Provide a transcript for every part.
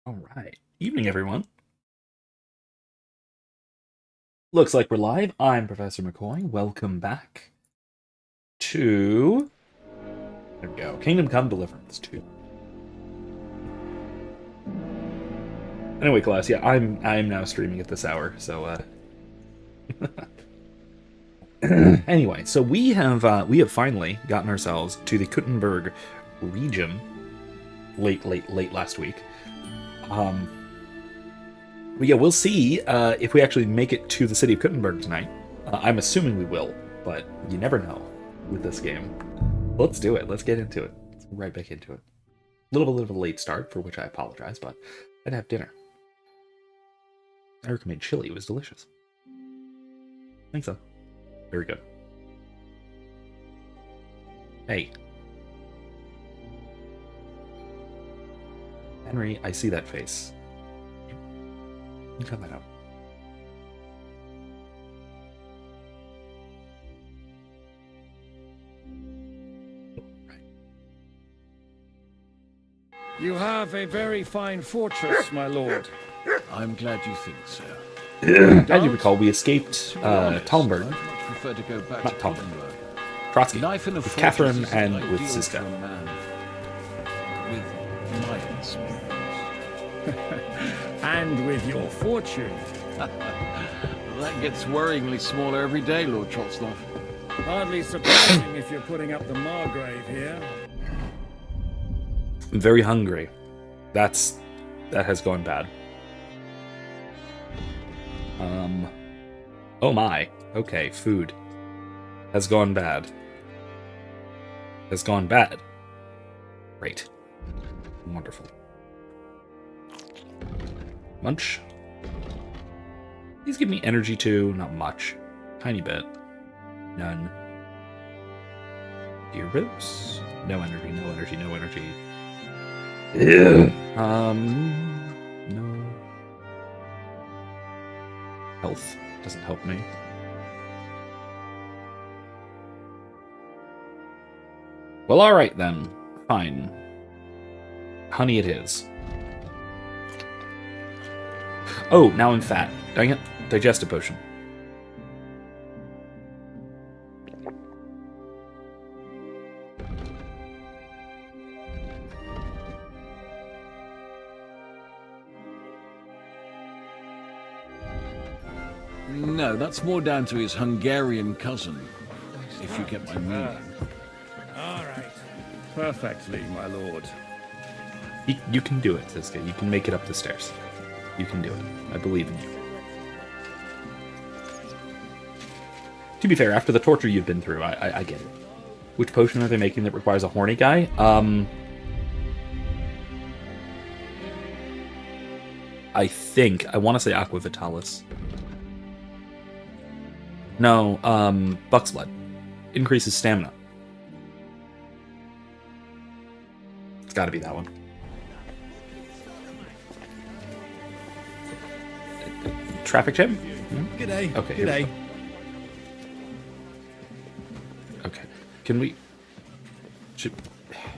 All right. Evening, everyone. Looks like we're live. I'm Professor McCoy. Welcome back to there we go. Kingdom Come Deliverance II. Anyway, class, yeah, I'm now streaming at this hour. So anyway, so we have finally gotten ourselves to the Kuttenberg region late last week. Um but yeah, we'll see if we actually make it to the city of Kuttenberg tonight. I'm assuming we will, but you never know with this game. Let's do it. Let's get into it. Let's get right back into it. A little bit of a late start, for which I apologize, but I'd have dinner. Erica made chili. It was delicious. I think so. Very good. Hey. Henry, I see that face. You cut that out. You have a very fine fortress, my lord. I'm glad you think so. As you recall, we escaped Talmberg. I'd much prefer to go back Not to Talmberg. Kottenberg. Trotsky. Life in a With fortress Catherine isn't and with ideal Siska. for a man with my experience. And with your fortune. That gets worryingly smaller every day, Lord Trotslav. Hardly surprising if you're putting up the Margrave here. I'm very hungry. That has gone bad. Oh my. Okay, food. Has gone bad. Has gone bad. Great. Wonderful. Munch. Please give me energy too. Not much. Tiny bit. None. Dear ribs. No energy, no energy, no energy. Ew. No. Health doesn't help me. Well, alright then. Fine. Honey it is. Oh, now I'm fat. Dang it. Digestive potion. No, that's more down to his Hungarian cousin, if you get my meaning. All right. Perfectly, my lord. You can do it, Siska. You can make it up the stairs. You can do it. I believe in you. To be fair, after the torture you've been through, I get it. Which potion are they making that requires a horny guy? I want to say Aqua Vitalis. No, Buck's Blood. Increases stamina. It's gotta be that one. Traffic jam? G'day. Okay. G'day. Okay. Can we...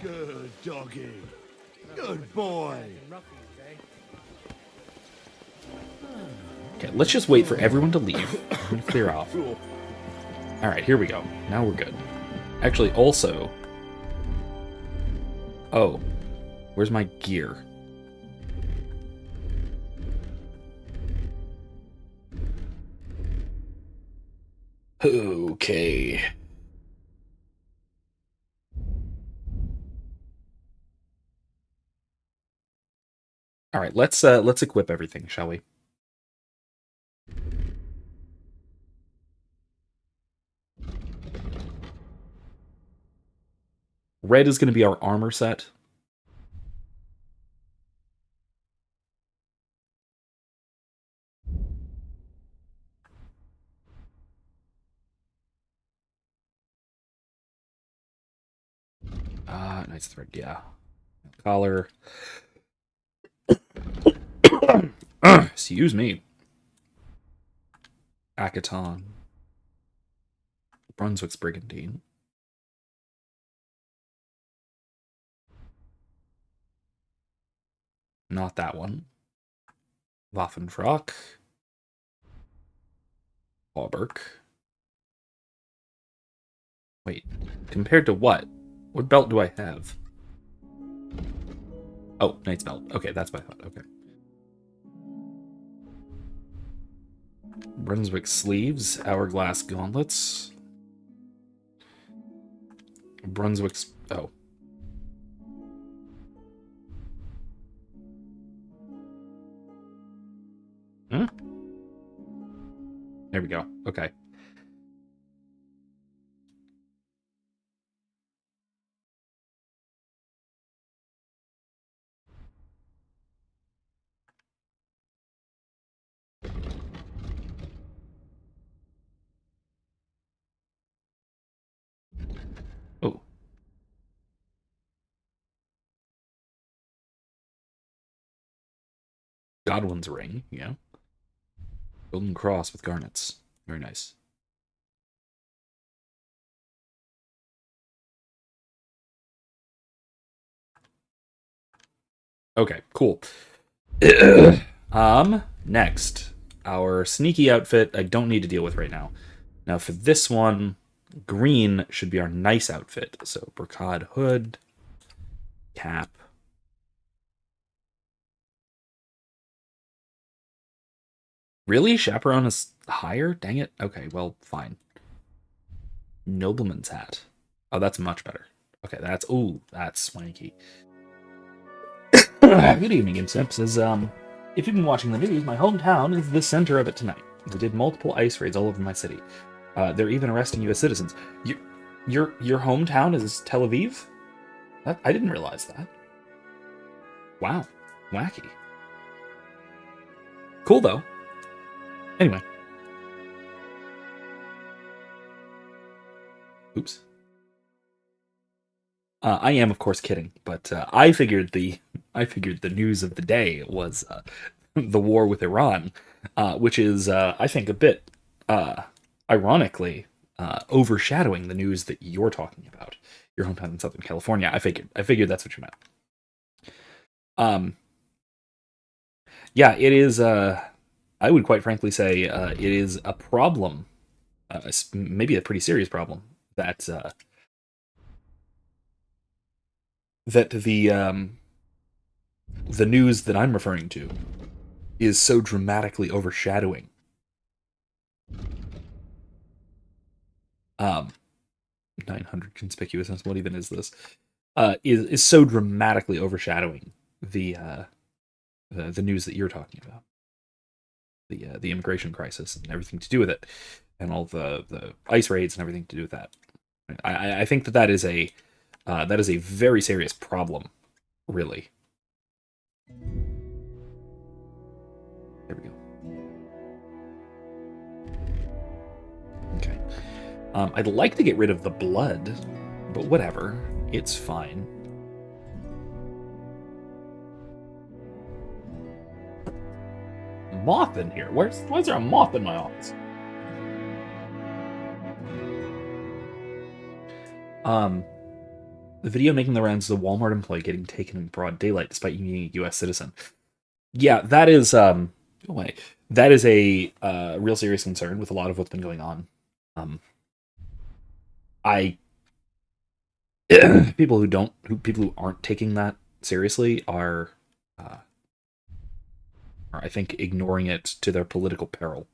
Good doggy. Good boy. Okay, let's just wait for everyone to leave and clear off. Alright, here we go. Now we're good. Actually, also... Oh. Where's my gear? Okay. Alright, let's equip everything, shall we? Red is going to be our armor set. Nice thread, yeah. Collar. Excuse me. Akaton. Brunswick's Brigandine. not that one. Waffenfrock. Hauberk. Wait, compared to what? What belt do I have? Oh, Knight's belt. Okay, that's what I thought. Okay. Brunswick sleeves, hourglass gauntlets. Brunswick's... Oh. Hmm? There we go. Okay. Oh. Godwin's ring, yeah. Golden cross with garnets. Very nice. Okay, cool. Next. Our sneaky outfit I don't need to deal with right now. Now for this one, green should be our nice outfit. So brocade hood, cap. Really? Chaperone is higher? Dang it. Okay, well, fine. Nobleman's hat. Oh, that's much better. Okay, that's swanky. Good evening, Imsips. If you've been watching the news, my hometown is the center of it tonight. They did multiple ice raids all over my city. They're even arresting U.S. citizens. Your hometown is Tel Aviv? I didn't realize that. Wow. Wacky. Cool, though. Anyway. Oops. I am, of course, kidding, but I figured the news of the day was the war with Iran, which is, I think, a bit ironically overshadowing the news that you're talking about, your hometown in Southern California. I figured that's what you meant. Yeah, it is. I would quite frankly say it is a problem, maybe a pretty serious problem that the news that I'm referring to is so dramatically overshadowing 900 conspicuousness. What even is this? Is so dramatically overshadowing the news that you're talking about, the immigration crisis and everything to do with it, and all the ice raids and everything to do with that. I think that is a very serious problem, really. There we go. Okay. I'd like to get rid of the blood, but whatever. It's fine. Moth in here? Why is there a moth in my office? The video making the rounds is a Walmart employee getting taken in broad daylight despite being a U.S. citizen. Yeah, that is that is a real serious concern with a lot of what's been going on. People who aren't taking that seriously are I think ignoring it to their political peril.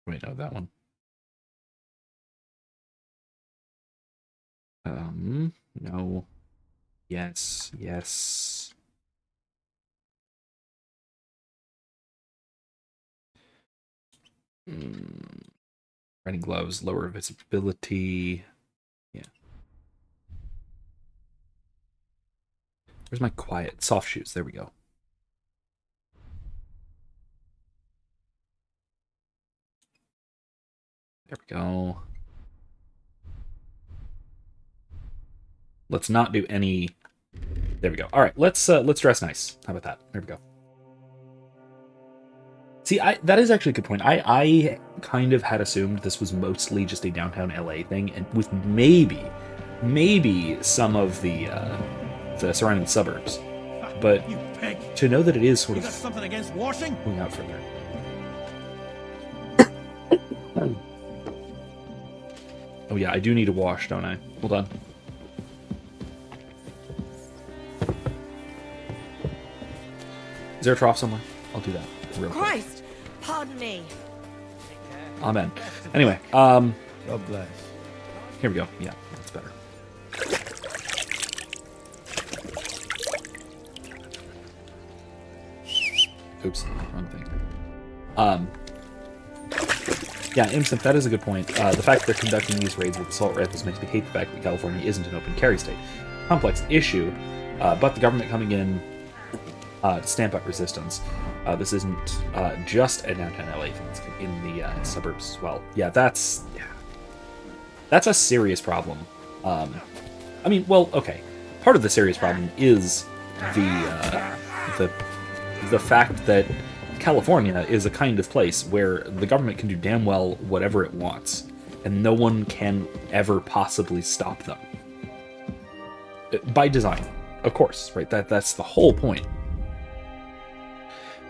Wait, no, that one. No. Yes. Riding gloves, lower visibility. Yeah. Where's my quiet? Soft shoes. There we go. There we go. Let's not do any. There we go. All right, let's dress nice. How about that? There we go. See, that is actually a good point. I kind of had assumed this was mostly just a downtown LA thing, and with maybe maybe some of the surrounding suburbs, but You pig! to know that it is sort You got of something against washing? going out further. Oh yeah, I do need to wash, don't I? Hold on. Is there a trough somewhere? I'll do that real quick. Christ! Pardon me. Amen. Anyway, God bless. here we go. Yeah, that's better. Oops, wrong thing. Yeah, Imsip, that is a good point. The fact that they're conducting these raids with assault rifles makes me hate the fact that California isn't an open carry state. Complex issue, but the government coming in to stamp out resistance. This isn't just a downtown LA thing, it's in the suburbs as well. Yeah, that's a serious problem. I mean, well, okay. Part of the serious problem is the fact that California is a kind of place where the government can do damn well whatever it wants, and no one can ever possibly stop them. By design, of course, right? That's the whole point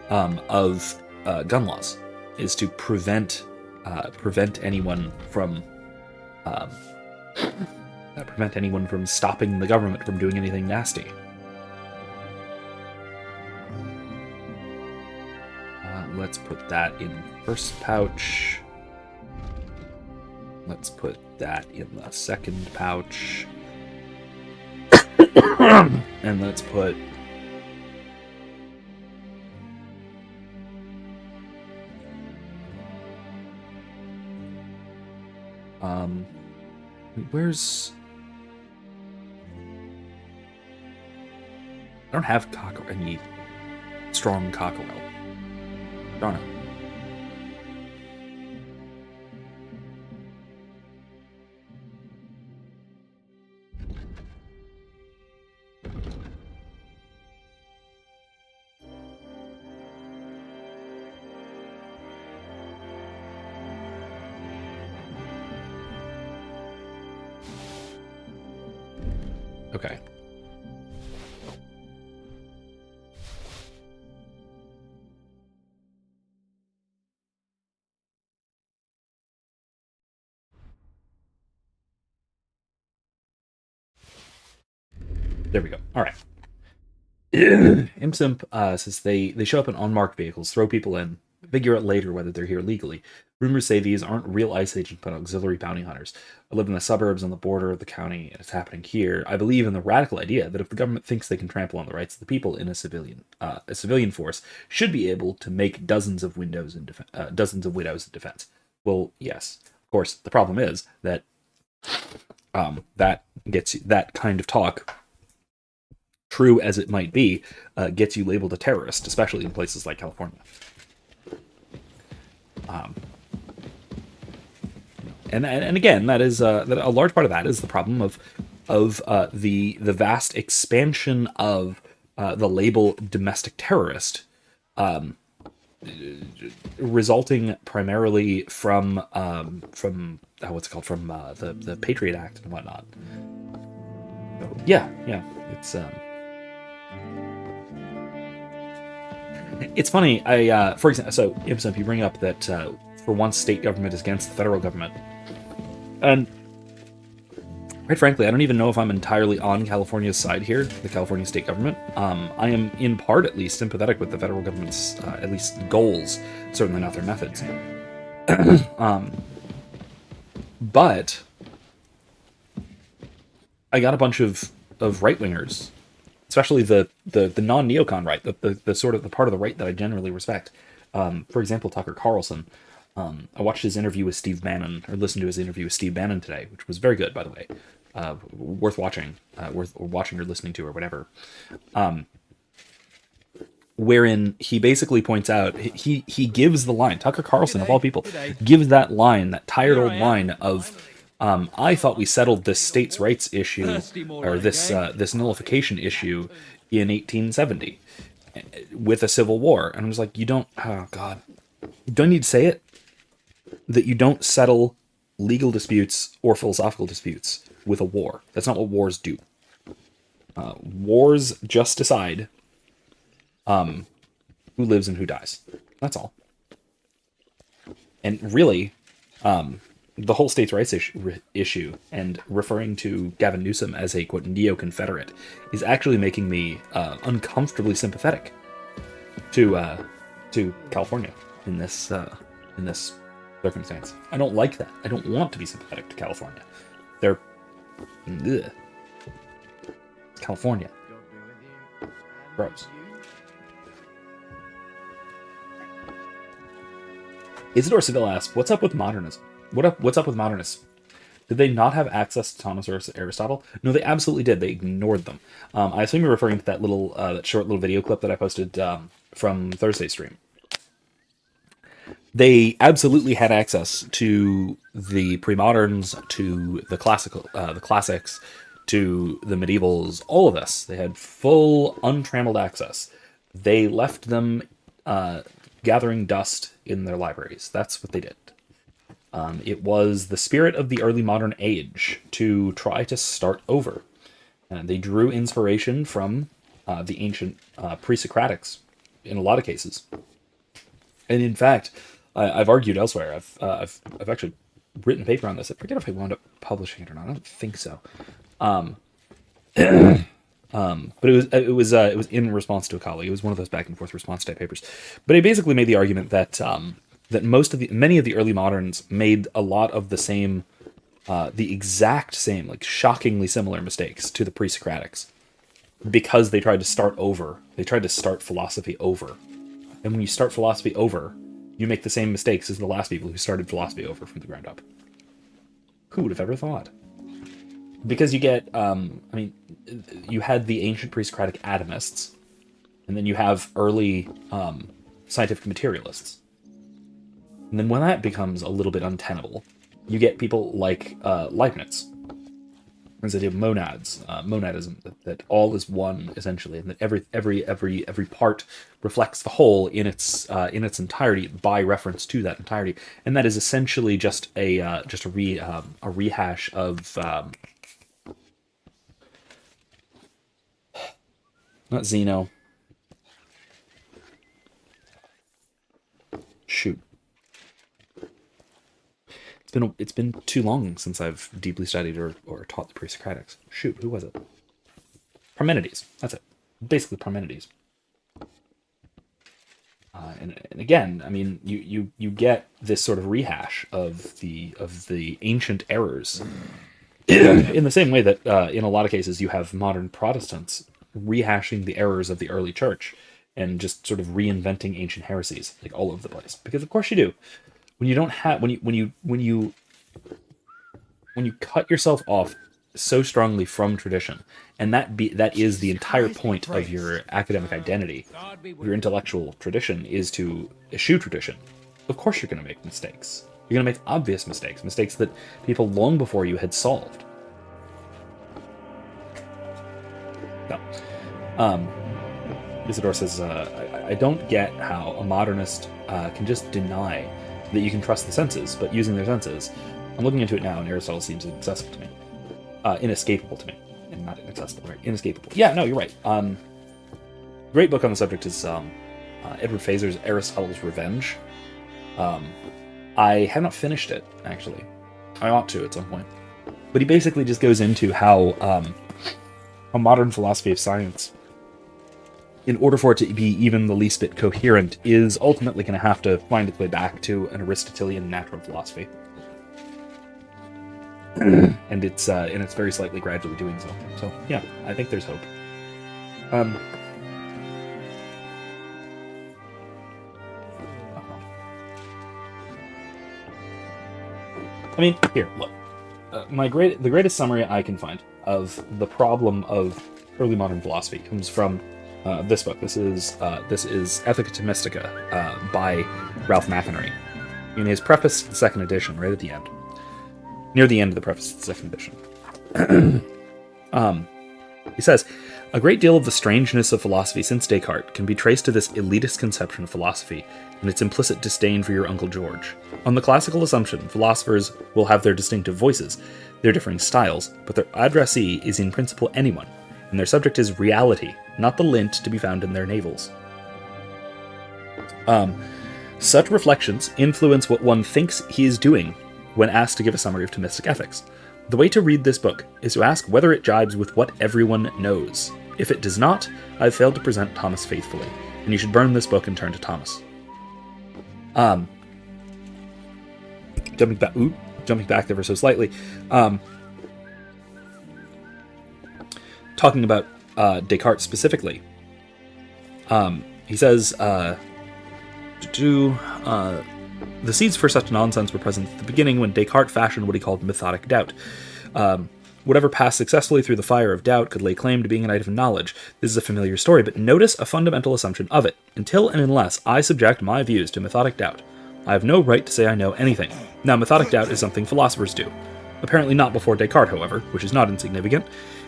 of gun laws, is to prevent anyone from stopping the government from doing anything nasty. Let's put that in first pouch. Let's put that in the second pouch. And let's put... where's... I don't have any strong cockerel. Darn it. Okay. There we go. All right. Imsimp says they show up in unmarked vehicles, throw people in, figure out later whether they're here legally. Rumors say these aren't real ICE agents but auxiliary bounty hunters. I live in the suburbs on the border of the county, and it's happening here. I believe in the radical idea that if the government thinks they can trample on the rights of the people, in a civilian force should be able to make dozens of widows in defense. Well, yes, of course. The problem is that that gets you, that kind of talk, true as it might be, gets you labeled a terrorist, especially in places like California. And again, that is that a large part of that is the problem of the vast expansion of the label domestic terrorist, resulting primarily from what's it called, from the Patriot Act and whatnot. So, yeah, it's funny. For example, so Imsump, you bring up that for once state government is against the federal government, and quite frankly, I don't even know if I'm entirely on California's side here, the California state government. I am in part, at least, sympathetic with the federal government's at least goals, certainly not their methods. But I got a bunch of right-wingers, especially the non-neocon right, the sort of the part of the right that I generally respect. For example, Tucker Carlson. I watched his interview with Steve Bannon, or listened to his interview with Steve Bannon today, which was very good, by the way. Worth watching, or listening to, or whatever. Wherein he basically points out, he gives the line, Tucker Carlson, of all people, gives that line, that tired old line of, I thought we settled this states' rights issue, or this nullification issue in 1870 with a civil war. And I was like, you don't, oh God, you don't need to say it, that you don't settle legal disputes or philosophical disputes with a war. That's not what wars do. Wars just decide who lives and who dies. That's all. And really, the whole states' rights issue and referring to Gavin Newsom as a, quote, neo-Confederate is actually making me uncomfortably sympathetic to California in this circumstance. I don't like that. I don't want to be sympathetic to California. They're... Ugh. California. Gross. Isidore Seville asks, what's up with modernism? What's up with modernists? Did they not have access to Thomas or Aristotle? No, they absolutely did. They ignored them. I assume you're referring to that that short little video clip that I posted from Thursday's stream. They absolutely had access to the pre-moderns, to the classics, to the medievals, all of this. They had full, untrammeled access. They left them gathering dust in their libraries. That's what they did. It was the spirit of the early modern age to try to start over. They drew inspiration from the ancient pre-Socratics in a lot of cases. And in fact, I've argued elsewhere. I've actually written a paper on this. I forget if I wound up publishing it or not. I don't think so. But it was in response to a colleague. It was one of those back and forth response type papers. But I basically made the argument that many of the early moderns made a lot of the same, the exact same, like shockingly similar mistakes to the pre-Socratics, because they tried to start over. They tried to start philosophy over, and when you start philosophy over, you make the same mistakes as the last people who started philosophy over from the ground up. Who would have ever thought? Because you get, you had the ancient pre-Socratic atomists, and then you have early scientific materialists. And then when that becomes a little bit untenable, you get people like Leibniz. There's the idea of monadism, that all is one essentially, and that every part reflects the whole in its entirety by reference to that entirety, and that is essentially just a rehash of not Zeno. Shoot. It's been too long since I've deeply studied or taught the pre-Socratics. Shoot, who was it? Parmenides. That's it. Basically Parmenides. And again, I mean, you get this sort of rehash of the ancient errors in the same way that in a lot of cases you have modern Protestants rehashing the errors of the early church and just sort of reinventing ancient heresies like all over the place. Because of course you do. When you don't have when you cut yourself off so strongly from tradition, and that is the entire point of your academic identity, your intellectual tradition is to eschew tradition. Of course you're going to make mistakes. You're going to make obvious mistakes that people long before you had solved. No. Isidore says, I don't get how a modernist can just deny that you can trust the senses, but using their senses. I'm looking into it now, and Aristotle seems inaccessible to me. Inescapable to me. And not inaccessible, right? Inescapable. Yeah, no, you're right. Great book on the subject is Edward Fazer's Aristotle's Revenge. I have not finished it, actually. I ought to at some point. But he basically just goes into how modern philosophy of science, in order for it to be even the least bit coherent, is ultimately going to have to find its way back to an Aristotelian natural philosophy. And it's very slightly gradually doing so. So yeah, I think there's hope. I mean, here, look. The greatest summary I can find of the problem of early modern philosophy comes from this book. This is Ethica Thomistica by Ralph McInerney. In his preface to the second edition, right at the end. Near the end of the preface to the second edition. He says, a great deal of the strangeness of philosophy since Descartes can be traced to this elitist conception of philosophy and its implicit disdain for your Uncle George. On the classical assumption philosophers will have their distinctive voices, their differing styles, but their addressee is in principle anyone, and their subject is reality, not the lint to be found in their navels. Such reflections influence what one thinks he is doing when asked to give a summary of Thomistic ethics. The way to read this book is to ask whether it jibes with what everyone knows. If it does not, I have failed to present Thomas faithfully, and you should burn this book and turn to Thomas. Jumping back ever so slightly, talking about Descartes specifically, he says, the seeds for such nonsense were present at the beginning when Descartes fashioned what he called methodic doubt. Whatever passed successfully through the fire of doubt could lay claim to being an item of knowledge. This is a familiar story, but notice a fundamental assumption of it. Until and unless I subject my views to methodic doubt, I have no right to say I know anything. Now, methodic doubt is something philosophers do. Apparently not before Descartes, however, which is not insignificant.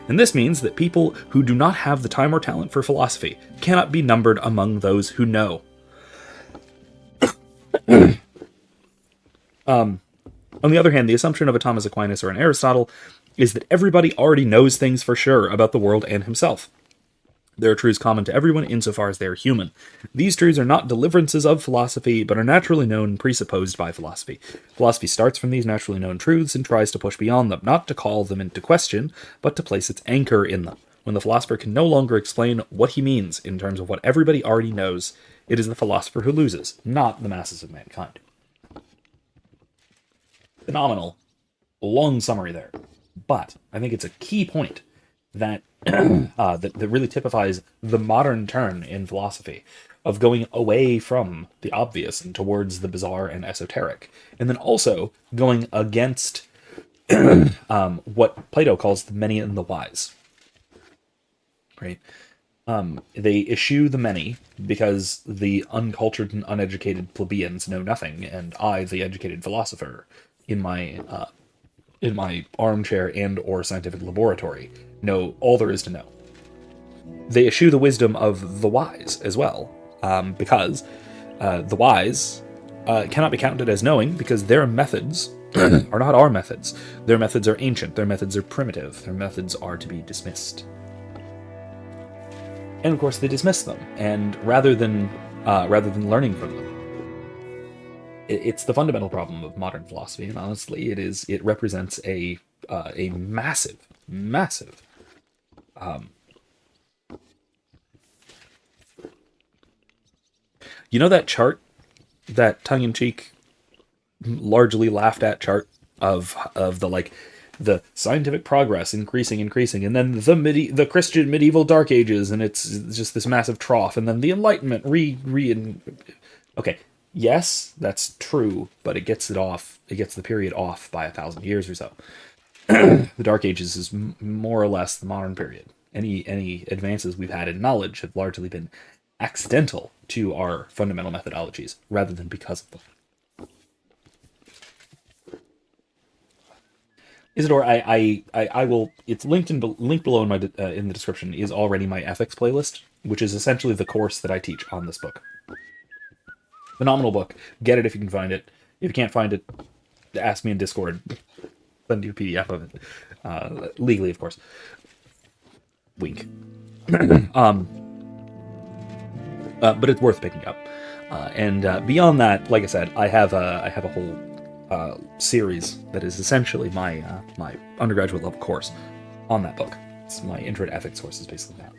And this means that people who do not have the time or talent for philosophy cannot be numbered among those who know. On the other hand, the assumption of a Thomas Aquinas or an Aristotle is that everybody already knows things for sure about the world and himself. There are truths common to everyone insofar as they are human. These truths are not deliverances of philosophy, but are naturally known and presupposed by philosophy. Philosophy starts from these naturally known truths and tries to push beyond them, not to call them into question, but to place its anchor in them. When the philosopher can no longer explain what he means in terms of what everybody already knows, it is the philosopher who loses, not the masses of mankind. Phenomenal. Long summary there. But I think it's a key point that that really typifies the modern turn in philosophy of going away from the obvious and towards the bizarre and esoteric, and then also going against what Plato calls the many and the wise. Right? They eschew the many because the uncultured and uneducated plebeians know nothing, and I, the educated philosopher, in my armchair and or scientific laboratory, know all there is to know. They eschew the wisdom of the wise as well, because the wise cannot be counted as knowing because their methods are not our methods. Their methods are ancient. Their methods are primitive. Their methods are to be dismissed. And of course, they dismiss them, and rather than learning from them. It's the fundamental problem of modern philosophy, and honestly, it represents a massive. You know that chart, that tongue-in-cheek, largely laughed at chart of the scientific progress increasing, and then the Christian medieval Dark Ages, and it's just this massive trough, and then the Enlightenment okay. Yes, that's true, but it gets the period off by 1,000 years or so. The Dark Ages is more or less the modern period. Any advances we've had in knowledge have largely been accidental to our fundamental methodologies, rather than because of them. Isidore, I will. It's linked below in in the description. Is already my ethics playlist, which is essentially the course that I teach on this book. Phenomenal book. Get it if you can find it. If you can't find it, ask me in Discord. Send you a PDF of it. Legally, of course. Wink. But it's worth picking up. And beyond that, like I said, I have a whole series that is essentially my undergraduate level course on that book. It's my intro to ethics course is basically that.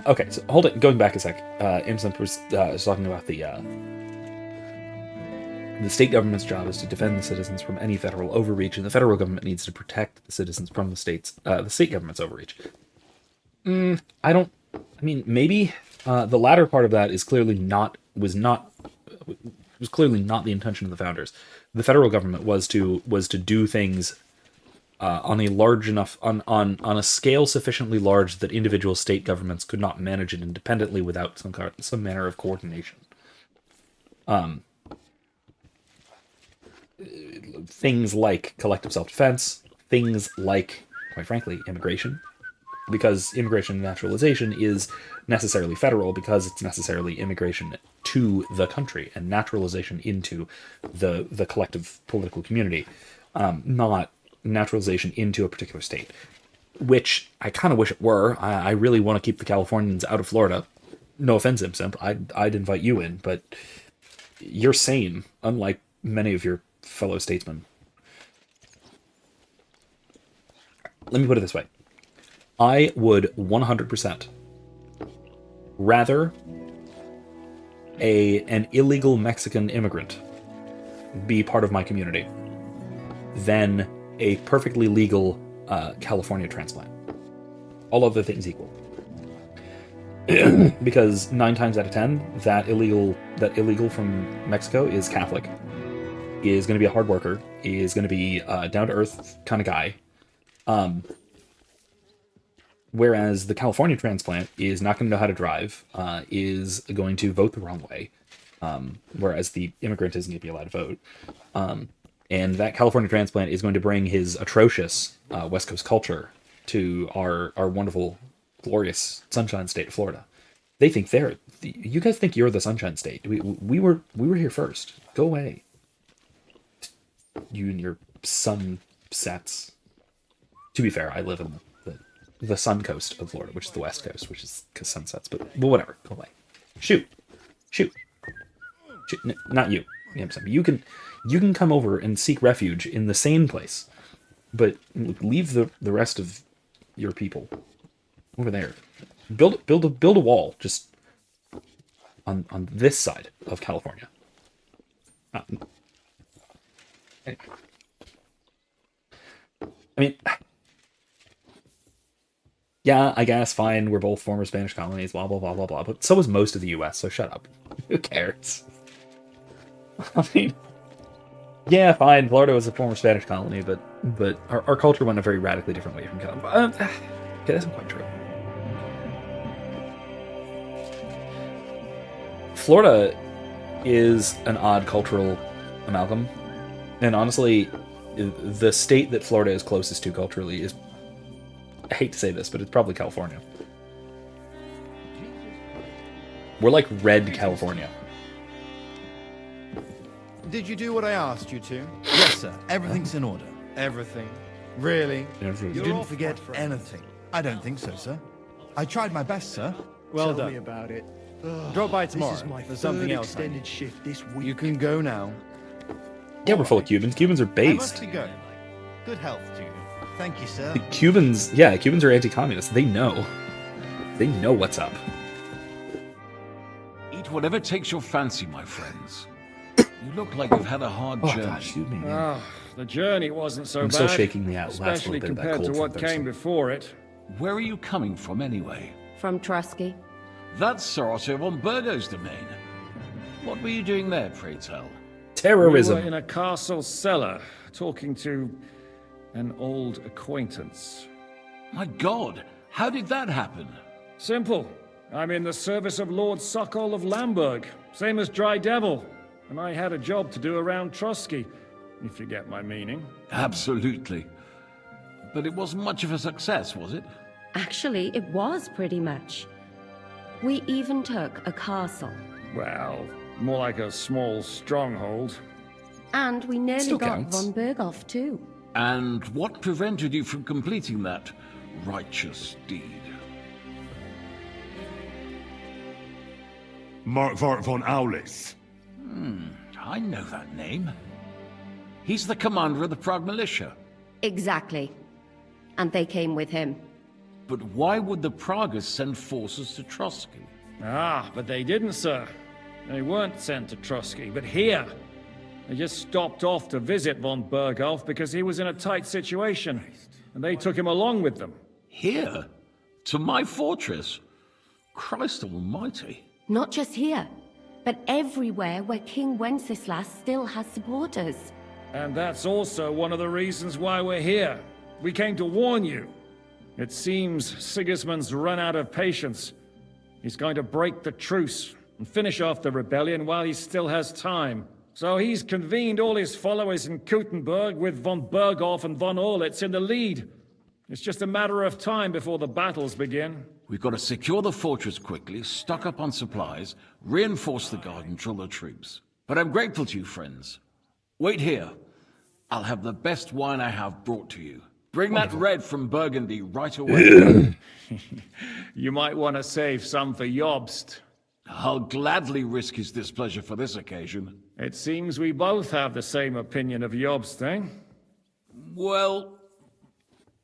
Okay, so hold it. Going back a sec, Imson was talking about the state government's job is to defend the citizens from any federal overreach, and the federal government needs to protect the citizens from the state government's overreach. Maybe the latter part of that was clearly not the intention of the founders. The federal government was to do things on a large enough on a scale sufficiently large that individual state governments could not manage it independently without some manner of coordination. Things like collective self-defense, things like, quite frankly, immigration, because immigration and naturalization is necessarily federal because it's necessarily immigration to the country and naturalization into the collective political community, not naturalization into a particular state, which I kind of wish it were. I really want to keep the Californians out of Florida. No offense, Imp. I'd invite you in, but you're sane, unlike many of your fellow statesmen. Let me put it this way. I would 100% rather an illegal Mexican immigrant be part of my community than a perfectly legal California transplant. All other things equal. Because 9 times out of 10, that illegal from Mexico is Catholic, is going to be a hard worker, is going to be a down-to-earth kind of guy. Whereas the California transplant is not going to know how to drive, is going to vote the wrong way, whereas the immigrant isn't going to be allowed to vote. And that California transplant is going to bring his atrocious West Coast culture to our wonderful, glorious Sunshine State of Florida. They think you guys think you're the Sunshine State. We were here first. Go away. You and your sunsets. To be fair, I live in the sun coast of Florida, which is the west coast, which is sunsets. But whatever. Go away. Shoot. Not you. You can come over and seek refuge in the sane place, but leave the rest of your people over there. Build a wall just on this side of California. Anyway. I mean, yeah, I guess, fine, we're both former Spanish colonies, blah, blah, blah, blah, blah, but so is most of the U.S., so shut up. Who cares? I mean, yeah, fine, Florida was a former Spanish colony, but our culture went a very radically different way from California. Okay, that's not quite true. Florida is an odd cultural amalgam, and honestly, the state that Florida is closest to culturally is, I hate to say this, but it's probably California. We're like red California. Did you do what I asked you to? Yes, sir. Everything's in order. Everything. Really? Everything. You didn't forget anything. I don't think so, sir. I tried my best, sir. Well Tell done. me about it. Drop by tomorrow. This is my There's something third else. extended shift this week. You can go now. Yeah, we're full of Cubans. Cubans are I must based. be going. Good health to you. Thank you, sir. Cubans are anti-communist. They know what's up. Eat whatever takes your fancy, my friends. You look like you've had a hard Oh journey. gosh, excuse me. Ah, the journey wasn't so I'm bad. still shaking the last especially little bit of that compared cold to what from came Thursday. before it. Where are you coming from, anyway? From Trusky. That's Sir Otto von Burgo's domain. What were you doing there, pray tell? Terrorism. We were in a castle cellar, talking to an old acquaintance. My God, how did that happen? Simple. I'm in the service of Lord Sokol of Lamberg, same as Dry Devil. And I had a job to do around Trusky, if you get my meaning. Absolutely. But it wasn't much of a success, was it? Actually, it was pretty much. We even took a castle. Well, more like a small stronghold. And we nearly Still got counts. von Berghoff too. And what prevented you from completing that righteous deed? Markvart von Aulis. I know that name. He's the commander of the Prague militia. Exactly. And they came with him. But why would the Praguers send forces to Trusky? Ah, but they didn't, sir. They weren't sent to Trusky, but here. They just stopped off to visit von Berghoff because he was in a tight situation, and they took him along with them. Here? To my fortress? Christ almighty. Not just here, but everywhere where King Wenceslas still has supporters. And that's also one of the reasons why we're here. We came to warn you. It seems Sigismund's run out of patience. He's going to break the truce and finish off the rebellion while he still has time. So he's convened all his followers in Kuttenberg with von Berghoff and von Orlitz in the lead. It's just a matter of time before the battles begin. We've got to secure the fortress quickly, stock up on supplies, reinforce the guard and drill the troops. But I'm grateful to you, friends. Wait here. I'll have the best wine I have brought to you. Bring that red from Burgundy right away. You might want to save some for Jobst. I'll gladly risk his displeasure for this occasion. It seems we both have the same opinion of Jobst, eh? Well,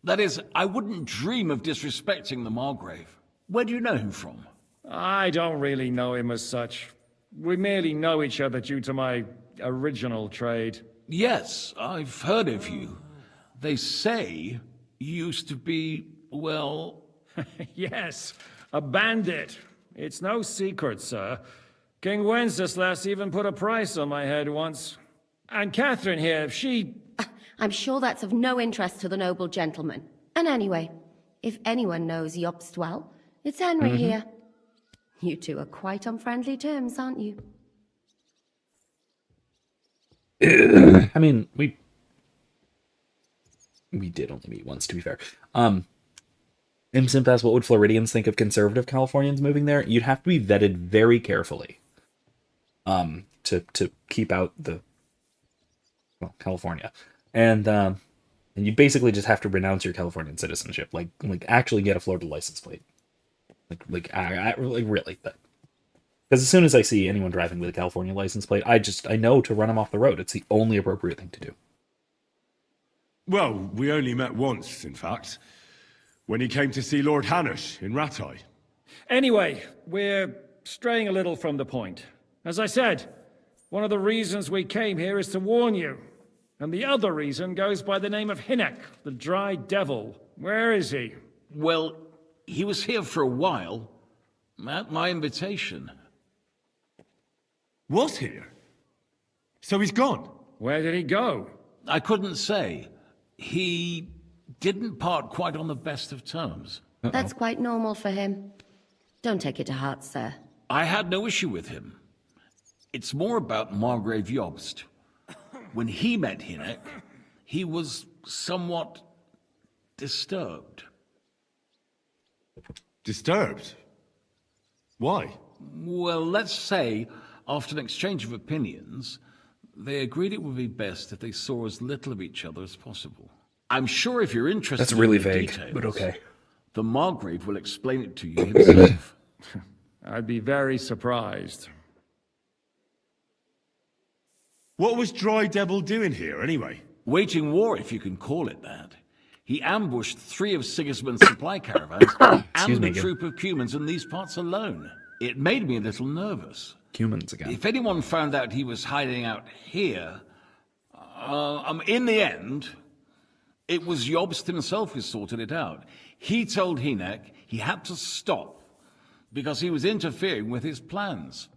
that is, I wouldn't dream of disrespecting the Margrave. Where do you know him from? I don't really know him as such. We merely know each other due to my original trade. Yes, I've heard of you. They say you used to be, well... Yes, a bandit. It's no secret, sir. King Wenceslas even put a price on my head once. And Catherine here, she... I'm sure that's of no interest to the noble gentleman. And anyway, if anyone knows Jobst well, it's Henry here. You two are quite on friendly terms, aren't you? I mean, we did only meet once, to be fair. Imsimp asks, what would Floridians think of conservative Californians moving there? You'd have to be vetted very carefully to keep out the California, and you basically just have to renounce your Californian citizenship, like actually get a Florida license plate, like really. Because as soon as I see anyone driving with a California license plate, I know to run them off the road. It's the only appropriate thing to do. Well, we only met once, in fact, when he came to see Lord Hanush in Rattay. Anyway, we're straying a little from the point. As I said, one of the reasons we came here is to warn you. And the other reason goes by the name of Hinek, the Dry Devil. Where is he? Well, he was here for a while, at my invitation. Was here? So he's gone? Where did he go? I couldn't say. He didn't part quite on the best of terms. That's quite normal for him. Don't take it to heart, sir. I had no issue with him. It's more about Margrave Jobst. When he met Hinek, he was somewhat disturbed. Disturbed? Why? Well, let's say, after an exchange of opinions, they agreed it would be best if they saw as little of each other as possible. I'm sure if you're interested That's really in the vague, details, but okay. the Margrave will explain it to you himself. I'd be very surprised. What was Dry Devil doing here, anyway? Waging war, if you can call it that. He ambushed 3 of Sigismund's supply caravans and me a again. troop of Cumans in these parts alone. It made me a little nervous. Humans again. If anyone found out he was hiding out here, in the end, it was Jobst himself who sorted it out. He told Hinek he had to stop because he was interfering with his plans.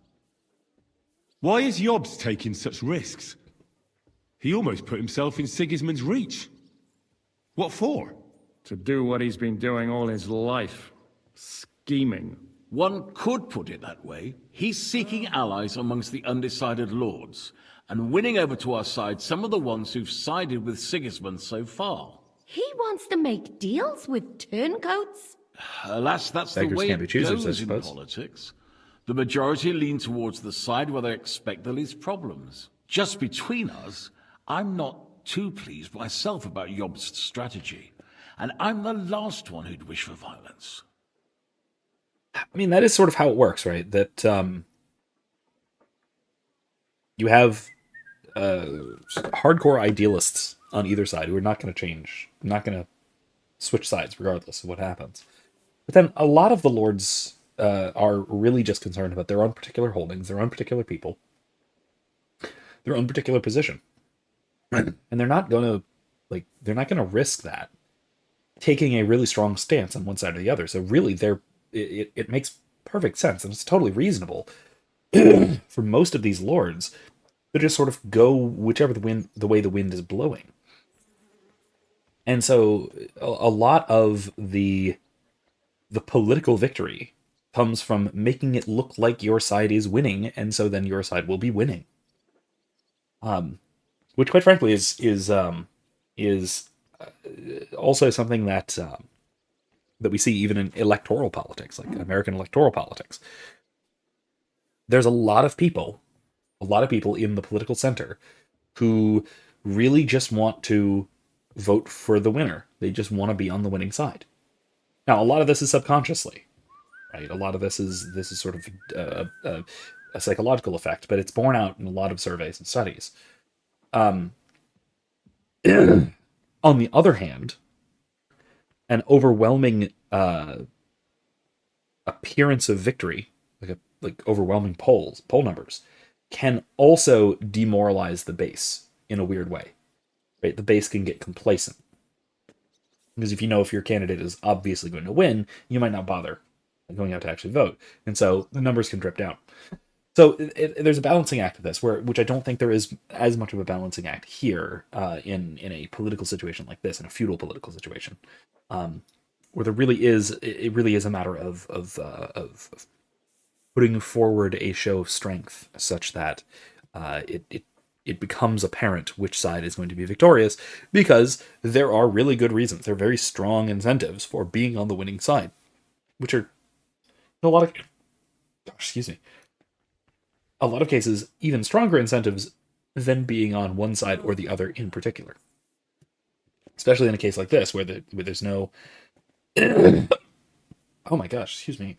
Why is Jobst taking such risks? He almost put himself in Sigismund's reach. What for? To do what he's been doing all his life. Scheming. One could put it that way. He's seeking allies amongst the undecided lords, and winning over to our side some of the ones who've sided with Sigismund so far. He wants to make deals with turncoats? Alas, that's the Beggars way can't be it choosers, I goes in suppose. politics. The majority lean towards the side where they expect the least problems. Just between us, I'm not too pleased myself about Jobst's strategy, and I'm the last one who'd wish for violence. I mean, that is sort of how it works, right? That you have hardcore idealists on either side who are not going to change, not going to switch sides regardless of what happens. But then a lot of the lords are really just concerned about their own particular holdings, their own particular people, their own particular position. And they're not going to risk that taking a really strong stance on one side or the other. So really it makes perfect sense, and it's totally reasonable for most of these lords to just sort of go whichever the way the wind is blowing. And so a lot of the political victory comes from making it look like your side is winning, and so then your side will be winning. Which, quite frankly, is also something that that we see even in electoral politics, like American electoral politics. There's a lot of people in the political center who really just want to vote for the winner. They just want to be on the winning side. Now, a lot of this is subconsciously, right? A lot of this is sort of a psychological effect, but it's borne out in a lot of surveys and studies. On the other hand, an overwhelming appearance of victory, like overwhelming poll numbers, can also demoralize the base in a weird way. Right? The base can get complacent. Because if you know if your candidate is obviously going to win, you might not bother going out to actually vote. And so the numbers can drip down. So there's a balancing act of this, which I don't think there is as much of a balancing act here in a political situation like this, in a feudal political situation, where it really is a matter of putting forward a show of strength such that it becomes apparent which side is going to be victorious, because there are really good reasons. There are very strong incentives for being on the winning side, which are a lot of cases even stronger incentives than being on one side or the other in particular. Especially in a case like this, where there's no oh my gosh, excuse me.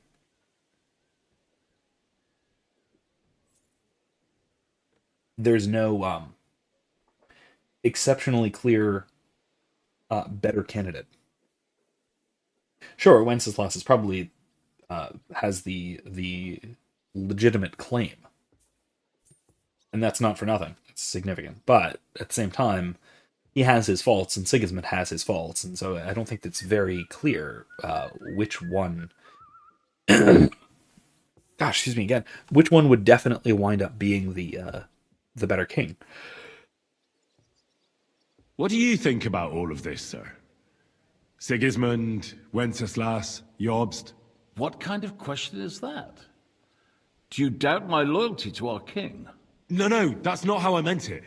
There's no exceptionally clear better candidate. Sure, Wenceslas is probably has the legitimate claim, and that's not for nothing. It's significant, but at the same time, he has his faults, and Sigismund has his faults, and so I don't think it's very clear which one. Gosh, excuse me again. Which one would definitely wind up being the better king? What do you think about all of this, sir? Sigismund, Wenceslas, Jobst? What kind of question is that? Do you doubt my loyalty to our king? No, that's not how I meant it.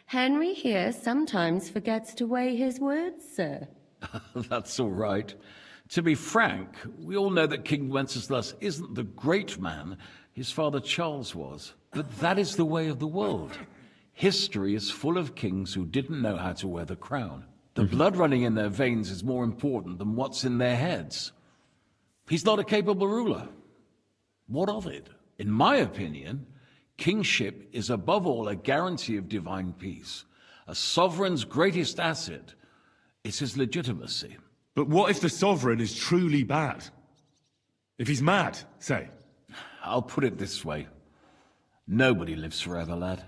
Henry here sometimes forgets to weigh his words, sir. That's all right. To be frank, we all know that King Wenceslas isn't the great man his father Charles was. But that is the way of the world. History is full of kings who didn't know how to wear the crown. The blood running in their veins is more important than what's in their heads. He's not a capable ruler. What of it? In my opinion, kingship is above all a guarantee of divine peace. A sovereign's greatest asset is his legitimacy. But what if the sovereign is truly bad? If he's mad, say? I'll put it this way. Nobody lives forever, lad.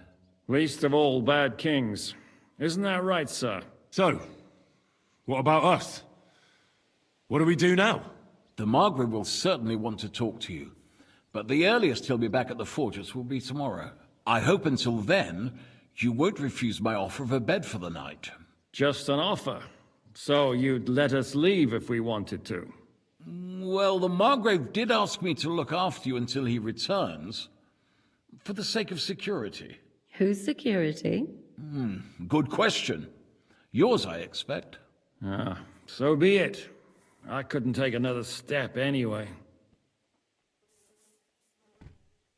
Least of all bad kings. Isn't that right, sir? So, what about us? What do we do now? The Margrave will certainly want to talk to you, but the earliest he'll be back at the fortress will be tomorrow. I hope until then, you won't refuse my offer of a bed for the night. Just an offer. So you'd let us leave if we wanted to? Well, the Margrave did ask me to look after you until he returns, for the sake of security. Whose security? Good question. Yours, I expect. So be it. I couldn't take another step anyway.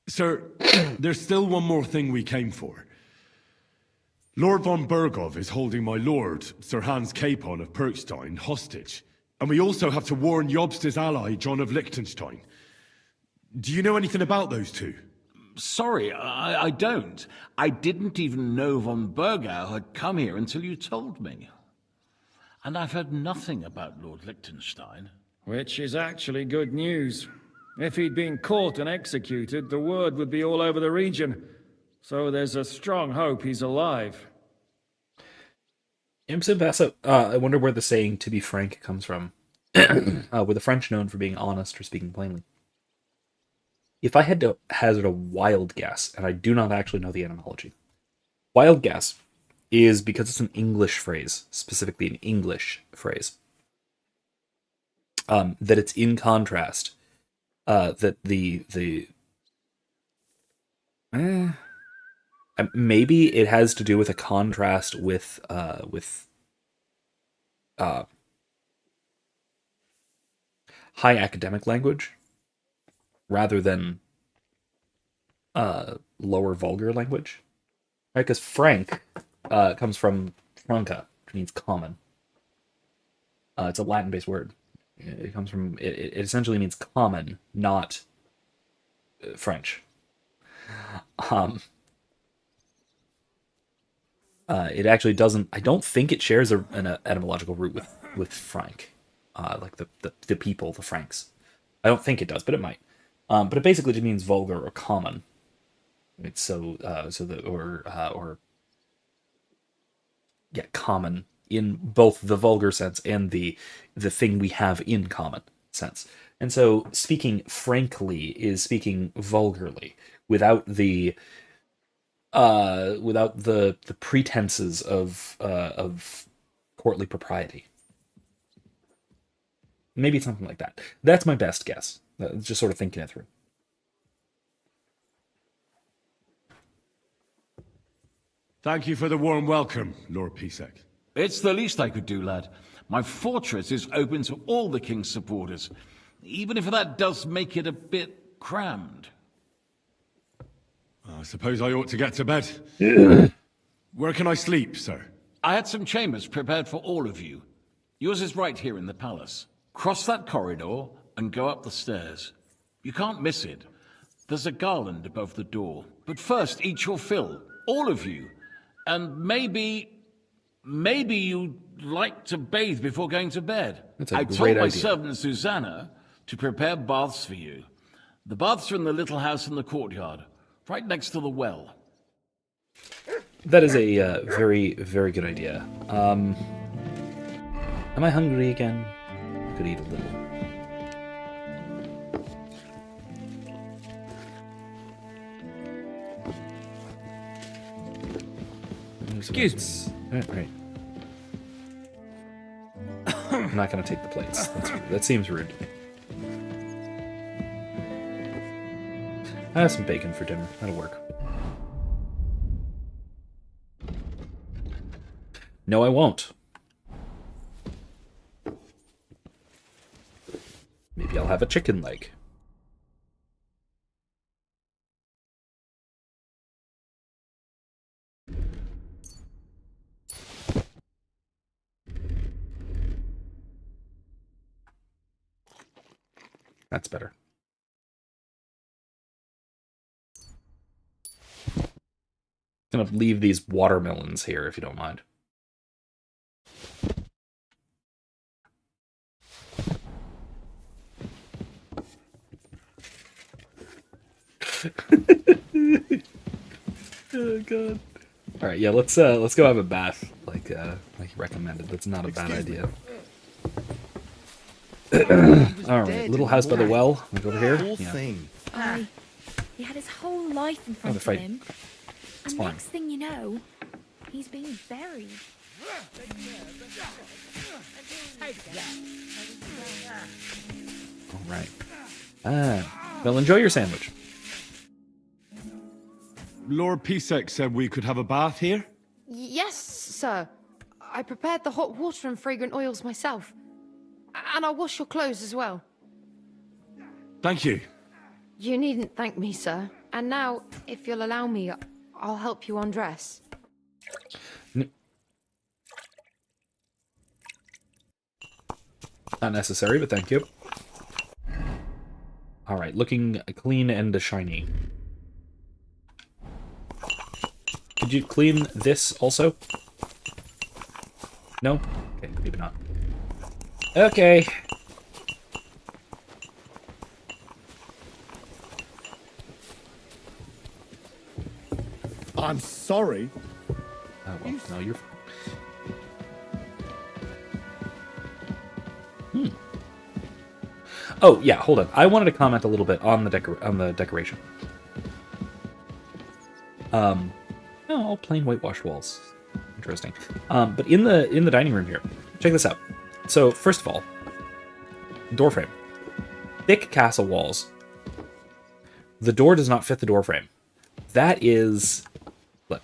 Sir, there's still one more thing we came for. Lord von Bergov is holding my lord, Sir Hans Capon of Perkstein, hostage. And we also have to warn Jobst's ally, John of Liechtenstein. Do you know anything about those two? Sorry, I don't. I didn't even know von Bergau had come here until you told me. And I've heard nothing about Lord Liechtenstein. Which is actually good news. If he'd been caught and executed, the word would be all over the region. So there's a strong hope he's alive. Imson Basso, I wonder where the saying, to be frank, comes from. Were the French known for being honest or speaking plainly? If I had to hazard a wild guess, and I do not actually know the etymology, wild guess is because it's an English phrase, specifically an English phrase, that it's in contrast, that maybe it has to do with a contrast with high academic language rather than lower vulgar language, right? Because frank comes from franca, which means common. It's a Latin-based word. It comes from it essentially means common, not French. It actually doesn't. I don't think it shares an etymological root with Frank, like the people, the Franks. I don't think it does, but it might. But it basically just means vulgar or common. It's common in both the vulgar sense and the thing we have in common sense. And so speaking frankly is speaking vulgarly without the pretenses of courtly propriety. Maybe something like that. That's my best guess. Just sort of thinking it through. Thank you for the warm welcome, Lord Pisek. It's the least I could do, lad. My fortress is open to all the king's supporters, even if that does make it a bit crammed. I suppose I ought to get to bed. Where can I sleep, sir? I had some chambers prepared for all of you. Yours is right here in the palace. Cross that corridor and go up the stairs. You can't miss it. There's a garland above the door. But first, eat your fill, all of you. And maybe you'd like to bathe before going to bed. I told my servant Susanna to prepare baths for you. The baths are in the little house in the courtyard, right next to the well. That is a very, very good idea. Am I hungry again? I could eat a little. Excuse me. Right. I'm not going to take the plates. That seems rude. I have some bacon for dinner. That'll work. No, I won't. Maybe I'll have a chicken leg. That's better. I'm gonna leave these watermelons here if you don't mind. Oh god. All right, yeah, let's go have a bath like you recommended. That's not a bad idea. All right, little house by the well. Like over here. Whole Yeah. thing. He had his whole life in front of fight. him. And fine. next thing you know, he's being buried. All right. Well, enjoy your sandwich. Lord Pisek said we could have a bath here? Yes, sir. I prepared the hot water and fragrant oils myself. And I'll wash your clothes as well. Thank you. You needn't thank me, sir. And now, if you'll allow me, I'll help you undress. Not necessary, but thank you. All right, looking clean and shiny. Could you clean this also? No? Okay, maybe not. Okay. I'm sorry. Oh, well, no, you're... Oh, yeah, hold on. I wanted to comment a little bit on the decoration. Oh, all plain whitewashed walls. Interesting. But in the dining room here, check this out. So, first of all, door frame. Thick castle walls. The door does not fit the door frame. That is... Look.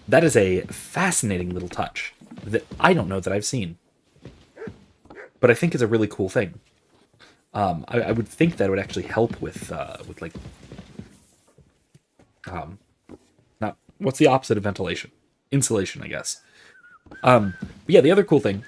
That is a fascinating little touch. that I don't know that I've seen. But I think is a really cool thing. I would think that it would actually help with like, not, what's the opposite of ventilation? Insulation, I guess. But yeah, the other cool thing,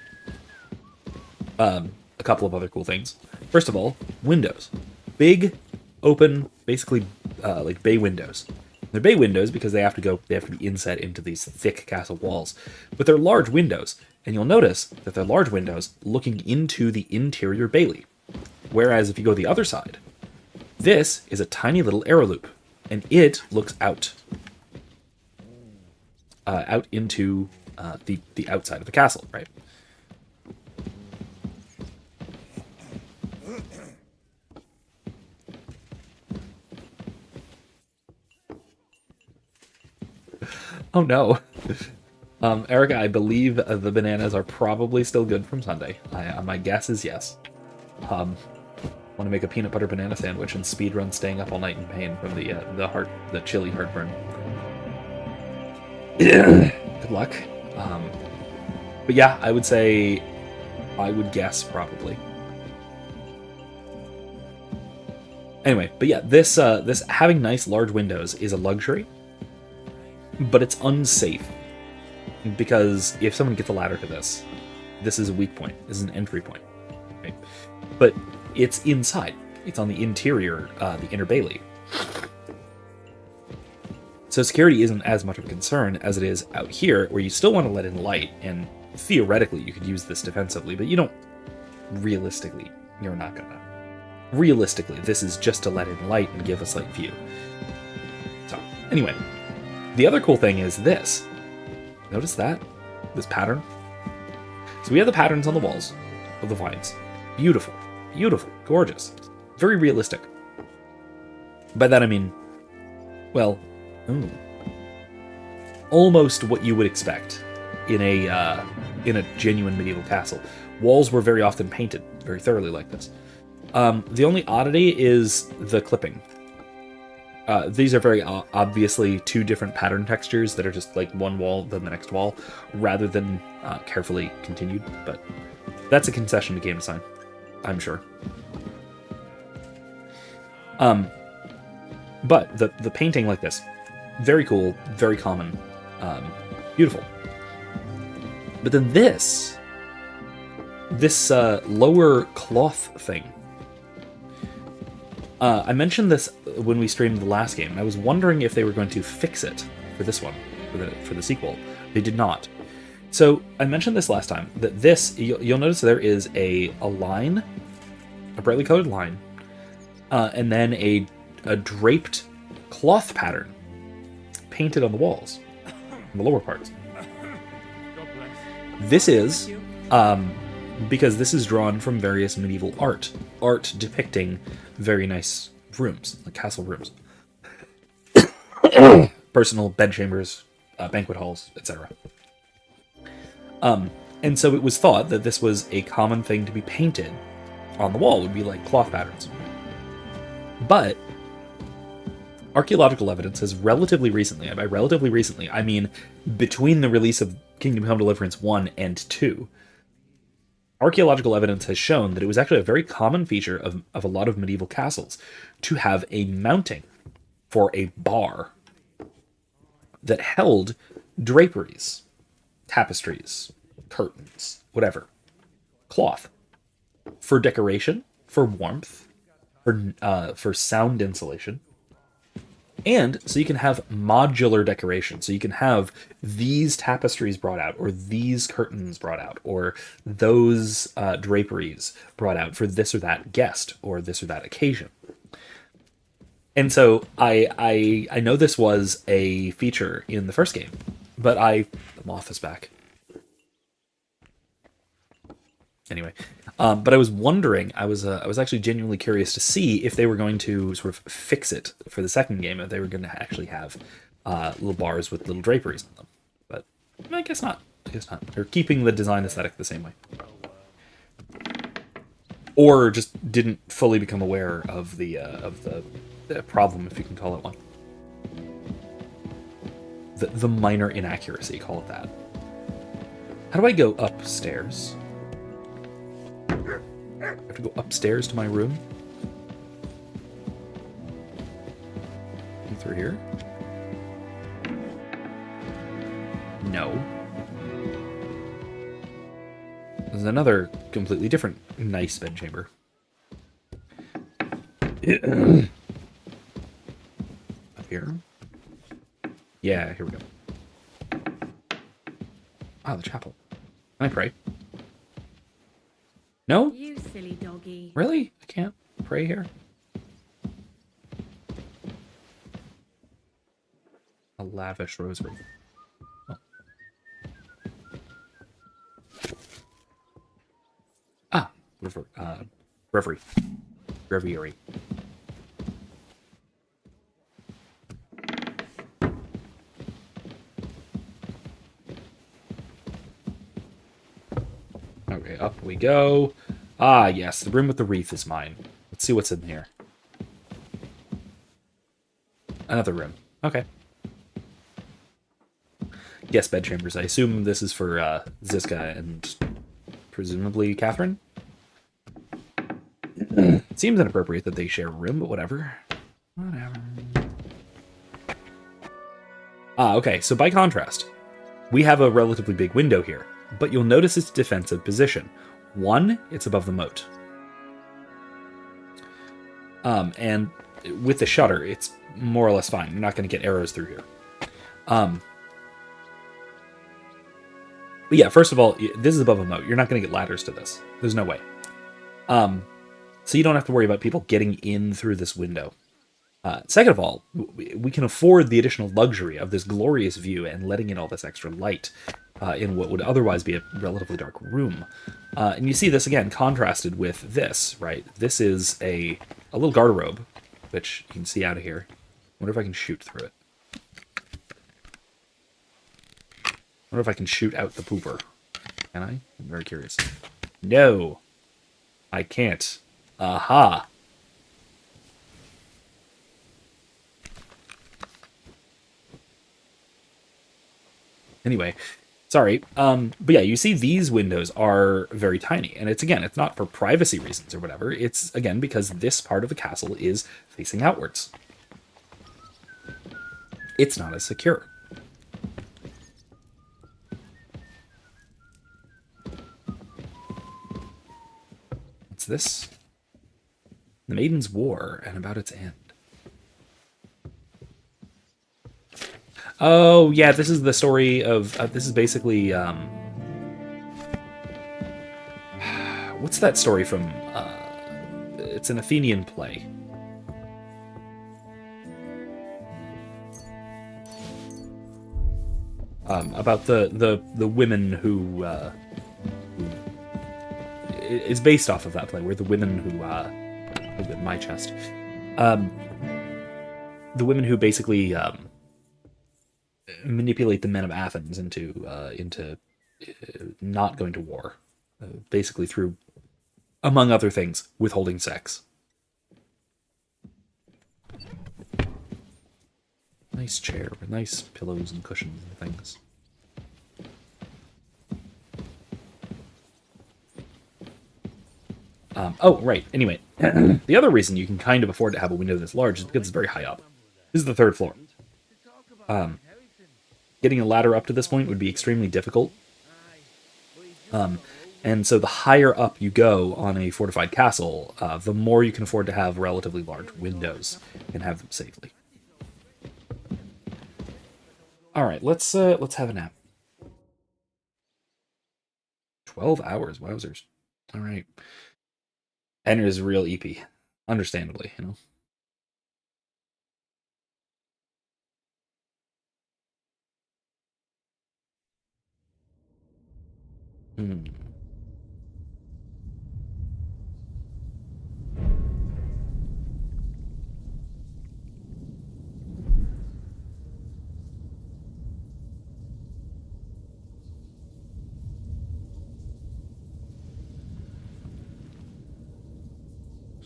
a couple of other cool things. First of all, windows. Big, open, basically like bay windows. They're bay windows because they have to be inset into these thick castle walls. But they're large windows, and you'll notice that they're large windows looking into the interior bailey. Whereas if you go the other side, this is a tiny little arrow loop, and it looks out. Out into the outside of the castle, right? Oh no. Erica, I believe the bananas are probably still good from Sunday. My guess is yes. Want to make a peanut butter banana sandwich and speedrun staying up all night in pain from the chili heartburn. Good luck. But yeah, I would guess probably. Anyway, but yeah, this having nice large windows is a luxury, but it's unsafe because if someone gets a ladder to this is a weak point. This is an entry point. Right? But it's inside. It's on the interior, the inner bailey. So security isn't as much of a concern as it is out here, where you still want to let in light, and theoretically you could use this defensively, but you don't. Realistically, you're not gonna. Realistically, this is just to let in light and give a slight view. So, anyway, the other cool thing is this. Notice that? This pattern? So we have the patterns on the walls of the vines. Beautiful. Beautiful. Gorgeous. Very realistic. By that I mean, well, almost what you would expect in a genuine medieval castle. Walls were very often painted very thoroughly like this. The only oddity is the clipping. These are very obviously two different pattern textures that are just like one wall then the next wall, rather than carefully continued. But that's a concession to game design, I'm sure. But the painting like this, very cool, very common, beautiful. But then this lower cloth thing. I mentioned this when we streamed the last game, and I was wondering if they were going to fix it for this one, for the sequel. They did not. So I mentioned this last time, that this, you'll notice there is a line, a brightly colored line, and then a draped cloth pattern painted on the walls, on the lower parts. This is, because this is drawn from various medieval art depicting very nice rooms, like castle rooms. Personal bedchambers, banquet halls, etc. And so it was thought that this was a common thing to be painted on the wall, would be like cloth patterns. But archaeological evidence has relatively recently, and by relatively recently, I mean between the release of Kingdom Come Deliverance 1 and 2, archaeological evidence has shown that it was actually a very common feature of a lot of medieval castles to have a mounting for a bar that held draperies, tapestries, curtains, whatever, cloth, for decoration, for warmth, for sound insulation, and so you can have modular decoration. So you can have these tapestries brought out, or these curtains brought out, or those draperies brought out for this or that guest, or this or that occasion. And so I know this was a feature in the first game, but the moth is back. Anyway, but I was wondering, I was actually genuinely curious to see if they were going to sort of fix it for the second game, if they were going to actually have little bars with little draperies on them. But I guess not. They're keeping the design aesthetic the same way. Or just didn't fully become aware of the problem, if you can call it one. The minor inaccuracy, call it that. How do I go upstairs? I have to go upstairs to my room? Through here? No. There's another completely different nice bedchamber. Up here? Yeah, here we go. Ah, the chapel. Can I pray? No? You silly doggy. Really? I can't pray here? A lavish rosary. Oh. Ah, breviary. Breviary. Okay, up we go. Ah, yes, the room with the wreath is mine. Let's see what's in here. Another room. Okay. Yes, bedchambers. I assume this is for Ziska and presumably Catherine. It seems inappropriate that they share a room, but whatever. Whatever. Ah, okay. So by contrast, we have a relatively big window here, but you'll notice its defensive position. One, it's above the moat. And with the shutter, it's more or less fine. You're not going to get arrows through here. But yeah, first of all, this is above a moat. You're not going to get ladders to this. There's no way. So you don't have to worry about people getting in through this window. Second of all, we can afford the additional luxury of this glorious view and letting in all this extra light in what would otherwise be a relatively dark room. And you see this, again, contrasted with this, right? This is a little garderobe, which you can see out of here. I wonder if I can shoot through it. I wonder if I can shoot out the pooper. Can I? I'm very curious. No. I can't. Aha. Anyway, sorry. But yeah, you see these windows are very tiny. And it's not for privacy reasons or whatever. It's, again, because this part of the castle is facing outwards. It's not as secure. What's this? The Maiden's War and about its end. Oh, yeah, this is the story of... this is basically... what's that story from? It's an Athenian play. About the women who it's based off of that play, where the women who look at my chest, the women who basically manipulate the men of Athens into not going to war, basically through, among other things, withholding sex. Nice chair with nice pillows and cushions and things. Oh, right. Anyway, the other reason you can kind of afford to have a window this large is because it's very high up. This is the third floor. Getting a ladder up to this point would be extremely difficult. And so the higher up you go on a fortified castle, the more you can afford to have relatively large windows and have them safely. All right, let's have a nap. 12 hours, wowzers. All right. Henry's a real EP, understandably, you know.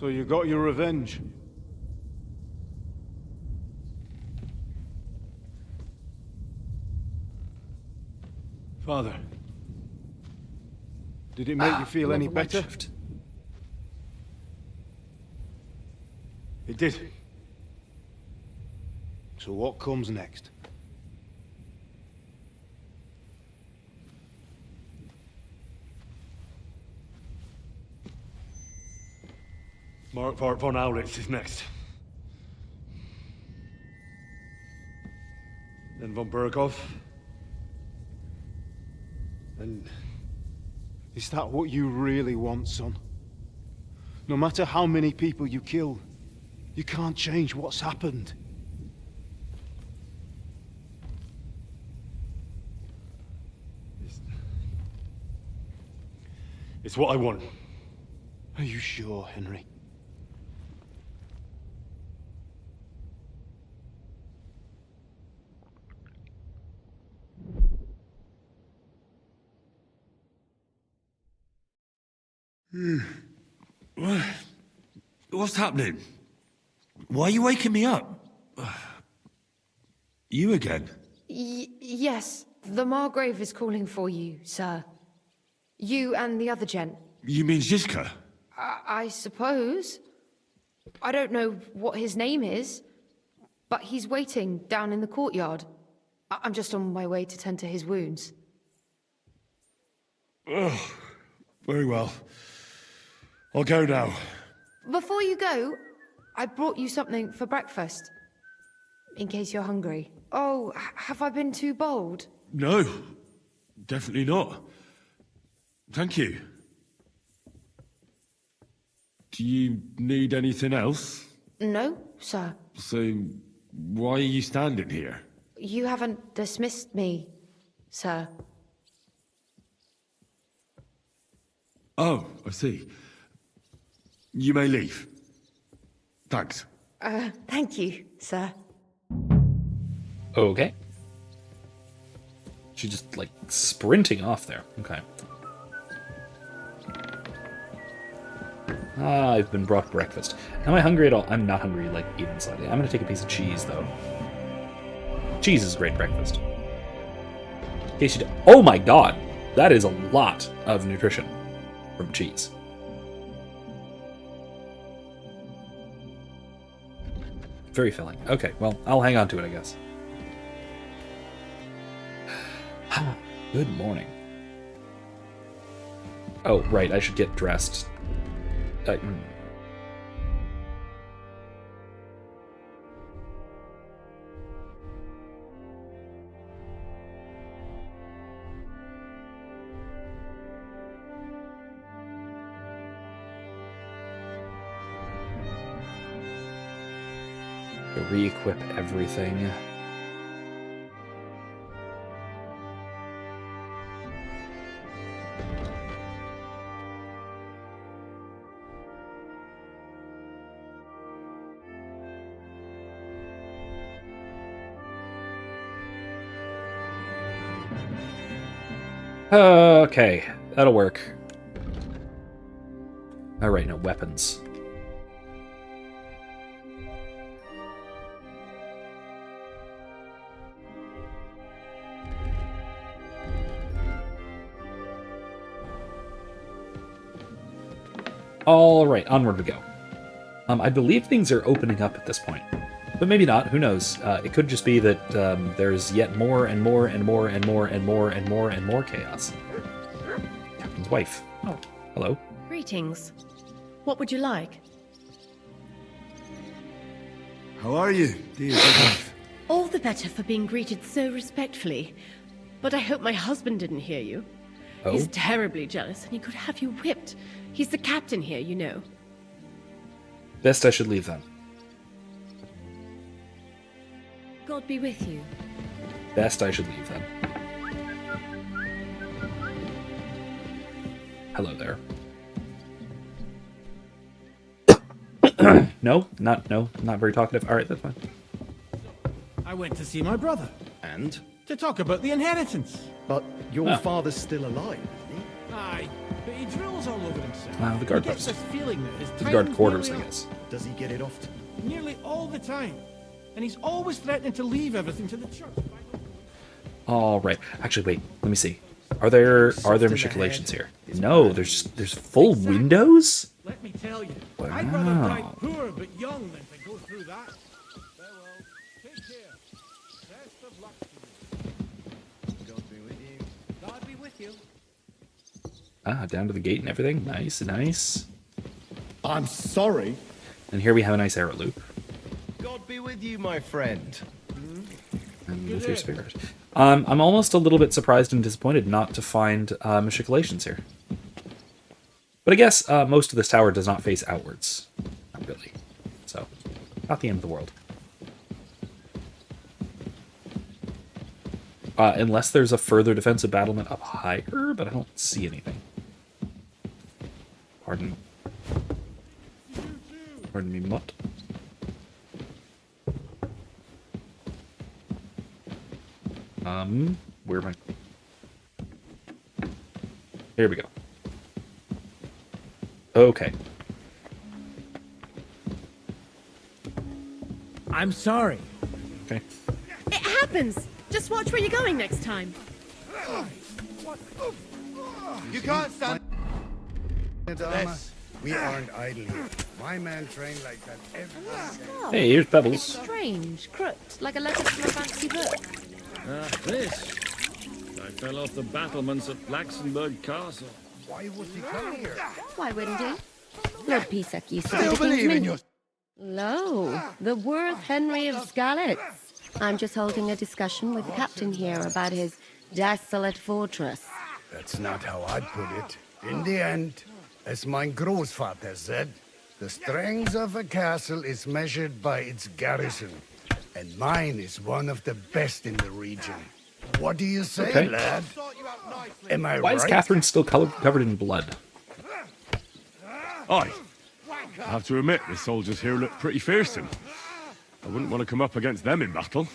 So you got your revenge? Father, Did it make you feel any Love the light better? shift. It did. So what comes next? Mark von Aulitz is next. Then von Berghoff. And is that what you really want, son? No matter how many people you kill, you can't change what's happened. It's what I want. Are you sure, Henry? What's happening? Why are you waking me up? You again? Yes, the Margrave is calling for you, sir. You and the other gent. You mean Zizka? I suppose. I don't know what his name is, but he's waiting down in the courtyard. I'm just on my way to tend to his wounds. Oh, very well. I'll go now. Before you go, I brought you something for breakfast. In case you're hungry. Oh, have I been too bold? No, definitely not. Thank you. Do you need anything else? No, sir. So, why are you standing here? You haven't dismissed me, sir. Oh, I see. You may leave. Thanks. Thank you, sir. Okay. She's just, like, sprinting off there. Okay. Ah, I've been brought breakfast. Am I hungry at all? I'm not hungry, like, even slightly. I'm gonna take a piece of cheese, though. Cheese is great breakfast. In case you oh my god! That is a lot of nutrition from cheese. Very filling. Okay, well, I'll hang on to it, I guess. Good morning. Oh, right, I should get dressed. Re-equip everything. Okay, that'll work. Alright, no weapons. Alright, onward we go. I believe things are opening up at this point. But maybe not, who knows? It could just be that there's yet more and more and more and more and more and more and more chaos. Captain's wife. Oh, hello. Greetings. What would you like? How are you, dear good wife? All the better for being greeted so respectfully. But I hope my husband didn't hear you. Oh? He's terribly jealous and he could have you whipped. He's the captain here, you know. Best I should leave then. God be with you. Best I should leave then. Hello there. No, not very talkative. All right, that's fine. I went to see my brother. And? To talk about the inheritance. But your father's still alive, isn't he? Aye, but he drills all over himself. Wow, the guard he gets post. this feeling that his The time guard is quarters, I nearly guess. Does he get it often? up. Nearly all the time. And he's always threatening to leave everything to the church. All right. Actually, wait. Let me see. Are there machicolations here? No, there's full windows? Let me tell you, Wow. I'd rather die poor but young than to go through that. Farewell. Take care. Best of luck to you. God be with you. God be with you. Ah, down to the gate and everything. Nice, nice. I'm sorry. And here we have a nice arrow loop. God be with you, my friend. And with your spirit. I'm almost a little bit surprised and disappointed not to find machicolations here. But I guess most of this tower does not face outwards. Not really. So, not the end of the world. Unless there's a further defensive battlement up higher, but I don't see anything. Pardon me, mutt. Where am I? Here we go. Okay. I'm sorry. Okay. It happens! Just watch where you're going next time. You can't stand this. We aren't idle here. My man trained like that every day. Hey, here's Pebbles. It's strange, crooked, like a letter from a fancy book. This. I fell off the battlements at Laxenburg Castle. Why would he come here? Why wouldn't he? Lord Pisak used to be Still the believe in kingsman. your... Lo, the worth Henry of Skalitz. I'm just holding a discussion with the captain here about his desolate fortress. That's not how I'd put it. In the end, as my Großvater said, the strength of a castle is measured by its garrison. And mine is one of the best in the region. What do you say, Okay. lad? Am I Why right? is Catherine still covered in blood? Aye. I have to admit, the soldiers here look pretty fearsome. I wouldn't want to come up against them in battle.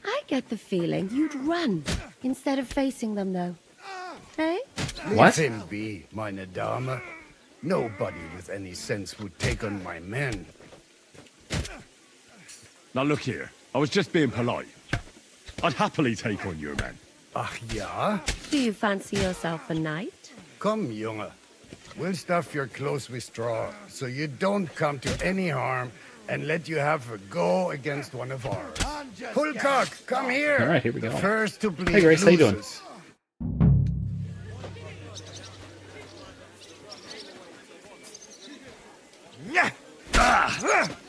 I get the feeling you'd run instead of facing them, though. Hey? What? Leave him be, meine Dame. Nobody with any sense would take on my men. Now look here, I was just being polite. I'd happily take on your men. Ach ja? Do you fancy yourself a knight? Come, Junge. We'll stuff your clothes with straw, so you don't come to any harm, and let you have a go against one of ours. Pulcock, come here! All right, here we go. The first to bleed Hey, Grace, how you doing? loses.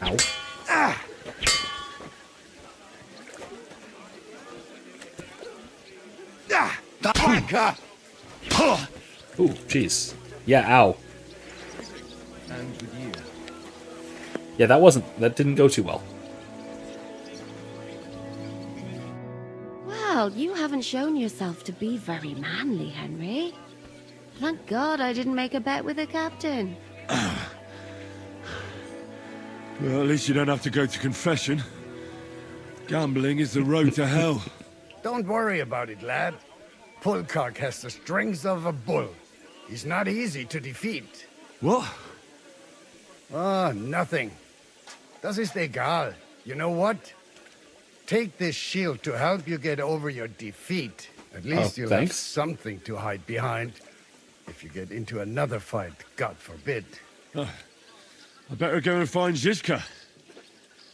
Ow. Ooh, jeez. Yeah, ow. And with you. Yeah, that didn't go too well. Well, you haven't shown yourself to be very manly, Henry. Thank God I didn't make a bet with the captain. Well, at least you don't have to go to confession. Gambling is the road to hell. Don't worry about it, lad. Pulcock has the strength of a bull. He's not easy to defeat. What? Ah, nothing. Das ist egal. You know what? Take this shield to help you get over your defeat. At least you'll have thanks. something to hide behind. If you get into another fight, God forbid. I better go and find Zizka.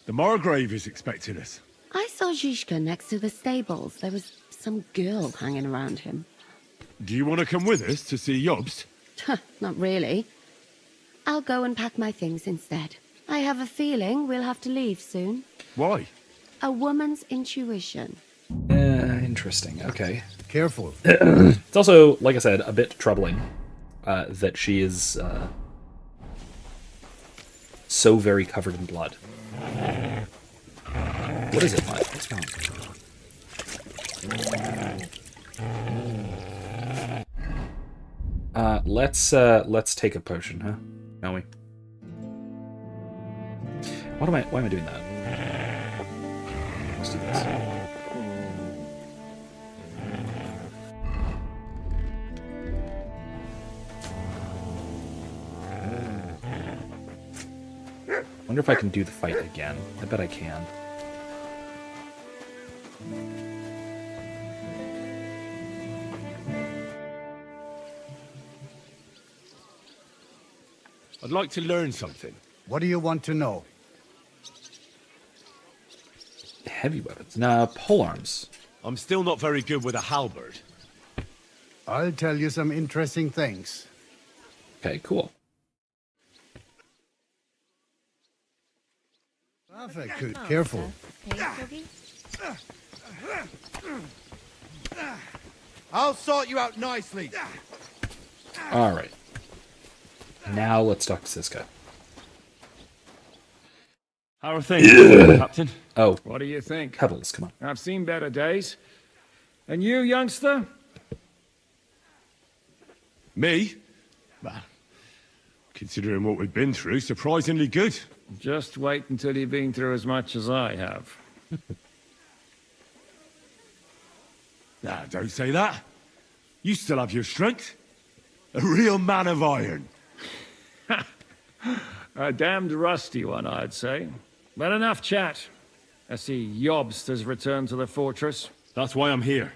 The Margrave is expecting us. I saw Zhishka next to the stables. There was some girl hanging around him. Do you want to come with us to see Jobst? Not really. I'll go and pack my things instead. I have a feeling we'll have to leave soon. Why? A woman's intuition. Interesting. Okay. Careful. It's also, like I said, a bit troubling that she is so very covered in blood. What is it, Mike? What's wrong? Let's take a potion, huh? Shall we? Why am I doing that? Let's do this. Wonder if I can do the fight again. I bet I can. I'd like to learn something. What do you want to know? Heavy weapons. Nah, polearms. I'm still not very good with a halberd. I'll tell you some interesting things. Okay, cool. Perfect. Good. Careful. I'll sort you out nicely. All right. Now let's talk to Siska. How are things, Captain? Oh. What do you think? Pebbles, come on. I've seen better days. And you, youngster? Me? Well, considering what we've been through, surprisingly good. Just wait until you've been through as much as I have. Nah, don't say that. You still have your strength. A real man of iron. A damned rusty one, I'd say. But enough chat. I see Jobst has returned to the fortress. That's why I'm here.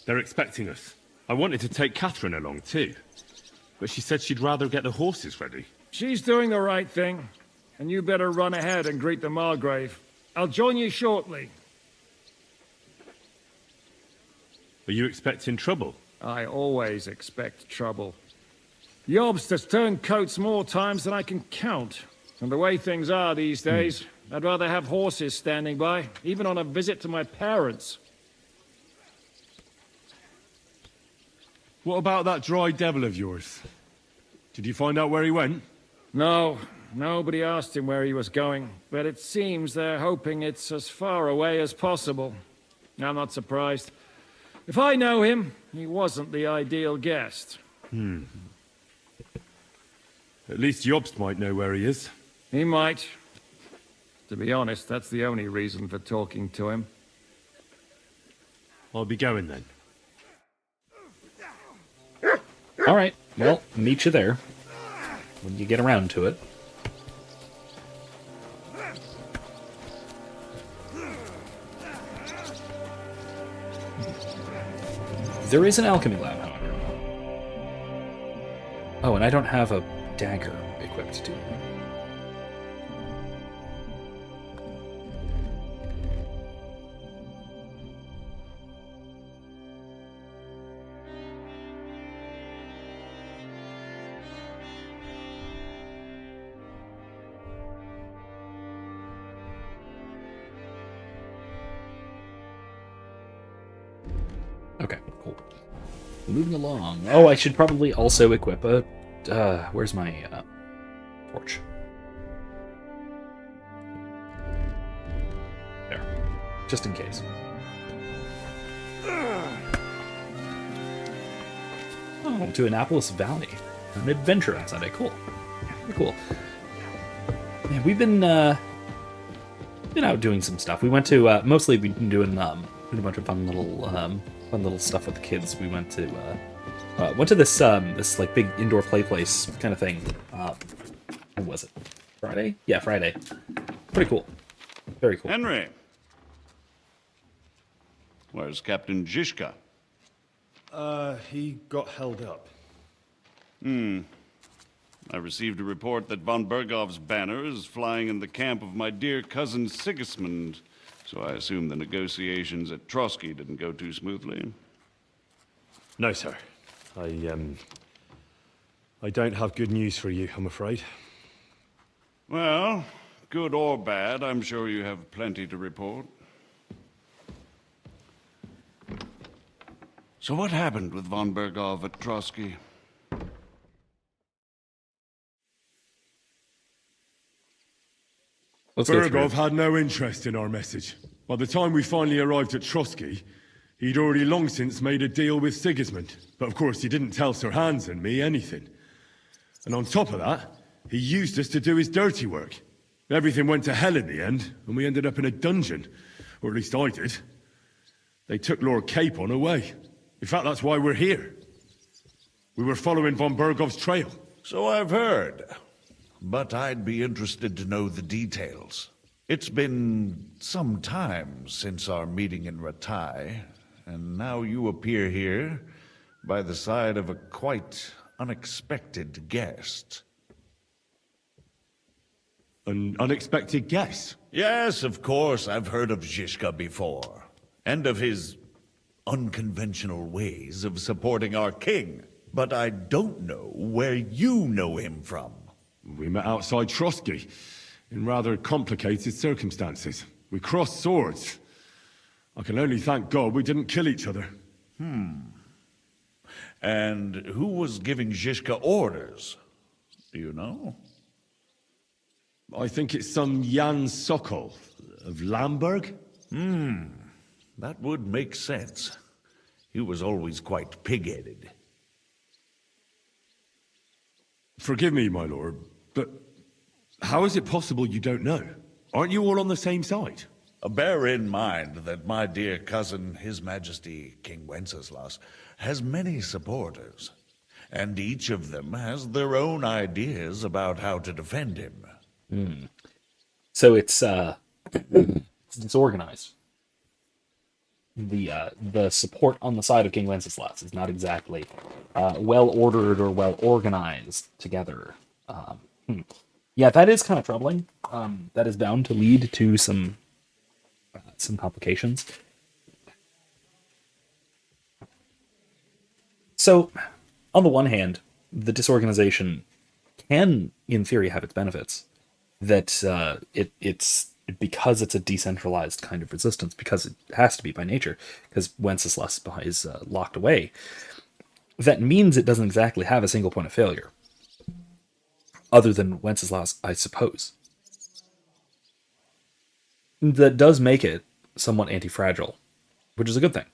They're expecting us. I wanted to take Catherine along too, but she said she'd rather get the horses ready. She's doing the right thing, and you better run ahead and greet the Margrave. I'll join you shortly. Are you expecting trouble? I always expect trouble. Jobst has turned coats more times than I can count. And the way things are these days, I'd rather have horses standing by, even on a visit to my parents. What about that dry devil of yours? Did you find out where he went? No, nobody asked him where he was going, but it seems they're hoping it's as far away as possible. I'm not surprised. If I know him, he wasn't the ideal guest. At least Jobst might know where he is. He might. To be honest, that's the only reason for talking to him. I'll be going then. All right. Well, meet you there when you get around to it. There is an alchemy lab, however. Oh, and I don't have a dagger equipped, do I? Okay, cool. Moving along. Oh, I should probably also equip a... where's my torch? There. Just in case. Oh, to Annapolis Valley. An adventure on Sunday. Cool. Very cool. Yeah, we've been out doing some stuff. We went to... mostly we've been doing a bunch of fun little stuff with the kids. We went to this this like big indoor play place kind of thing. When was it? Friday? Yeah, Friday. Pretty cool. Very cool. Henry, where's Captain Zizka? He got held up. I received a report that von Bergov's banner is flying in the camp of my dear cousin Sigismund. So I assume the negotiations at Trotsky didn't go too smoothly. No, sir. I don't have good news for you, I'm afraid. Well, good or bad, I'm sure you have plenty to report. So what happened with von Bergov at Trotsky? Bergov had no interest in our message. By the time we finally arrived at Trotsky, he'd already long since made a deal with Sigismund. But of course, he didn't tell Sir Hans and me anything. And on top of that, he used us to do his dirty work. Everything went to hell in the end, and we ended up in a dungeon. Or at least I did. They took Lord Capon away. In fact, that's why we're here. We were following von Bergov's trail. So I've heard. But I'd be interested to know the details. It's been some time since our meeting in Ratai, and now you appear here by the side of a quite unexpected guest. An unexpected guess. Yes, of course, I've heard of Zhishka before. And of his unconventional ways of supporting our king. But I don't know where you know him from. We met outside Trotsky, in rather complicated circumstances. We crossed swords. I can only thank God we didn't kill each other. And who was giving Zhishka orders? Do you know? I think it's some Jan Sokol of Lamberg. That would make sense. He was always quite pig-headed. Forgive me, my lord, but how is it possible you don't know? Aren't you all on the same side? Bear in mind that my dear cousin, His Majesty King Wenceslas, has many supporters, and each of them has their own ideas about how to defend him. So it's disorganized. The support on the side of King Wenceslas is not exactly well ordered or well organized together. Yeah, that is kind of troubling. That is bound to lead to some complications. So, on the one hand, the disorganization can, in theory, have its benefits. That it's because it's a decentralized kind of resistance, because it has to be by nature, because Wenceslas is locked away. That means it doesn't exactly have a single point of failure, other than Wenceslas, I suppose. That does make it somewhat anti-fragile, which is a good thing.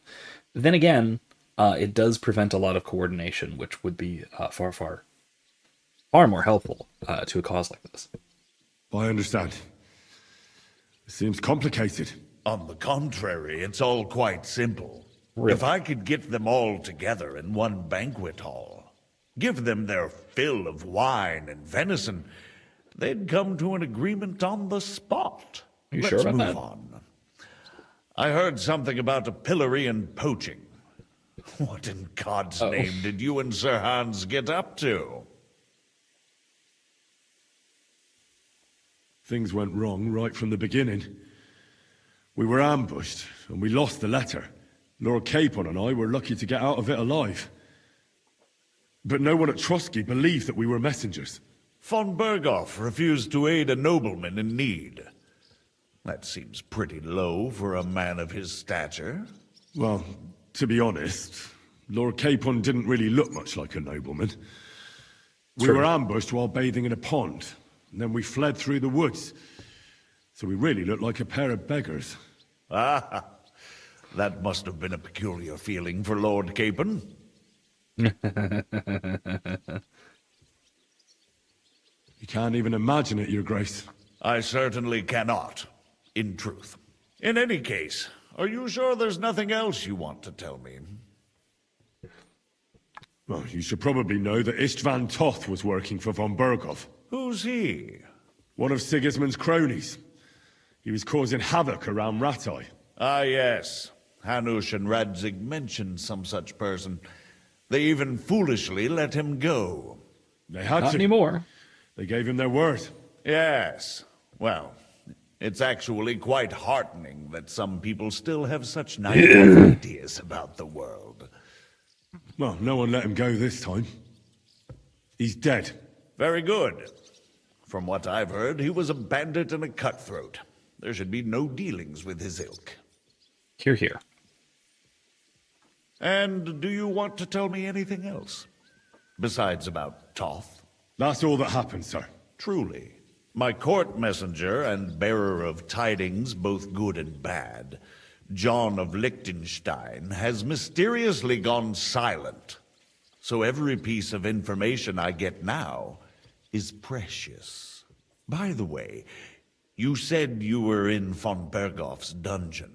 Then again, it does prevent a lot of coordination, which would be far more helpful to a cause like this. I understand. It seems complicated. On the contrary, it's all quite simple. Really? If I could get them all together in one banquet hall, give them their fill of wine and venison, they'd come to an agreement on the spot. Are you Let's sure about move that? on. I heard something about a pillory and poaching. What in God's name did you and Sir Hans get up to? Things went wrong right from the beginning. We were ambushed, and we lost the letter. Lord Capon and I were lucky to get out of it alive. But no one at Trotsky believed that we were messengers. Von Berghoff refused to aid a nobleman in need. That seems pretty low for a man of his stature. Well, to be honest, Lord Capon didn't really look much like a nobleman. We True. were ambushed while bathing in a pond, and then we fled through the woods. So we really looked like a pair of beggars. Ah, that must have been a peculiar feeling for Lord Capon. You can't even imagine it, Your Grace. I certainly cannot, in truth. In any case, are you sure there's nothing else you want to tell me? Well, you should probably know that Istvan Toth was working for von Berghoff. Who's he? One of Sigismund's cronies. He was causing havoc around Ratai. Ah, yes. Hanush and Radzig mentioned some such person. They even foolishly let him go. They had Not to. anymore. They gave him their word. Yes. Well, it's actually quite heartening that some people still have such naive ideas about the world. Well, no one let him go this time. He's dead. Very good. From what I've heard, he was a bandit and a cutthroat. There should be no dealings with his ilk. Hear, hear. And do you want to tell me anything else? Besides about Toth? That's all that happened, sir. Truly. My court messenger and bearer of tidings, both good and bad, John of Liechtenstein, has mysteriously gone silent. So every piece of information I get now is precious. By the way, you said you were in von Berghoff's dungeon.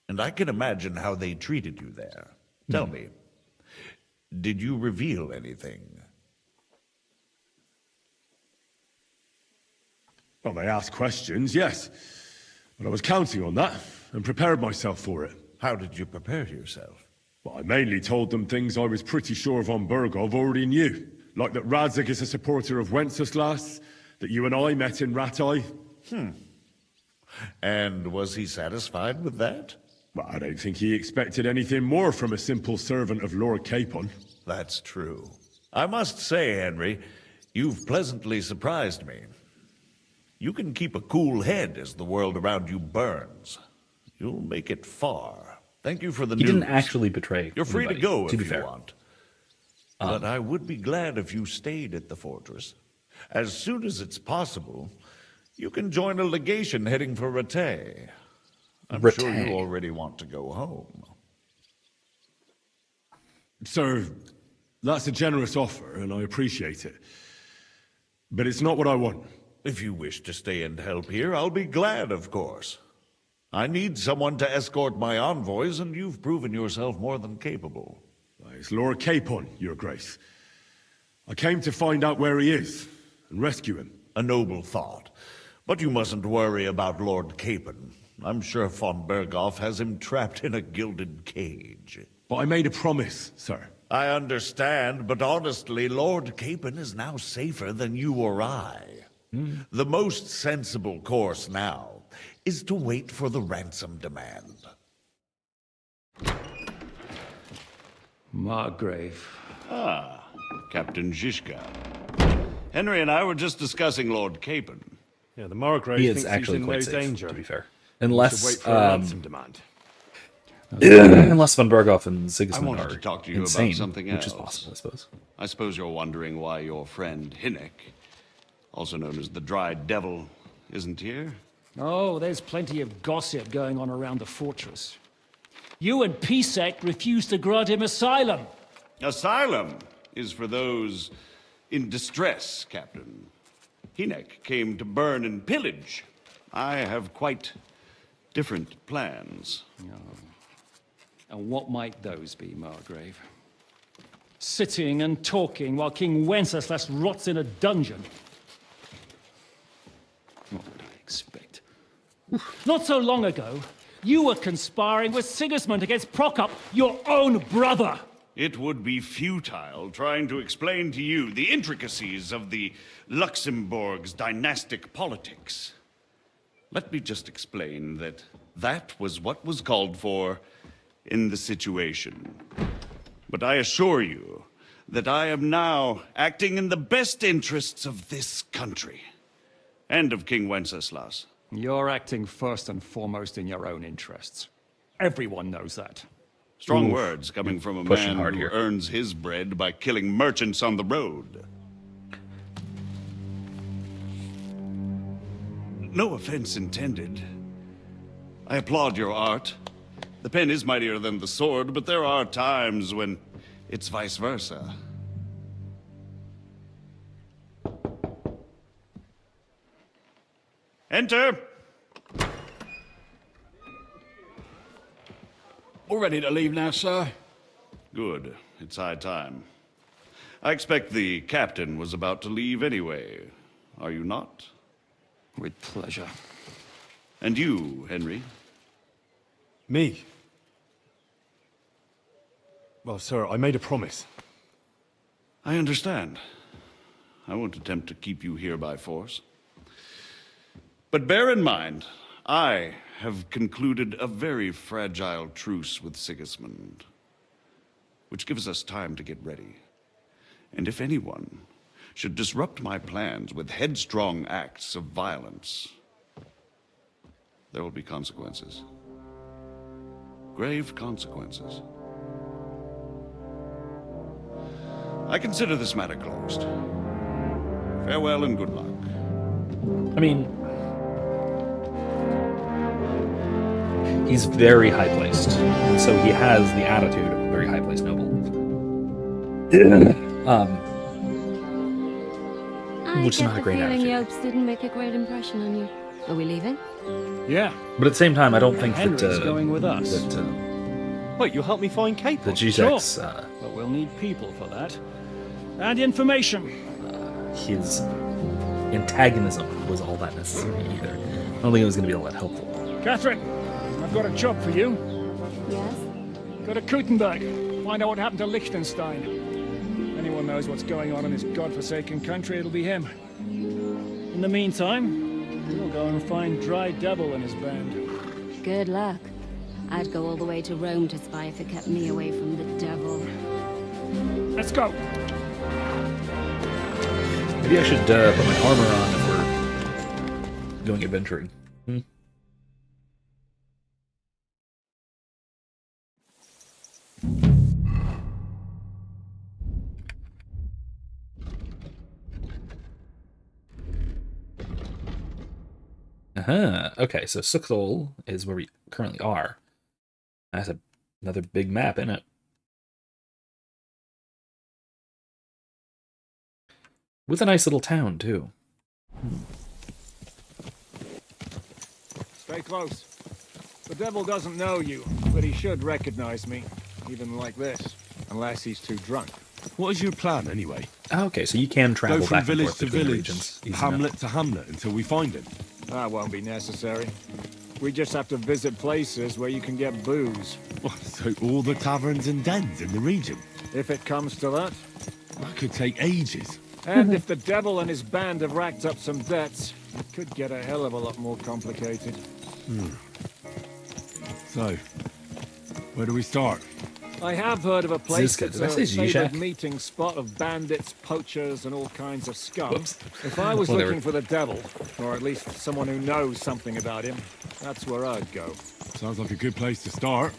And I can imagine how they treated you there. Tell me, did you reveal anything? Well, they asked questions, yes. But I was counting on that, and prepared myself for it. How did you prepare yourself? Well, I mainly told them things I was pretty sure von Berghoff already knew. Like that Radzig is a supporter of Wenceslas, that you and I met in Rattay. And was he satisfied with that? Well, I don't think he expected anything more from a simple servant of Lord Capon. That's true. I must say, Henry, you've pleasantly surprised me. You can keep a cool head as the world around you burns. You'll make it far. Thank you for the news. He didn't actually betray You're free anybody, to go to if be you fair. want. But I would be glad if you stayed at the fortress. As soon as it's possible, you can join a legation heading for Rattay. I'm sure you already want to go home. Sir, that's a generous offer, and I appreciate it. But it's not what I want. If you wish to stay and help here, I'll be glad, of course. I need someone to escort my envoys, and you've proven yourself more than capable. It's Lord Capon, Your Grace. I came to find out where he is and rescue him. A noble thought. But you mustn't worry about Lord Capon. I'm sure von Berghoff has him trapped in a gilded cage. But I made a promise, sir. I understand, but honestly, Lord Capon is now safer than you or I. The most sensible course now is to wait for the ransom demand. Margrave. Ah, Captain Zizka. Henry and I were just discussing Lord Capon. Yeah, the Margrave He is thinks actually he's in quite no safe, danger. to be fair. We Unless, should wait for a ransom demand. unless von Berghoff and I Sigismund wanted are to talk to you insane, about something else. which is possible, I suppose. I suppose you're wondering why your friend Hinnek, also known as the Dry Devil, isn't here? Oh, there's plenty of gossip going on around the fortress. You and Pisek refused to grant him asylum. Asylum is for those in distress, Captain. Hinnek came to burn and pillage. I have quite different plans. And what might those be, Margrave? Sitting and talking while King Wenceslas rots in a dungeon. What would I expect? Not so long ago, you were conspiring with Sigismund against Prokop, your own brother. It would be futile trying to explain to you the intricacies of the Luxembourg's dynastic politics. Let me just explain that that was what was called for in the situation. But I assure you that I am now acting in the best interests of this country and of King Wenceslas. You're acting first and foremost in your own interests. Everyone knows that. Strong words coming from a pushing man hard who here. earns his bread by killing merchants on the road. No offense intended. I applaud your art. The pen is mightier than the sword, but there are times when it's vice versa. Enter! We're ready to leave now, sir. Good. It's high time. I expect the captain was about to leave anyway. Are you not? With pleasure. And you, Henry? Me? Well, sir, I made a promise. I understand. I won't attempt to keep you here by force. But bear in mind, I have concluded a very fragile truce with Sigismund, which gives us time to get ready. And if anyone should disrupt my plans with headstrong acts of violence, there will be consequences. Grave consequences. I consider this matter closed. Farewell and good luck. I mean, he's very high-placed, and so he has the attitude of a very high-placed noble. Which is not a great attitude. Yopes didn't make a great impression on you. Are we leaving? Yeah. But at the same time, I don't think Henry's that going with us. Wait, you'll help me find Capon? that Zizek's, But we'll need people for that. And information. his antagonism was all that necessary either. I don't think it was going to be all that helpful. Catherine, I've got a job for you. Yes? Go to Kuttenberg. Find out what happened to Liechtenstein. If anyone knows what's going on in this godforsaken country, it'll be him. In the meantime, we'll go and find Dry Devil and his band. Good luck. I'd go all the way to Rome to spy if it kept me away from the devil. Let's go! Maybe I should put my armor on if we're going adventuring. Okay, so Sukhthol is where we currently are. That's another big map, isn't it? With a nice little town, too. Stay close. The devil doesn't know you, but he should recognize me, even like this, unless he's too drunk. What is your plan, anyway? Okay, so you can travel Go from back and village forth to between the village, regions. Easy hamlet enough. to hamlet, until we find him. That won't be necessary. We just have to visit places where you can get booze. So all the taverns and dens in the region? If it comes to that. That could take ages. And if the devil and his band have racked up some debts, it could get a hell of a lot more complicated. So, where do we start? I have heard of a place Ziska, that's did I say a Zizek? favoured meeting spot of bandits, poachers, and all kinds of scum. Whoops. If I was Whatever. looking for the devil, or at least someone who knows something about him, that's where I'd go. Sounds like a good place to start.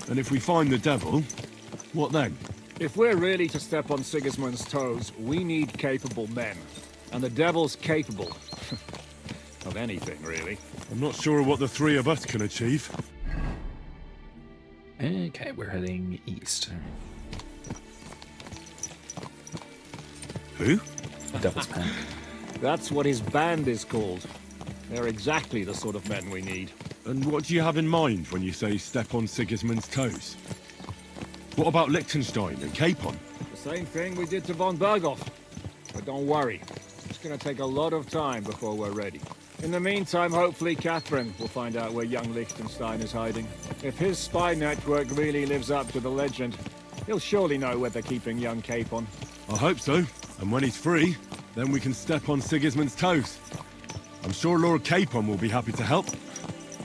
And if we find the devil, what then? If we're really to step on Sigismund's toes, we need capable men. And the devil's capable. of anything, really. I'm not sure what the three of us can achieve. Okay, we're heading east. Who? Devil's Pen. That's what his band is called. They're exactly the sort of men we need. And what do you have in mind when you say step on Sigismund's toes? What about Liechtenstein and Capon? The same thing we did to von Berghoff. But don't worry, it's gonna take a lot of time before we're ready. In the meantime, hopefully Catherine will find out where young Liechtenstein is hiding. If his spy network really lives up to the legend, he'll surely know where they're keeping young Capon. I hope so. And when he's free, then we can step on Sigismund's toes. I'm sure Lord Capon will be happy to help.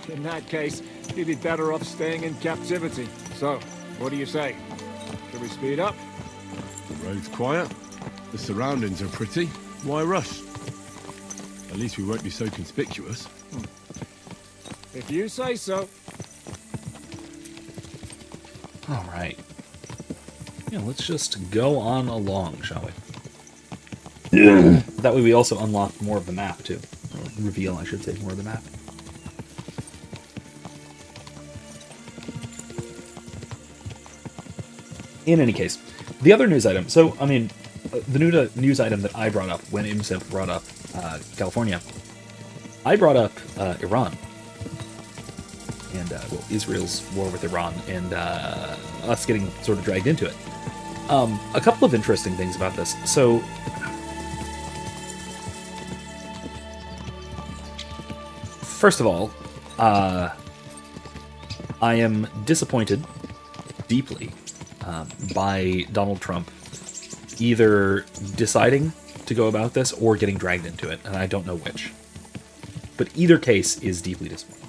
In that case, he'd be better off staying in captivity. So, what do you say? Should we speed up? The road's quiet. The surroundings are pretty. Why rush? At least we won't be so conspicuous. If you say so. All right. Yeah, let's just go on along, shall we? That way we also unlock more of the map, too. Or reveal, I should say, more of the map. In any case, the other news item. So, I mean, the news item that I brought up when Imsif brought up California, I brought up Iran. And, well, Israel's war with Iran and us getting sort of dragged into it. A couple of interesting things about this. So, first of all, I am disappointed deeply by Donald Trump either deciding to go about this or getting dragged into it, and I don't know which. But either case is deeply disappointing.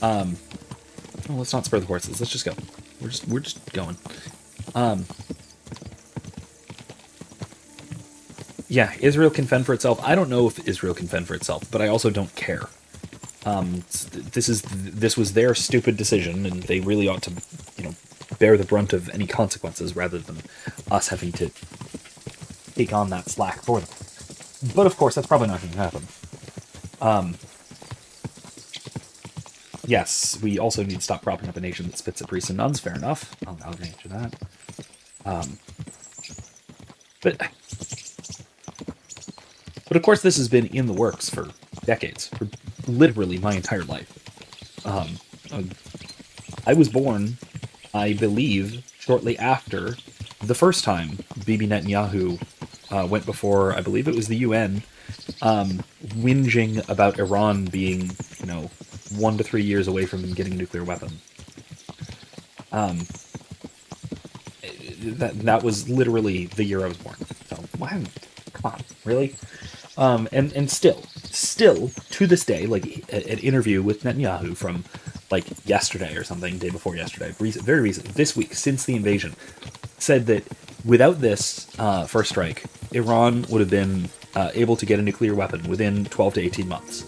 Well, let's not spur the horses. Let's just go. We're just going. Yeah, Israel can fend for itself. I don't know if Israel can fend for itself, but I also don't care. This was their stupid decision, and they really ought to, bear the brunt of any consequences rather than us having to take on that slack for them. But of course, that's probably not going to happen. Yes, we also need to stop propping up a nation that spits at priests and nuns. Fair enough. I'll grant you that. But of course, this has been in the works for decades, for literally my entire life. I was born, I believe, shortly after the first time Bibi Netanyahu went before, I believe it was the UN, whinging about Iran being, 1 to 3 years away from them getting a nuclear weapon. That was literally the year I was born. So, wow, come on, really? And still to this day, like an interview with Netanyahu from like yesterday or something, day before yesterday, very recent, this week since the invasion, said that without this first strike, Iran would have been able to get a nuclear weapon within 12 to 18 months.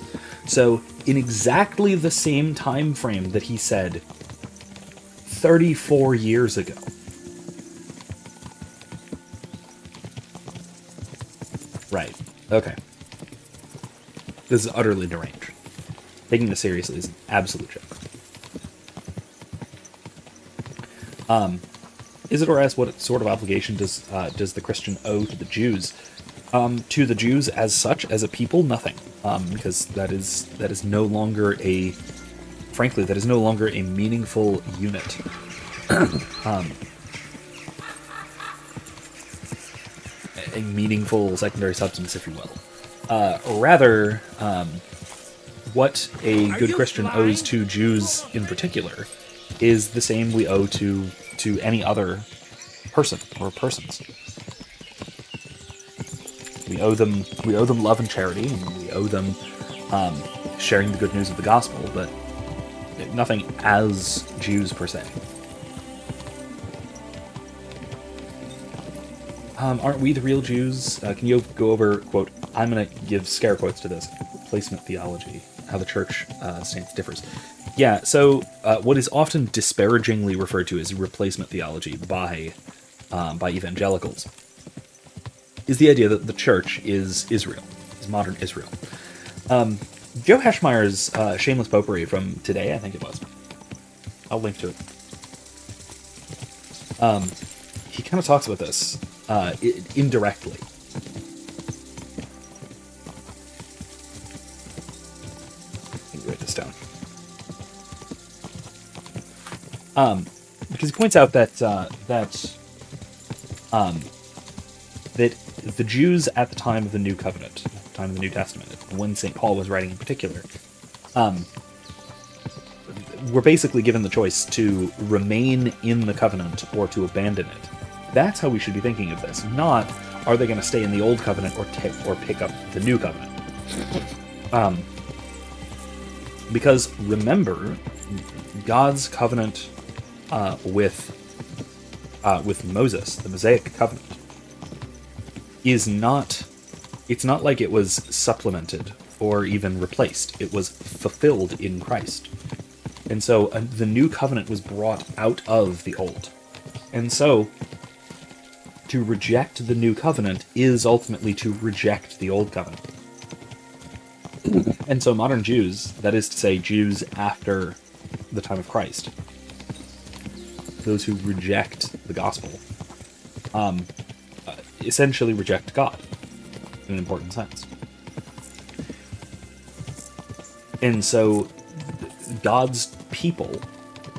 So in exactly the same time frame that he said 34 years ago. Right. Okay. This is utterly deranged. Taking this seriously is an absolute joke. Isidore asks, what sort of obligation does the Christian owe to the Jews? To the Jews as such, as a people, nothing. Because that is no longer a, frankly, that is no longer a meaningful unit. A meaningful secondary substance, if you will. Rather, what a good Christian owes to Jews in particular is the same we owe to any other person or persons. We owe them love and charity, and we owe them sharing the good news of the gospel, but nothing as Jews per se. Aren't we the real Jews? Can you go over, quote, I'm going to give scare quotes to this, replacement theology, how the church stance differs. Yeah, so what is often disparagingly referred to as replacement theology by evangelicals is the idea that the church is Israel, is modern Israel. Joe Heschmeyer's Shameless Popery from today, I think it was. I'll link to it. He kind of talks about this indirectly. Let me write this down. Because he points out that the Jews at the time of the New Covenant, at the time of the New Testament, when St. Paul was writing in particular, were basically given the choice to remain in the covenant or to abandon it. That's how we should be thinking of this, not are they going to stay in the old covenant or pick up the new covenant. Because remember, God's covenant with Moses, the Mosaic covenant, it's not like it was supplemented or even replaced. It was fulfilled in Christ. And so the new covenant was brought out of the old. And so to reject the new covenant is ultimately to reject the old covenant. And so modern Jews, that is to say Jews after the time of Christ, those who reject the gospel, essentially reject God in an important sense. And so God's people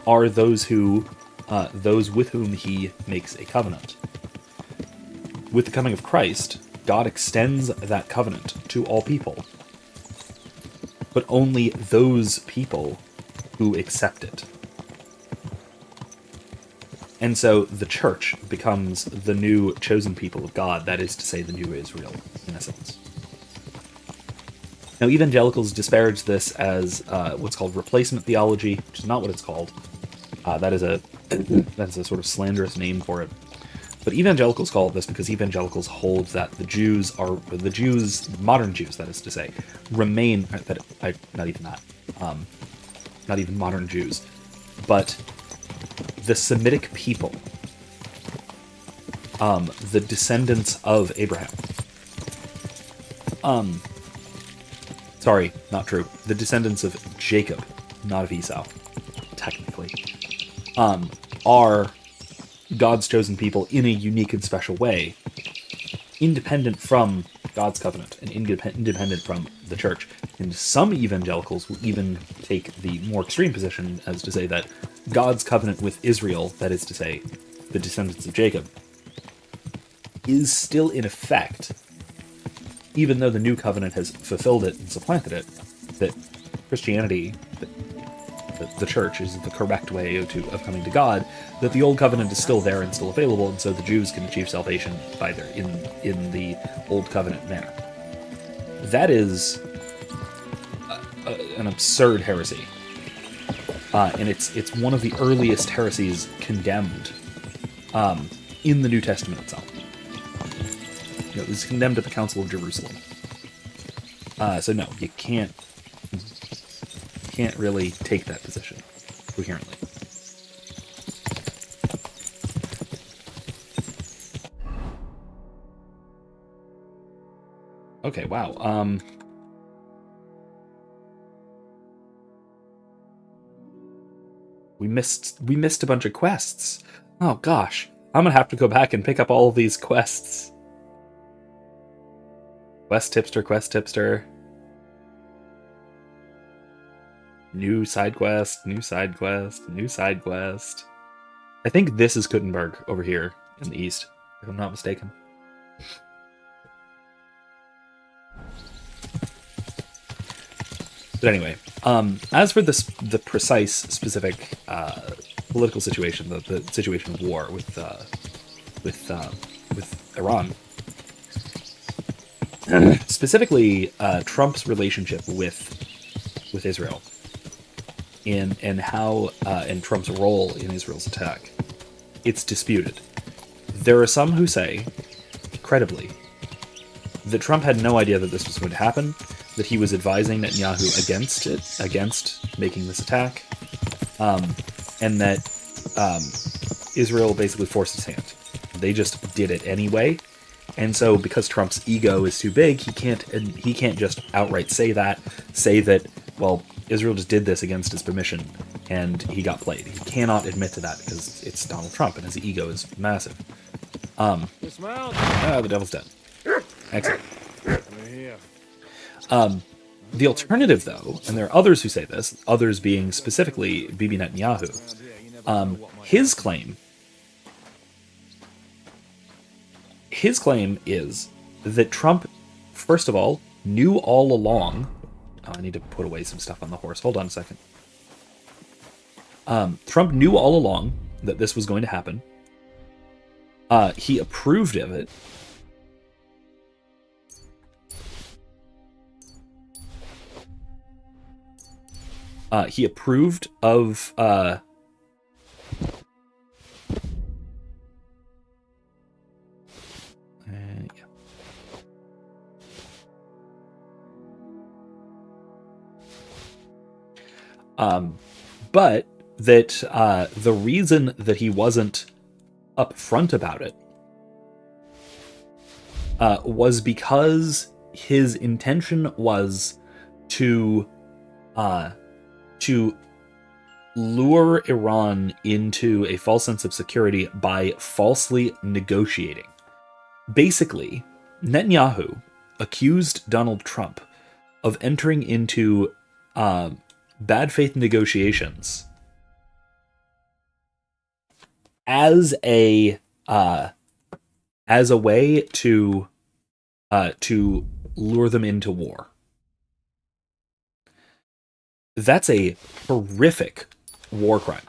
are those with whom he makes a covenant. With the coming of Christ, God extends that covenant to all people, but only those people who accept it. And so the church becomes the new chosen people of God, that is to say, the new Israel, in a sense. Now, evangelicals disparage this as what's called replacement theology, which is not what it's called. That is a sort of slanderous name for it. But evangelicals call it this because evangelicals hold that the Jews, modern Jews, that is to say, remain, not even modern Jews, but the Semitic people, the descendants of Abraham. Sorry, not true. The descendants of Jacob, not of Esau, technically, are God's chosen people in a unique and special way, independent from God's covenant and independent from the church. And some evangelicals will even take the more extreme position as to say that God's covenant with Israel, that is to say, the descendants of Jacob, is still in effect, even though the new covenant has fulfilled it and supplanted it, that Christianity, the church is the correct way of coming to God, that the old covenant is still there and still available, and so the Jews can achieve salvation by their in the old covenant manner. That is an absurd heresy, and it's one of the earliest heresies condemned in the New Testament itself. It was condemned at the Council of Jerusalem. So no, you can't really take that position coherently. Okay, wow. We missed a bunch of quests. Oh gosh, I'm gonna have to go back and pick up all of these quests. Quest tipster. New side quest. I think this is Kuttenberg over here in the east, if I'm not mistaken. But anyway, as for the precise, specific political situation, the situation of war with Iran, specifically Trump's relationship with Israel, and how and Trump's role in Israel's attack, it's disputed. There are some who say, credibly, that Trump had no idea that this was going to happen, that he was advising Netanyahu against making this attack, and that Israel basically forced his hand. They just did it anyway, and so because Trump's ego is too big, he can't just outright say that, well, Israel just did this against his permission, and he got played. He cannot admit to that because it's Donald Trump, and his ego is massive. The devil's dead. Excellent. The alternative, though, and there are others who say this, others being specifically Bibi Netanyahu, his claim is that Trump, first of all, knew all along. Oh, I need to put away some stuff on the horse. Hold on a second. Trump knew all along that this was going to happen. He approved of it. He approved of but that the reason that he wasn't upfront about it was because his intention was to lure Iran into a false sense of security by falsely negotiating. Basically, Netanyahu accused Donald Trump of entering into bad faith negotiations as a way to lure them into war. That's a horrific war crime.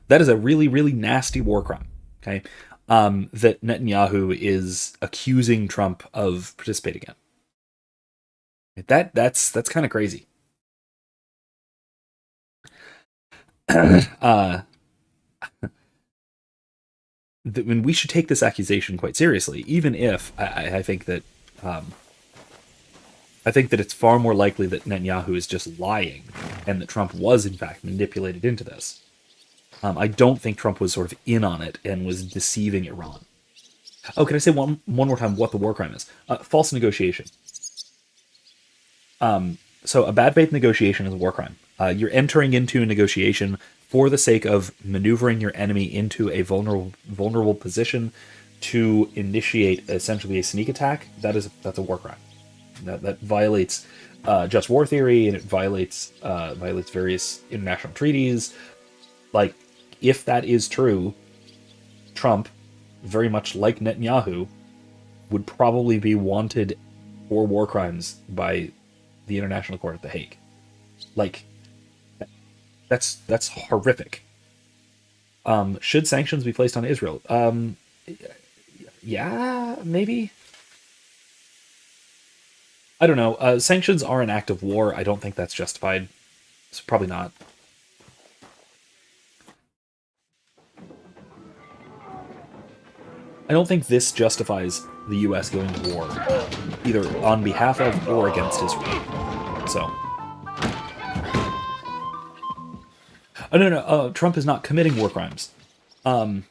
That is a really, really nasty war crime. Okay, that Netanyahu is accusing Trump of participating in. That's kind of crazy. When we should take this accusation quite seriously, even if I think that it's far more likely that Netanyahu is just lying and that Trump was in fact manipulated into this. I don't think Trump was sort of in on it and was deceiving Iran. Oh, can I say one more time what the war crime is? False negotiation. So a bad faith negotiation is a war crime. You're entering into a negotiation for the sake of maneuvering your enemy into a vulnerable position to initiate essentially a sneak attack. That's a war crime. That violates just war theory, and it violates various international treaties. Like, if that is true, Trump, very much like Netanyahu, would probably be wanted for war crimes by the International Court at The Hague. Like, that's horrific. Should sanctions be placed on Israel? Yeah, maybe. I don't know. Sanctions are an act of war. I don't think that's justified. It's probably not. I don't think this justifies the U.S. going to war, either on behalf of or against Israel. So. Oh, no. Trump is not committing war crimes. I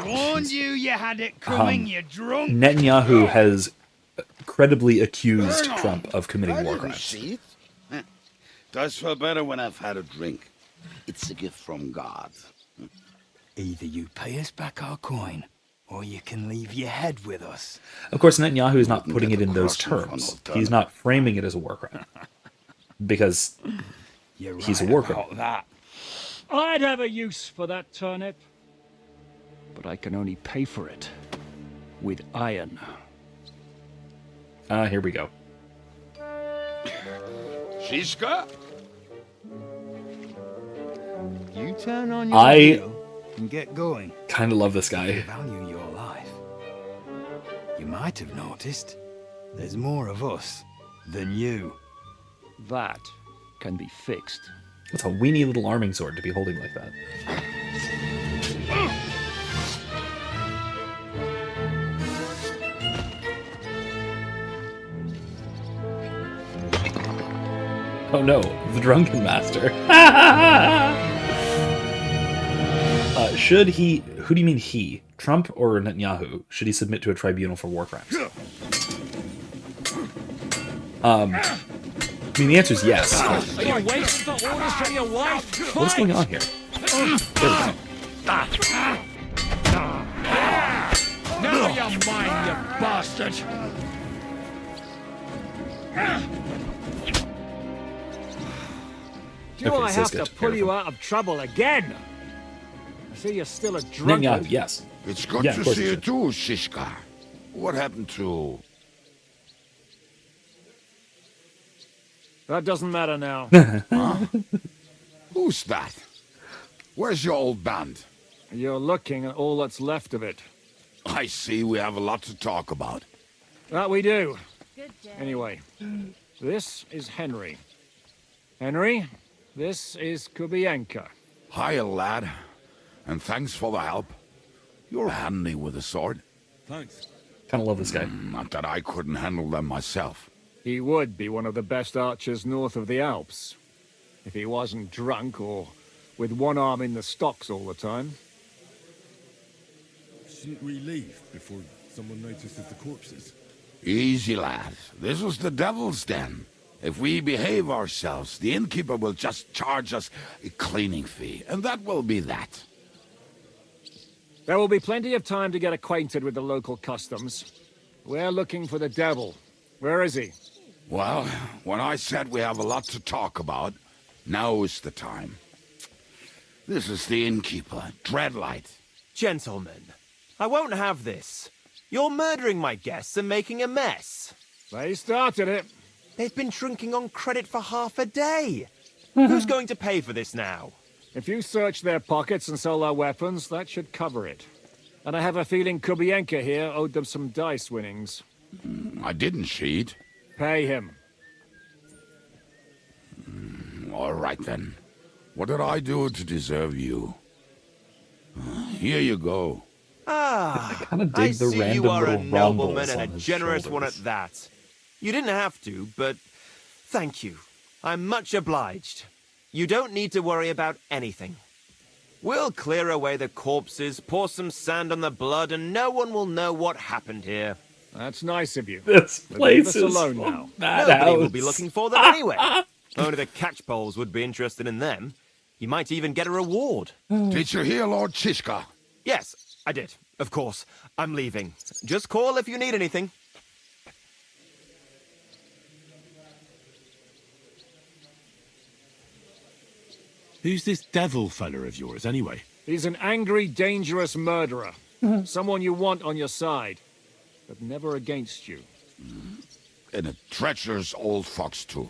warned you had it coming, you drunk. Netanyahu has credibly accused Trump of committing war crimes. See it? Does feel better when I've had a drink. It's a gift from God. Either you pay us back our coin, or you can leave your head with us. Of course, Netanyahu is not putting it in those terms. He's not framing it as a war crime. Because he's a war criminal. That. I'd have a use for that turnip. But I can only pay for it with iron. Here we go. Shishka? You turn on your I wheel and get going. kind of love this guy. You value your life. You might have noticed there's more of us than you. That can be fixed. That's a weenie little arming sword to be holding like that. Oh no, the drunken master. Should he... Who do you mean he? Trump or Netanyahu? Should he submit to a tribunal for war crimes? I mean, the answer is yes. Are you waiting for orders from your wife? What's going on here? There we go. Now you're mine, you bastard! Do Okay, I have to Siska, pull you careful. out of trouble again? I see you're still a drunkard. Netanyahu, yes. It's good Yeah, of to course see you you should. too, Shishka. What happened to... That doesn't matter now. Huh? Who's that? Where's your old band? You're looking at all that's left of it. I see we have a lot to talk about. That we do. Anyway, this is Henry. Henry, this is Kubienka. Hiya, lad. And thanks for the help. You're handy with a sword. Thanks. Kind of love this guy. Not that I couldn't handle them myself. He would be one of the best archers north of the Alps. If he wasn't drunk or with one arm in the stocks all the time. Shouldn't we leave before someone notices the corpses? Easy, lad. This was the devil's den. If we behave ourselves, the innkeeper will just charge us a cleaning fee, and that will be that. There will be plenty of time to get acquainted with the local customs. We're looking for the devil. Where is he? Well, when I said we have a lot to talk about, now is the time. This is the innkeeper, Dreadlight. Gentlemen, I won't have this. You're murdering my guests and making a mess. They started it. They've been drinking on credit for half a day. Who's going to pay for this now? If you search their pockets and sell their weapons, that should cover it. And I have a feeling Kubienka here owed them some dice winnings. I didn't cheat. Pay him. All right, then. What did I do to deserve you? Here you go. Ah, kinda dig I the see random you are a little nobleman rumbles and on a his generous one shoulders. at that. You didn't have to, but thank you. I'm much obliged. You don't need to worry about anything. We'll clear away the corpses, pour some sand on the blood, and no one will know what happened here. That's nice of you. This But place leave us is alone a now. Nobody will be madhouse. looking for them anyway. Only the catchpoles would be interested in them. You might even get a reward. Did you hear Lord Shishka? Yes, I did. Of course. I'm leaving. Just call if you need anything. Who's this devil fella of yours, anyway? He's an angry, dangerous murderer. Someone you want on your side, but never against you. and a treacherous old fox too.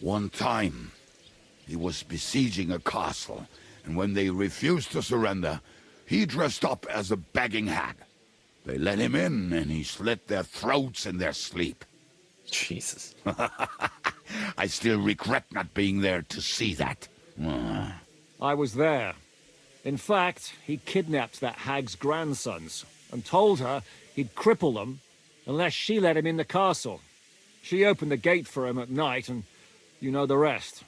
One time, he was besieging a castle, and when they refused to surrender, he dressed up as a begging hag. They let him in, and he slit their throats in their sleep. Jesus. I still regret not being there to see that. I was there. In fact, he kidnapped that hag's grandsons and told her he'd cripple them unless she let him in the castle. She opened the gate for him at night, and you know the rest.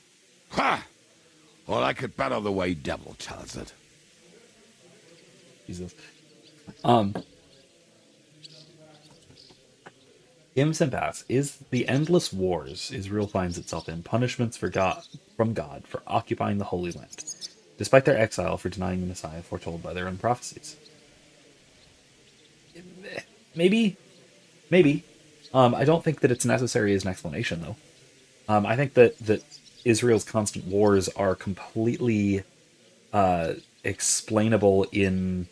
Ha! Well, I could better the way Devil tells it. Jesus. Imsenpass is the endless wars Israel finds itself in, punishments from God for occupying the Holy Land, despite their exile for denying the Messiah foretold by their own prophecies. Maybe. I don't think that it's necessary as an explanation, though. I think that Israel's constant wars are completely explainable in,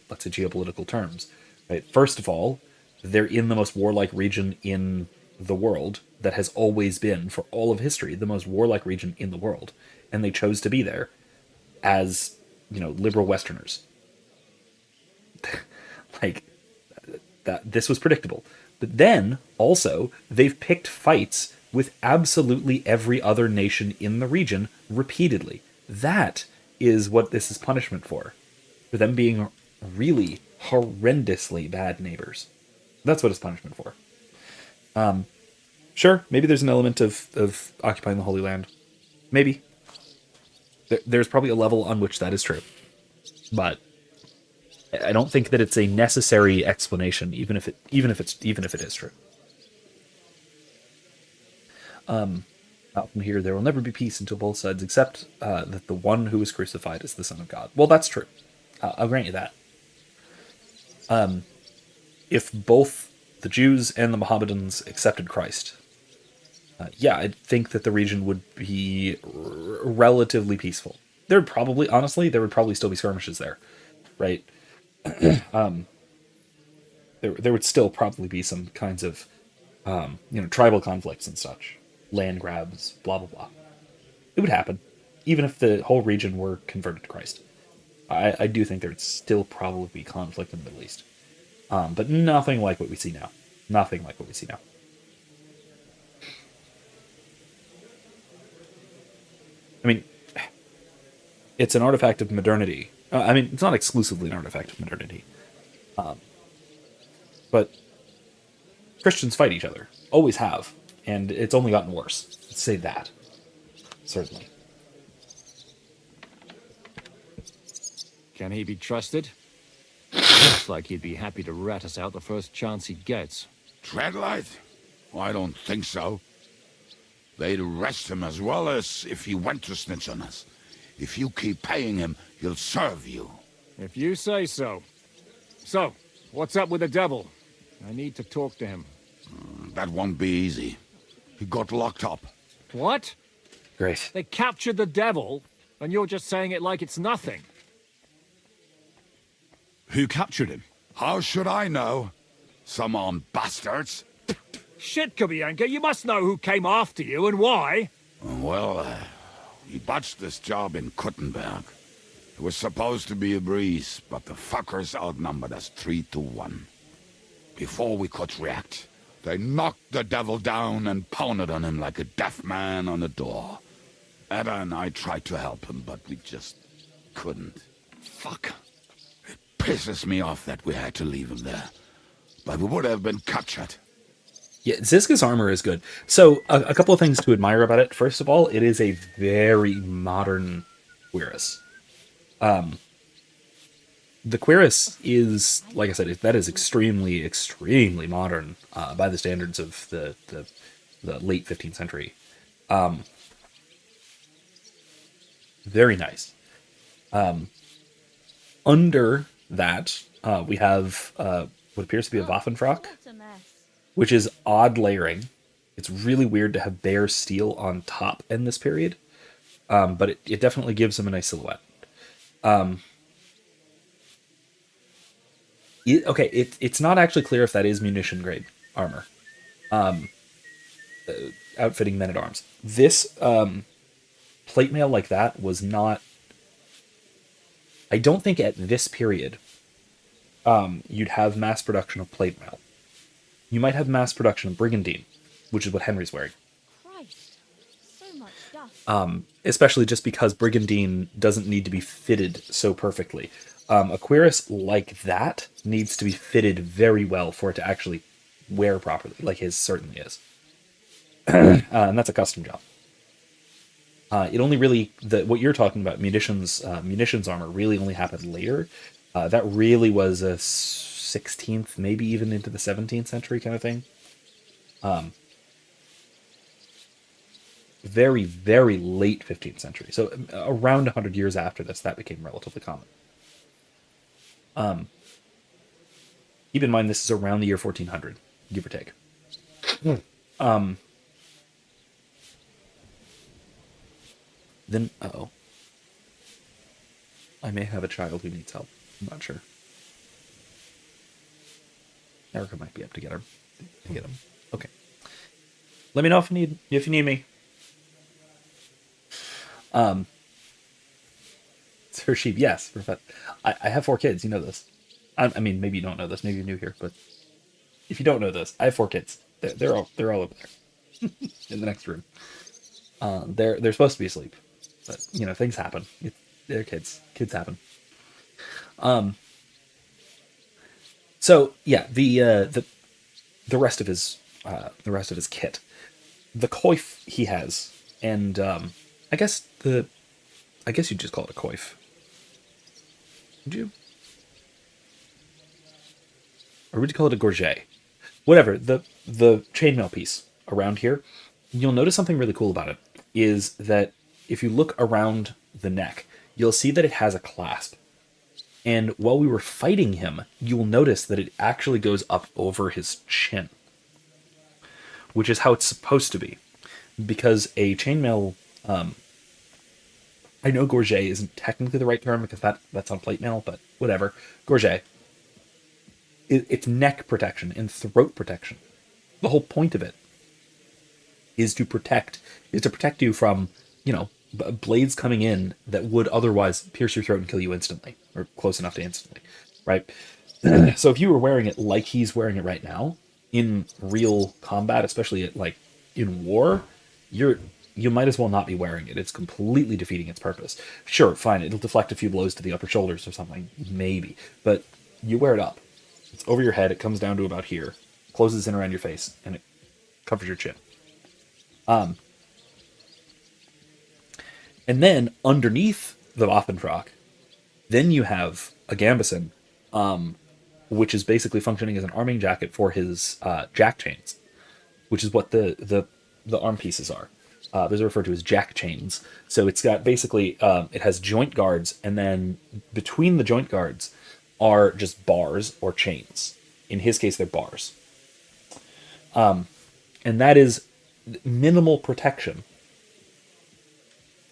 let's say, geopolitical terms. Right? First of all, they're in the most warlike region in the world that has always been, for all of history, the most warlike region in the world. And they chose to be there as, liberal Westerners. This was predictable. But then, also, they've picked fights with absolutely every other nation in the region repeatedly. That is what this is punishment for them being really horrendously bad neighbors. That's what it's punishment for. Sure, maybe there's an element of occupying the Holy Land. Maybe. There's probably a level on which that is true. But I don't think that it's a necessary explanation, even if it is true. Out from here, there will never be peace until both sides accept that the one who was crucified is the Son of God. Well, that's true. I'll grant you that. If both the Jews and the Mohammedans accepted Christ, I think that the region would be relatively peaceful. There would probably still be skirmishes there, right? There would still probably be some kinds of, tribal conflicts and such, land grabs, blah, blah, blah. It would happen, even if the whole region were converted to Christ. I do think there would still probably be conflict in the Middle East. But nothing like what we see now. Nothing like what we see now. I mean, it's an artifact of modernity. It's not exclusively an artifact of modernity. But Christians fight each other. Always have. And it's only gotten worse. Let's say that. Certainly. Can he be trusted? Looks like he'd be happy to rat us out the first chance he gets. Treadlight? Oh, I don't think so. They'd arrest him as well as if he went to snitch on us. If you keep paying him, he'll serve you. If you say so. So, what's up with the devil? I need to talk to him. That won't be easy. He got locked up. What? Great. They captured the devil, and you're just saying it like it's nothing. Who captured him? How should I know? Some armed bastards. Shit, Kubianka, you must know who came after you and why. Well, he botched this job in Kuttenberg. It was supposed to be a breeze, but the fuckers outnumbered us 3-1. Before we could react, they knocked the devil down and pounded on him like a deaf man on a door. Ada and I tried to help him, but we just couldn't. Fuck. It pisses me off that we had to leave him there. But we would have been captured. Yeah, Ziska's armor is good. So, a couple of things to admire about it. First of all, it is a very modern cuirass. The cuirass is, like I said, that is extremely, extremely modern by the standards of the late 15th century. Very nice. Under that, we have what appears to be a Waffenfrock, which is odd layering. It's really weird to have bare steel on top in this period, but it definitely gives them a nice silhouette. It's not actually clear if that is munition grade armor, outfitting men-at-arms. This plate mail like that was not... I don't think at this period you'd have mass production of plate mail. You might have mass production of brigandine, which is what Henry's wearing. Christ, so much stuff. Especially just because brigandine doesn't need to be fitted so perfectly. A cuirass like that needs to be fitted very well for it to actually wear properly, like his certainly is. And that's a custom job. It only really, what you're talking about, munitions armor, really only happened later. That really was a 16th, maybe even into the 17th century kind of thing. Very, very late 15th century. So around 100 years after this, that became relatively common. Keep in mind, this is around the year 1400, give or take. Then, uh-oh. I may have a child who needs help. I'm not sure. Erica might be up to get him. Okay. Let me know if you need me. It's her sheep. Yes, I have 4 kids. You know this. I mean, maybe you don't know this. Maybe you're new here, but if you don't know this, I have 4 kids. They're all over there in the next room. They're supposed to be asleep, but things happen. They're kids. Kids happen. So yeah, the rest of his kit, the coif he has, and I guess you'd just call it a coif. Would you? Or would you call it a gorget? Whatever, the chainmail piece around here, you'll notice something really cool about it, is that if you look around the neck, you'll see that it has a clasp. And while we were fighting him, you will notice that it actually goes up over his chin, which is how it's supposed to be. Because a chainmail, I know gorget isn't technically the right term because that's on plate mail, but whatever. Gorget. It's neck protection and throat protection. The whole point of it is to protect you from, blades coming in that would otherwise pierce your throat and kill you instantly, or close enough to instantly, right? So if you were wearing it like he's wearing it right now, in real combat, especially in war, you might as well not be wearing it. It's completely defeating its purpose. Sure, fine, it'll deflect a few blows to the upper shoulders or something, maybe, but you wear it up. It's over your head, it comes down to about here, closes in around your face, and it covers your chin. And then underneath the Waffenfrock, then you have a gambeson, which is basically functioning as an arming jacket for his jack chains, which is what the arm pieces are. Those are referred to as jack chains. So it's got basically, it has joint guards, and then between the joint guards are just bars or chains. In his case, they're bars. And that is minimal protection,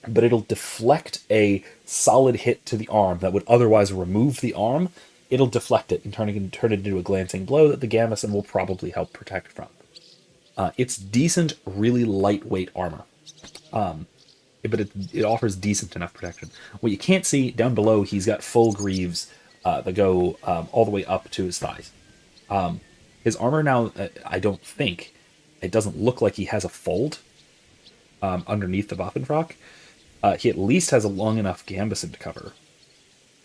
but it'll deflect a solid hit to the arm that would otherwise remove the arm. It'll deflect it and turn it into a glancing blow that the gambeson will probably help protect from. It's decent, really lightweight armor. But it offers decent enough protection. What you can't see, down below, he's got full greaves that go all the way up to his thighs. His armor now, I don't think, it doesn't look like he has a fold underneath the Waffenfrock. He at least has a long enough gambeson to cover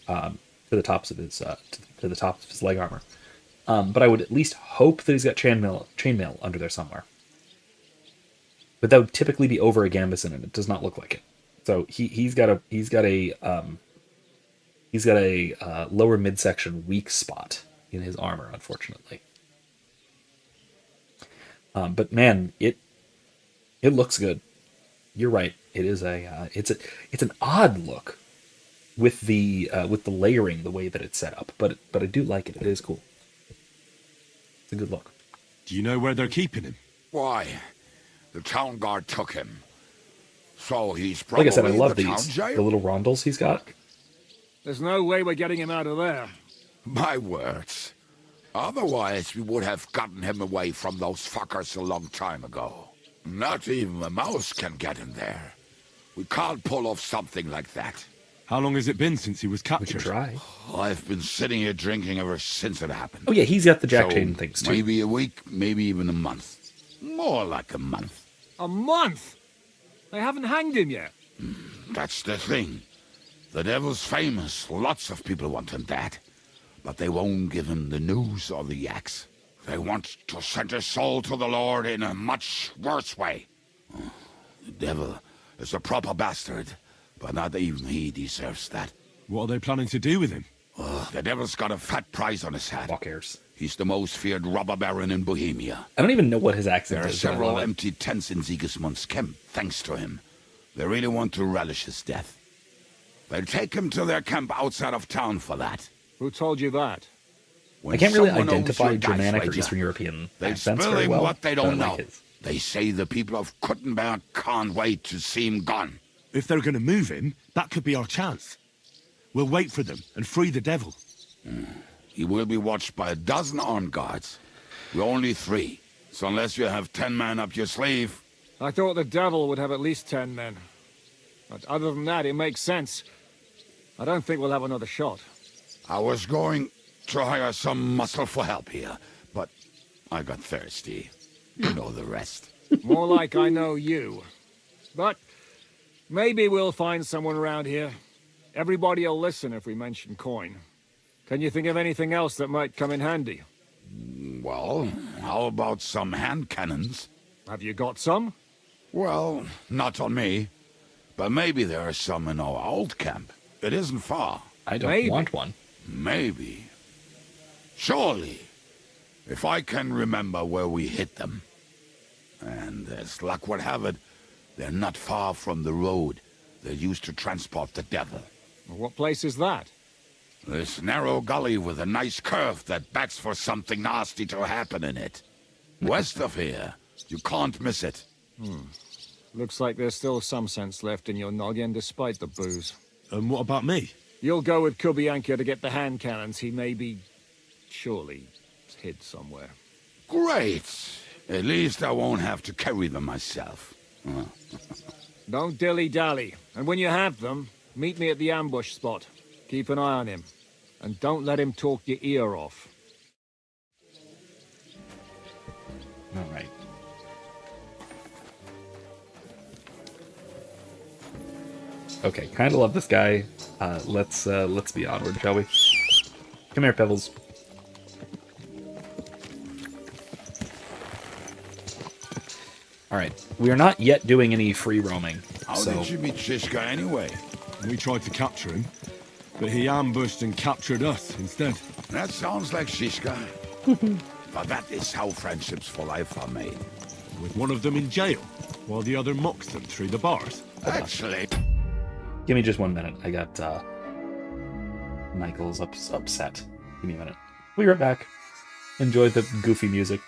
to the tops of his leg armor. But I would at least hope that he's got chainmail under there somewhere. But that would typically be over a gambeson, and it does not look like it. So he's got a lower midsection weak spot in his armor, unfortunately. But man, it looks good. You're right. It is it's an odd look with the layering, the way that it's set up. But I do like it. It is cool. It's a good look. Do you know where they're keeping him? Why? The town guard took him. So he's probably like I said, I love the town these jail? the little rondels he's got. There's no way we're getting him out of there. My words. Otherwise, we would have gotten him away from those fuckers a long time ago. Not even a mouse can get him there. We can't pull off something like that. How long has it been since he was captured? We could try. I've been sitting here drinking ever since it happened. Oh yeah, he's got the Jack So, Chain things too. Maybe a week, maybe even a month. More like a month. A month? They haven't hanged him yet. That's the thing. The devil's famous. Lots of people want him dead. But they won't give him the news or the axe. They want to send his soul to the Lord in a much worse way. The devil is a proper bastard, but not even he deserves that. What are they planning to do with him? The devil's got a fat price on his head. Fuck cares. He's the most feared robber baron in Bohemia. I don't even know what his accent There are is. but I several love it. empty tents in Sigismund's camp, thanks to him. They really want to relish his death. They'll take him to their camp outside of town for that. Who told you that? When I can't really someone owns identify your dice Germanic or wager, Eastern European they accents spill very him well. what they but I don't know. like his. They say the people of Kuttenberg can't wait to see him gone. If they're going to move him, that could be our chance. We'll wait for them and free the devil. He will be watched by a dozen armed guards. We're only 3, so unless you have 10 men up your sleeve... I thought the devil would have at least 10 men. But other than that, it makes sense. I don't think we'll have another shot. I was going to hire some muscle for help here, but I got thirsty. You know the rest. More like I know you. But maybe we'll find someone around here. Everybody will listen if we mention coin. Can you think of anything else that might come in handy? Well, how about some hand cannons? Have you got some? Well, not on me. But maybe there are some in our old camp. It isn't far. I don't want one. Maybe. Surely. If I can remember where we hit them. And as luck would have it, they're not far from the road they used to transport the devil. What place is that? This narrow gully with a nice curve that backs for something nasty to happen in it. West of here. You can't miss it. Looks like there's still some sense left in your noggin despite the booze. And what about me? You'll go with Kubianka to get the hand cannons. He may be... surely hid somewhere. Great. At least I won't have to carry them myself. Don't dilly-dally. And when you have them, meet me at the ambush spot. Keep an eye on him. And don't let him talk your ear off. All right. Okay, kind of love this guy. Let's be onward, shall we? Come here, Pebbles. All right, we are not yet doing any free roaming. How did you meet Shishka anyway? We tried to capture him, but he ambushed and captured us instead. That sounds like Shishka. But that is how friendships for life are made. With one of them in jail, while the other mocks them through the bars. Actually... Give me just 1 minute. I got Michael's upset. Give me a minute. We'll be right back. Enjoy the goofy music.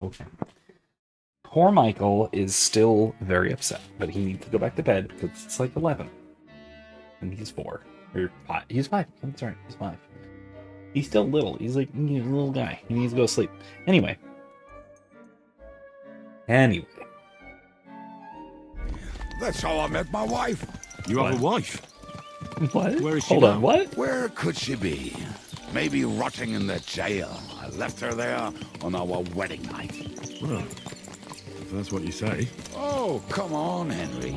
Okay. Poor Michael is still very upset, but he needs to go back to bed because it's like 11. And he's 4. Or 5. He's 5. That's right, he's 5. He's still little. He's a little guy. He needs to go to sleep. Anyway. That's how I met my wife. You have a wife? What? Where is she Hold now? on, what? Where could she be? Maybe rotting in the jail. I left her there on our wedding night. Well, if that's what you say. Oh, come on, Henry.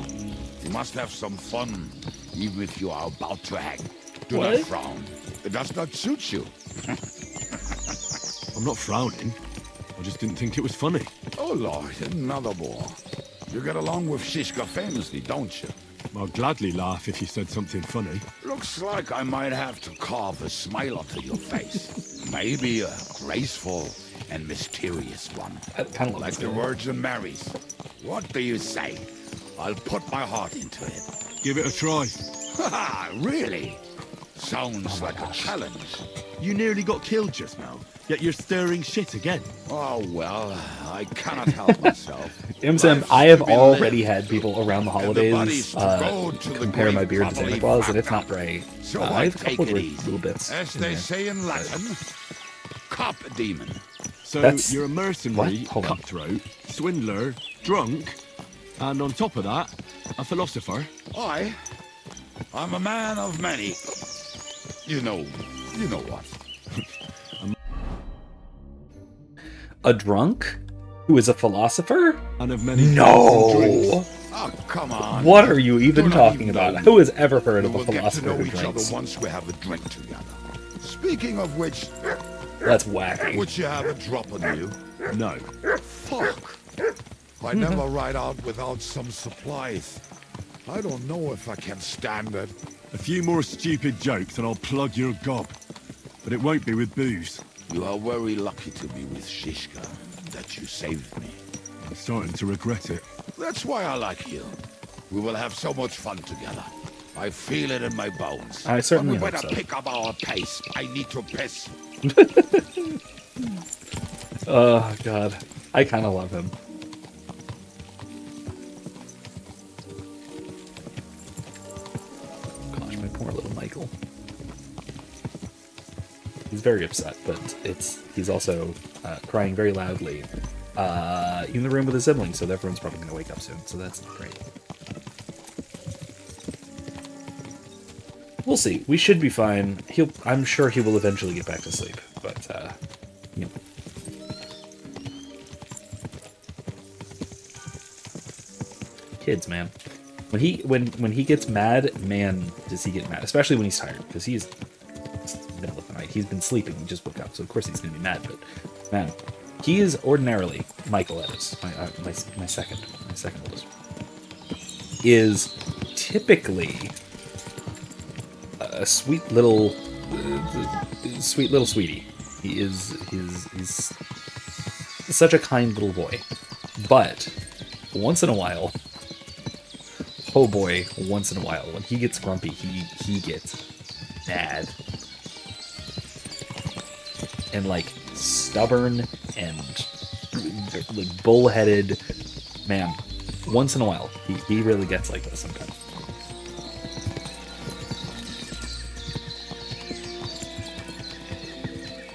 You must have some fun, even if you are about to hang. Do What? not frown. It does not suit you. I'm not frowning. I just didn't think it was funny. Oh, Lord, another bore. You get along with Shishka famously, don't you? I'll gladly laugh if you said something funny. Looks like I might have to carve a smile onto your face. Maybe a graceful and mysterious one. Kind of like the Virgin Mary's. What do you say? I'll put my heart into it. Give it a try. Haha, really? Sounds like a challenge. You nearly got killed just now, yet you're stirring shit again. Oh, well, I cannot help myself. I have already had people around the holidays compare my beard to Santa Claus, and it's not great. So I I have a take couple it of easy. little bits. As in they there. say in Latin, cop demon. So That's- you're a mercenary, What? Hold on. cutthroat, swindler, drunk, and on top of that, a philosopher. I'm a man of many. You know what. A drunk who is a philosopher? And of many No! drinks. Oh, come on. What are you even Do not talking even about? know Who has ever heard We of a will get to philosopher know who each other drinks? once we have a drink together. Speaking of which, That's wacky. would you have a drop on you? No. Fuck. I never ride out without some supplies. I don't know if I can stand it. A few more stupid jokes and I'll plug your gob. But it won't be with booze. You are very lucky to be with Shishka, that you saved me. I'm starting to regret it. That's why I like you. We will have so much fun together. I feel it in my bones. I certainly But we hope better so. pick up our pace. I need to piss. Oh, God. I kind of love him. Gosh, my poor little Michael. He's very upset, but he's also crying very loudly in the room with his siblings, so everyone's probably going to wake up soon, so that's great. We'll see. We should be fine. I'm sure he will eventually get back to sleep, but, you know. Kids, man. When he gets mad, man, does he get mad. Especially when he's tired, because it's the middle of the night. He's been sleeping. He just woke up, so of course he's going to be mad. But man, he is ordinarily Michael. That is my second oldest. Is typically a sweet little sweetie. He's such a kind little boy, but once in a while. Oh boy, once in a while, when he gets grumpy, he gets mad. And like stubborn and like bullheaded. Man, once in a while, he really gets like this sometimes.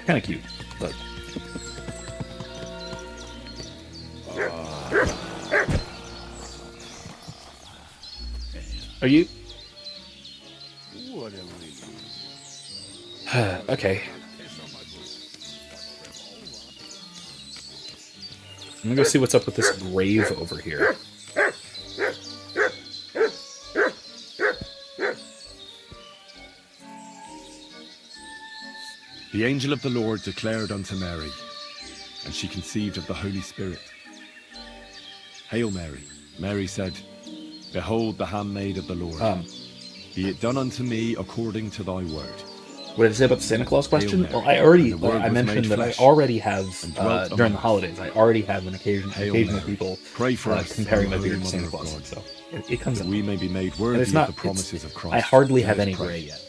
Kind of cute, but are you? Okay. I'm gonna go see what's up with this grave over here. The angel of the Lord declared unto Mary, and she conceived of the Holy Spirit. Hail Mary. Mary said, Behold the handmaid of the Lord. Be it done unto me according to thy word. What did I say about the Santa Claus question? Mary, Well, I mentioned that I already have, during the holidays, I already have an occasion of people pray for us, comparing my O beard to Holy Santa Mother of Claus. God, So it comes that up. we may be made And worthy it's not, of the promises of Christ. I hardly have Let us any pray. gray yet.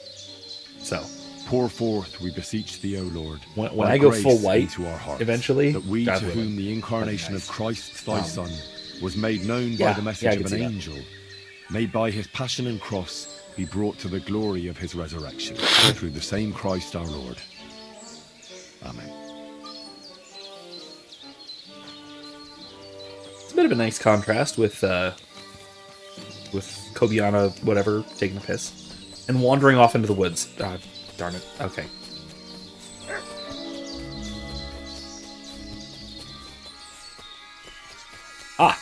So, pour forth, we beseech thee, O Lord, When thy I go grace full white, into our hearts, eventually, that we, to God willing, whom the incarnation that'd be of nice. Christ thy Son was made known by Yeah, the yeah, I message can of see an that. angel, may by his passion and cross be brought to the glory of his resurrection, through the same Christ our Lord. Amen. It's a bit of a nice contrast with Kobiana, whatever, taking a piss and wandering off into the woods. Darn it. Okay. I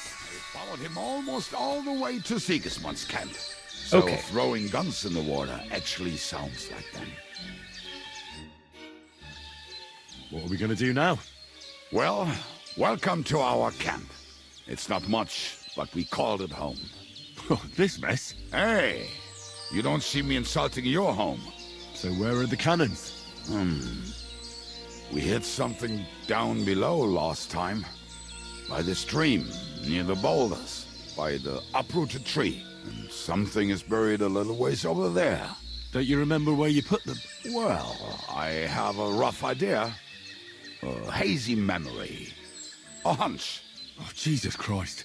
followed him almost all the way to Sigismund's camp. So Okay. throwing guns in the water actually sounds like them. What are we going to do now? Well, welcome to our camp. It's not much, but we called it home. Oh, this mess? Hey, you don't see me insulting your home. So where are the cannons? We hit something down below last time. By the stream, near the boulders, by the uprooted tree. And something is buried a little ways over there. Don't you remember where you put them? Well, I have a rough idea. A hazy memory. A hunch. Oh, Jesus Christ.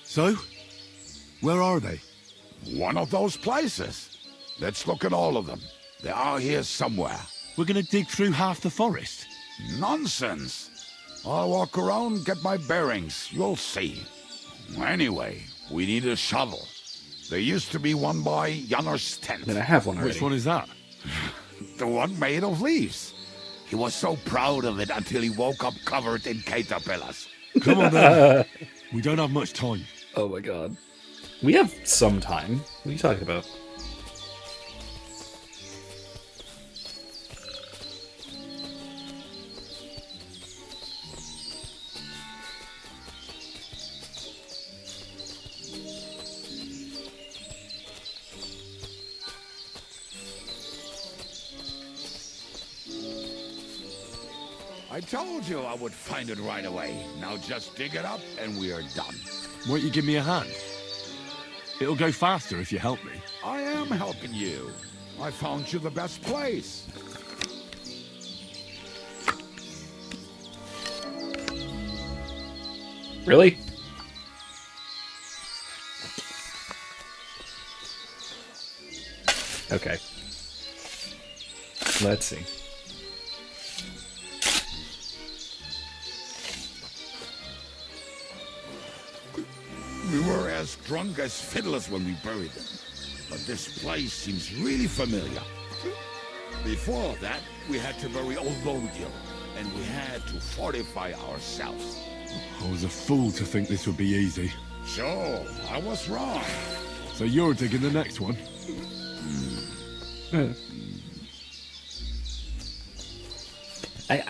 So? Where are they? One of those places. Let's look at all of them. They are here somewhere. We're going to dig through half the forest. Nonsense. I'll walk around, get my bearings. You'll see. Anyway, we need a shovel. There used to be one by Janner's tent. Then I have one already. Which one is that? The one made of leaves. He was so proud of it until he woke up covered in caterpillars. Come on then. We don't have much time. Oh my god. We have some time. What are you talking about? I told you I would find it right away. Now just dig it up and we are done. Won't you give me a hand? It'll go faster if you help me. I am helping you. I found you the best place. Really? Okay. Let's see. We were as drunk as fiddlers when we buried them. But this place seems really familiar. Before that, we had to bury old Bodil, and we had to fortify ourselves. I was a fool to think this would be easy. So, I was wrong. So you're digging the next one?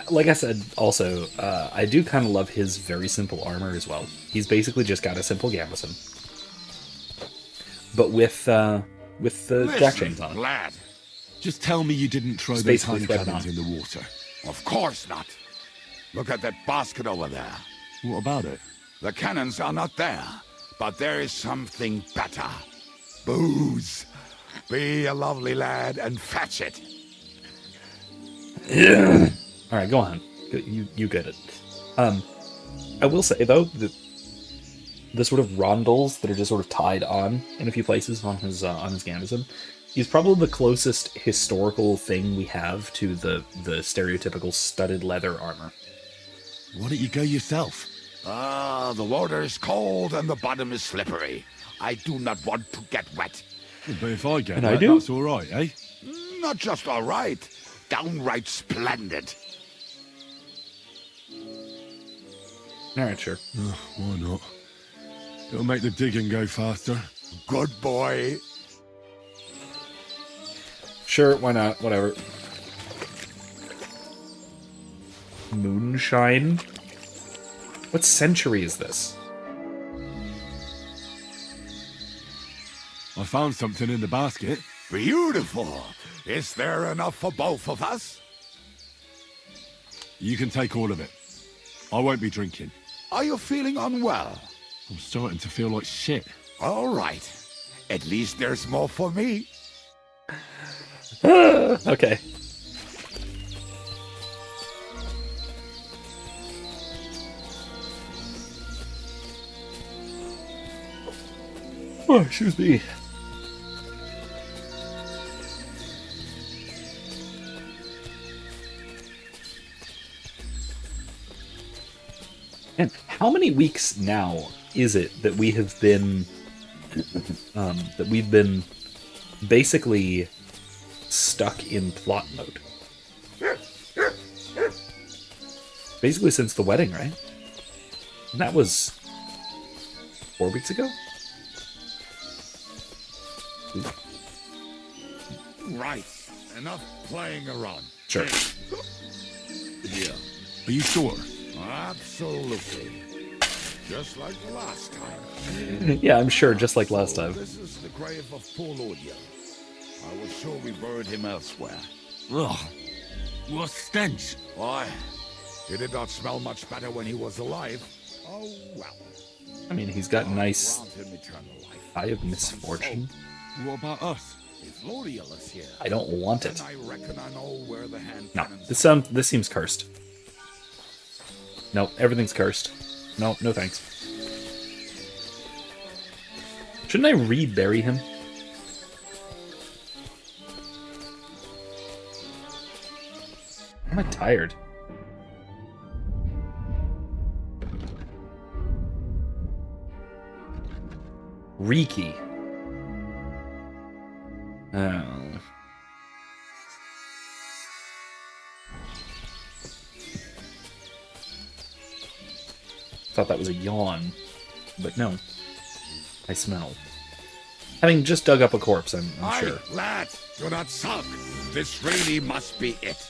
Like I said, also, I do kind of love his very simple armor as well. He's basically just got a simple gambeson, but with the jack chains on it. Lad. Just tell me you didn't throw It's those basically hand threaded cannons on. in the water. Of course not. Look at that basket over there. What about it? The cannons are not there, but there is something better. Booze. Be a lovely lad and fetch it. All right, go on. You get it. I will say though, the sort of rondels that are just sort of tied on in a few places on his gambeson is probably the closest historical thing we have to the stereotypical studded leather armor. Why don't you go yourself? The water is cold and the bottom is slippery. I do not want to get wet. But if I get And wet, I do? that's all right, eh? Not just all right, downright splendid. All right, sure. Why not? It'll make the digging go faster. Good boy. Sure, why not? Whatever. Moonshine? What century is this? I found something in the basket. Beautiful. Is there enough for both of us? You can take all of it. I won't be drinking. Are you feeling unwell? I'm starting to feel like shit. All right. At least there's more for me. Okay. Oh, excuse me. And how many weeks now is it that we have been that we've been basically stuck in plot mode? Basically since the wedding, right? And that was 4 weeks ago? Right. Enough playing around. Sure. Here. Are you sure? Absolutely. Just like the last time. Yeah, I'm sure, just like last time. This is the grave of Polodia. I was sure we buried him elsewhere. Ugh. What stench. Why? He did not smell much better when he was alive. Oh, well. I mean, he's got nice Grant him eternal life. Eye of Misfortune. What about us? If Lodiel is here, I don't want it. then I reckon I know where the hand No, cannons this seems cursed. No, everything's cursed. No, no thanks. Shouldn't I rebury him? Am I tired? Riki. Oh. Thought that was a yawn, but no. I smell. Having just dug up a corpse, I'm Aye, sure. lad, do not sulk. This really must be it.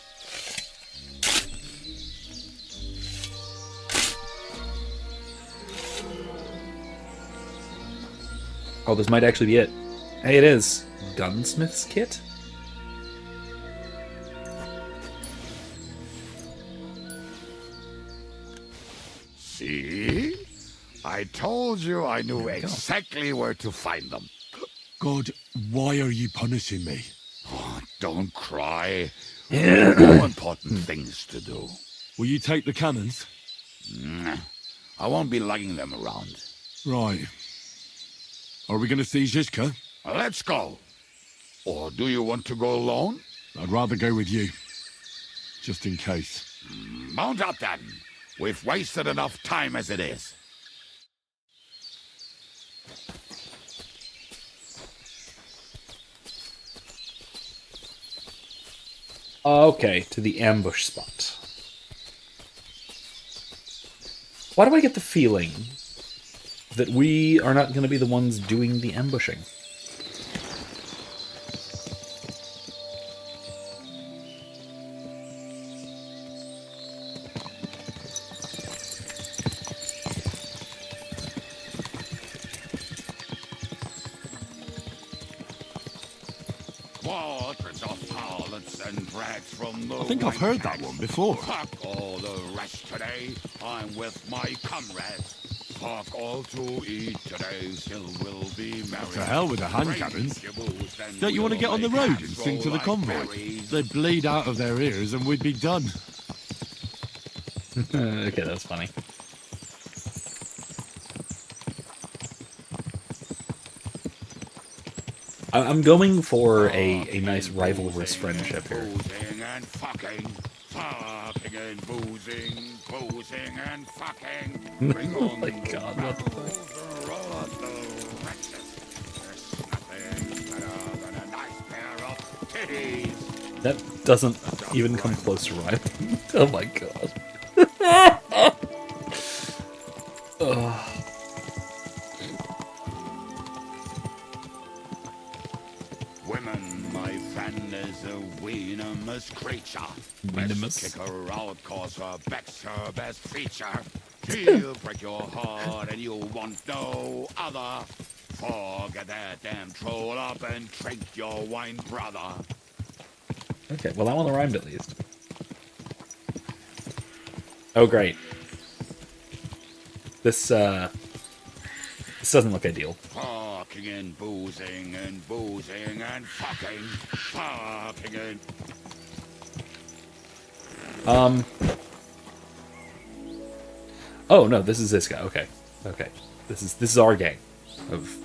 Oh, this might actually be it. Hey, it is. Gunsmith's kit? See? I told you I knew exactly where to find them. God, why are you punishing me? Oh, don't cry. More important things to do. Will you take the cannons? Nah, I won't be lugging them around. Right. Are we going to see Zizka? Let's go. Or do you want to go alone? I'd rather go with you. Just in case. Mount up then. We've wasted enough time as it is. Okay, to the ambush spot. Why do I get the feeling that we are not going to be the ones doing the ambushing? Waters of harlots and drags from the I think I've heard that one before. Fuck all the rest today. I'm with my comrades. Fuck all to eat today. Still will be merry. To hell with the hand cannons. Don't you want to get on the road and sing to the convoy? They'd bleed out of their ears and we'd be done. Okay, that's funny. I'm going for a nice rivalrous friendship here. Boozing and fucking. Fucking and boozing. Boozing and fucking. Bring Oh on my god, what the fuck? the wretches. There's nothing better than a nice pair of titties. That doesn't even come close to rival. Oh my god. Ugh. Women, my friend, is a venomous creature. Venomous? Let's kick her out, cause her back's her best feature. She'll break your heart and you want no other. Forget that damn troll up and drink your wine, brother. Okay, well that one rhymed at least. Oh great. This doesn't look ideal. Fucking fucking and boozing and boozing and fucking and... Oh no, this is this guy. Okay. Okay. This is our gang of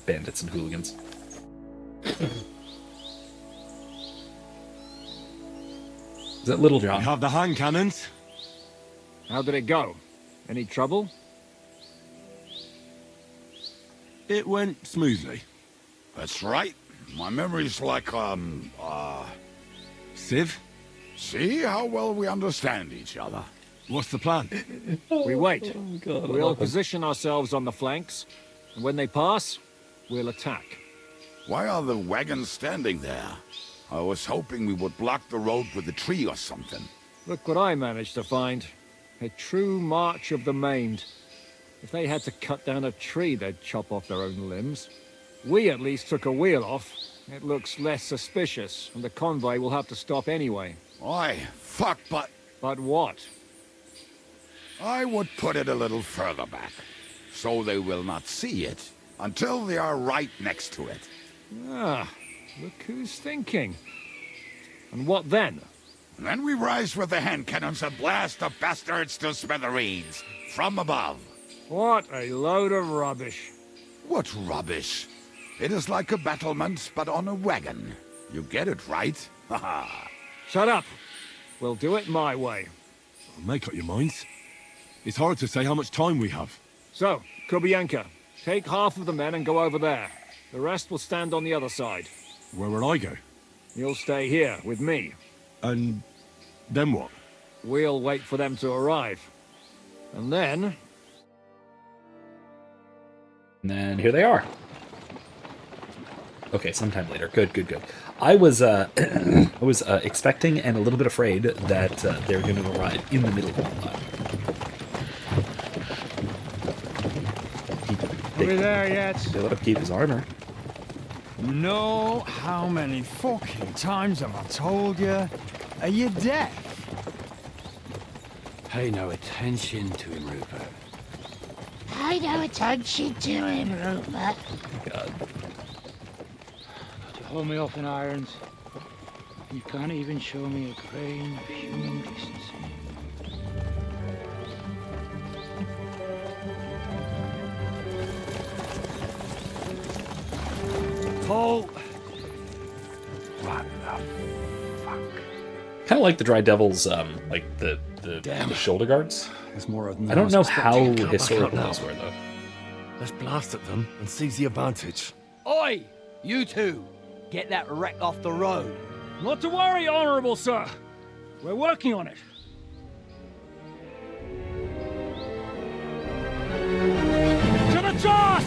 bandits and hooligans. Is that Little John? We have the hand cannons. How did it go? Any trouble? It went smoothly. That's right. My memory's like, Civ? See how well we understand each other. What's the plan? We wait. God, We'll position ourselves on the flanks, and when they pass, we'll attack. Why are the wagons standing there? I was hoping we would block the road with a tree or something. Look what I managed to find. A true march of the maimed. If they had to cut down a tree, they'd chop off their own limbs. We at least took a wheel off. It looks less suspicious, and the convoy will have to stop anyway. Oi, fuck, but... But what? I would put it a little further back, so they will not see it until they are right next to it. Ah, look who's thinking. And what then? Then we rise with the hand cannons and blast the bastards to smithereens, from above. What a load of rubbish. What rubbish? It is like a battlement, but on a wagon. You get it, right? Haha. Shut up. We'll do it my way. Make up your minds. It's hard to say how much time we have. So, Kubianka, take half of the men and go over there. The rest will stand on the other side. Where will I go? You'll stay here with me. And then what? We'll wait for them to arrive. And then... And then here they are. Okay, sometime later. Good. I was expecting and a little bit afraid that they were going to arrive in the middle of all that. Are we there yet? They let him keep his armor. No, how many fucking times have I told you? Are you deaf? Pay no attention to him, Rupert. Pay no attention to him, Rupert. God. You hold me up in irons. You can't even show me a grain of human decency. Paul! What the fuck? Kind of like the Dry Devils, like the shoulder guards. There's more of them. I don't know how historical those were, though. Let's blast at them and seize the advantage. Oi! You two! Get that wreck off the road. Not to worry, Honorable Sir. We're working on it. To the charge!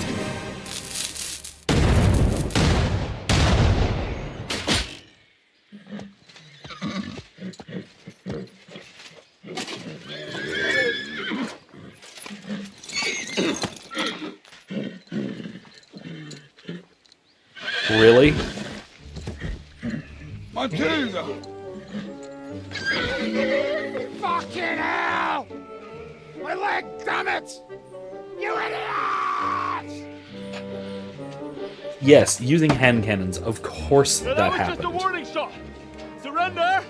Really? Matilda! Fucking hell! My leg, damn it! You idiots! Yes, using hand cannons. Of course that was happened. just a warning shot. Surrender,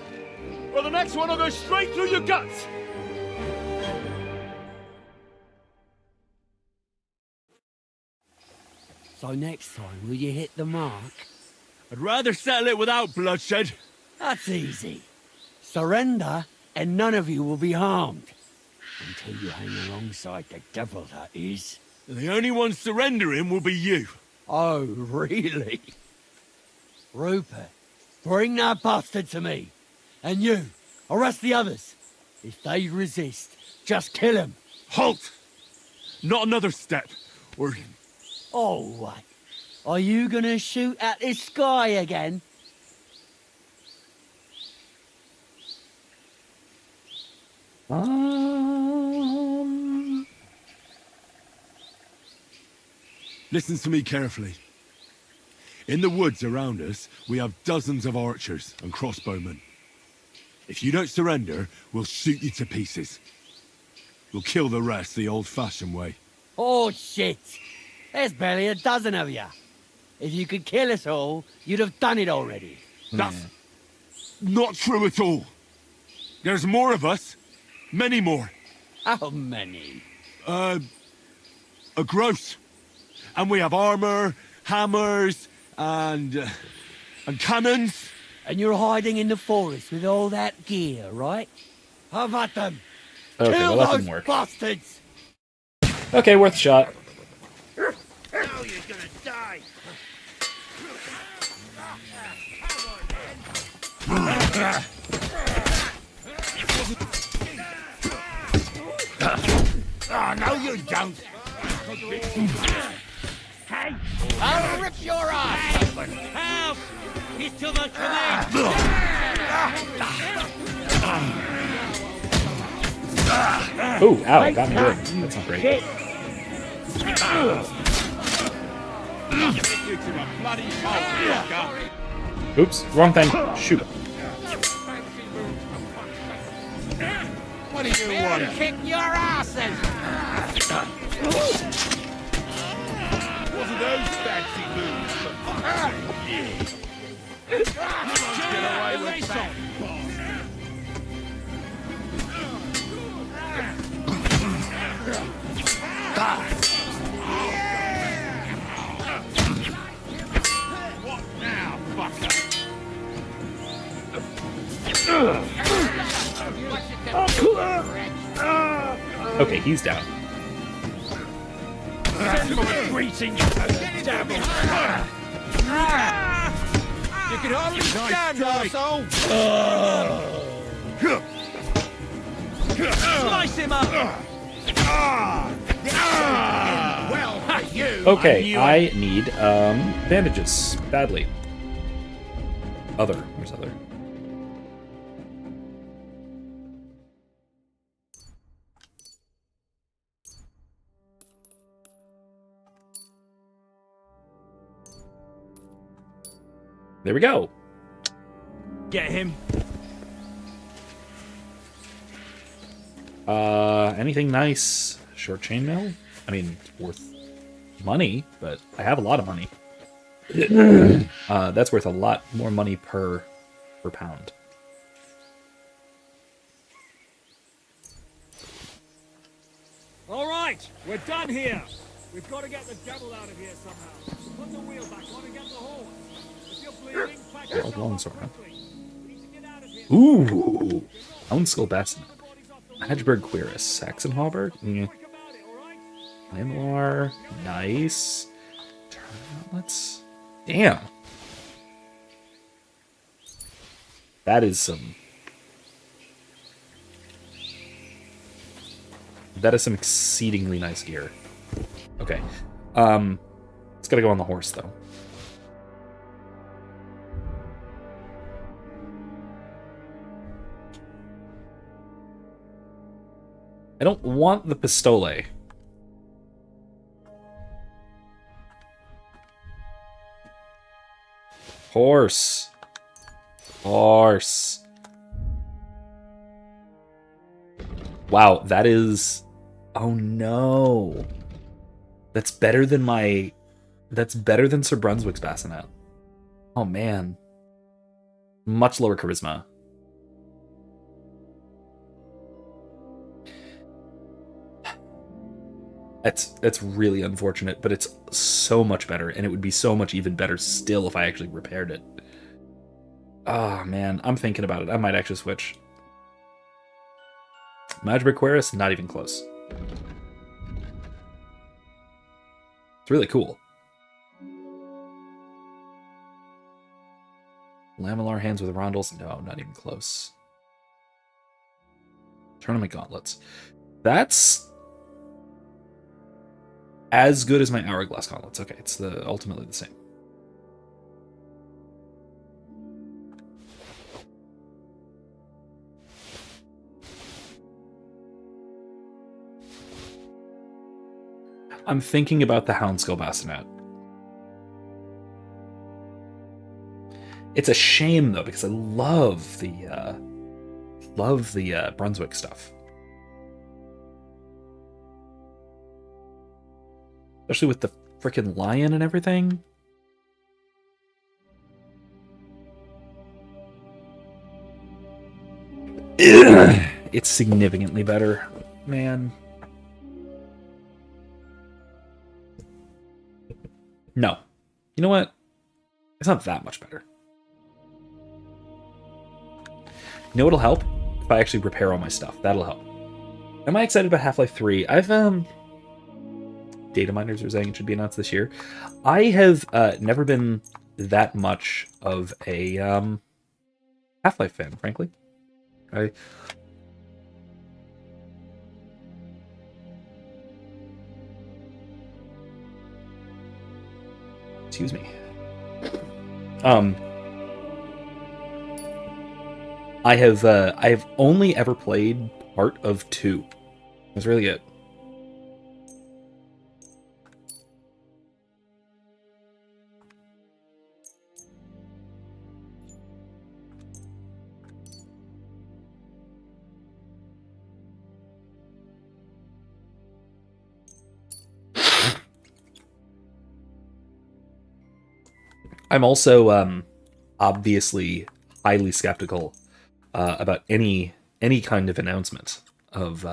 or the next one will go straight through your guts. So next time, will you hit the mark? I'd rather settle it without bloodshed. That's easy. Surrender, and none of you will be harmed. Until you hang alongside the devil, that is. The only one surrendering will be you. Oh, really? Rupert, bring that bastard to me. And you, arrest the others. If they resist, just kill them. Halt! Not another step, or... Oh, what? Are you gonna shoot at this sky again? Listen to me carefully. In the woods around us, we have dozens of archers and crossbowmen. If you don't surrender, we'll shoot you to pieces. We'll kill the rest the old-fashioned way. Oh, shit! There's barely a dozen of you. If you could kill us all, you'd have done it already. That's not true at all. There's more of us. Many more. How many? A gross. And we have armor, hammers, and cannons. And you're hiding in the forest with all that gear, right? Have at them. Okay, Kill well, that those didn't work. bastards. Okay, worth a shot. Now you're gonna die. Oh, no, you don't. Hey, I'll rip your ass open. help! He's too much for me. Ooh, ow, got me good. That's not great. Oops, wrong thing. Shoot. What do you want? Kick your asses. What are those fancy moves? Get away with that. What now, fucker? Okay, he's down. Send my greeting, you devil! You can hardly stand, arsehole! Slice him up! Well, for you! Okay, I need bandages badly. Where's other? There we go. Get him. Anything nice? Short chainmail? I mean, it's worth money, but I have a lot of money. That's worth a lot more money per pound. All right, we're done here. We've got to get the devil out of here somehow. Put the wheel back on and get the horse. If you're bleeding, pack yourself Longsword. up quickly. We need to get out of here. Ooh! Houndskull Bassinet. Hedgeberg Querus. Saxon Hallberg? Yeah. Lamlar. Nice. Let's. Damn. That is some. That is some exceedingly nice gear. Okay. It's gotta go on the horse, though. I don't want the pistole. Horse. Horse. Wow, that is... Oh no. That's better than my... That's better than Sir Brunswick's bassinet. Oh man. Much lower charisma. That's really unfortunate, but it's so much better, and it would be so much even better still if I actually repaired it. Oh man, I'm thinking about it. I might actually switch. Magic Querus, not even close. It's really cool. Lamellar hands with rondels? No, not even close. Tournament gauntlets. That's as good as my hourglass gauntlets. Okay, it's ultimately the same. I'm thinking about the Houndskull bassinet. It's a shame though, because I love the Brunswick stuff. Especially with the freaking lion and everything. It's significantly better, man. No. You know what? It's not that much better. You know what'll help? If I actually repair all my stuff. That'll help. Am I excited about Half-Life 3? I've, data miners are saying it should be announced this year. I have, never been that much of a, Half-Life fan, frankly. Excuse me. I have only ever played part of 2. That's really it. I'm also obviously highly skeptical about any kind of announcement of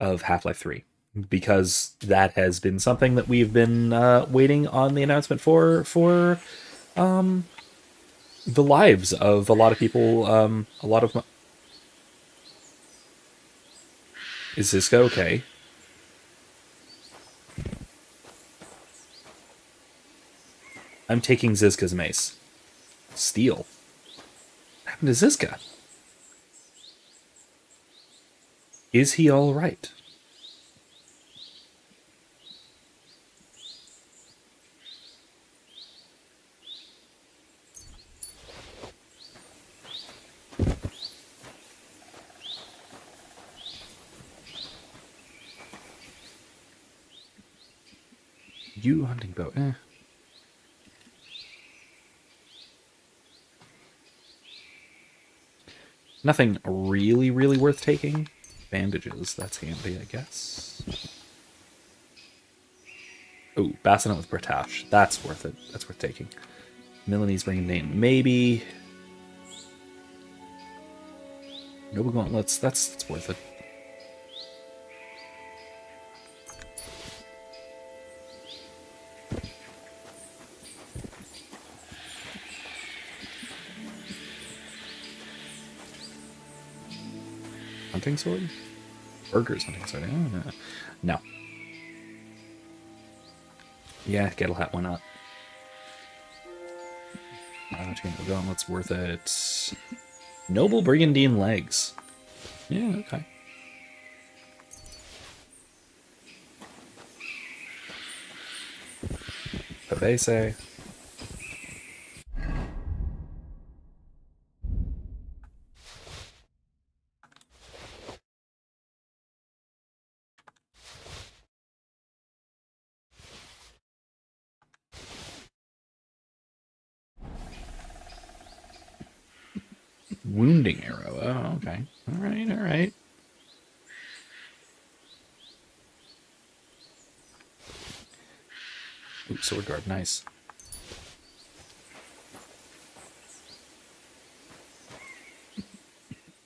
Half-Life 3, because that has been something that we've been waiting on the announcement for the lives of a lot of people. Is Ziska okay? I'm taking Ziska's mace. Steal. What happened to Ziska? Is he all right? You hunting bow, Nothing really worth taking. Bandages, that's handy, I guess. Oh, bassinet with Bratash. That's worth it. That's worth taking. Milanese bringing Dane. Maybe. Noble Gauntlets. That's worth it. Hunting sword? Burger's hunting sword. Oh, no. Yeah, Kettle Hat, why not? Chamber Gauntlet's worth it. Noble Brigandine legs. Yeah, okay. Pavese. Wounding arrow. Oh, okay. All right. Ooh, sword guard. Nice.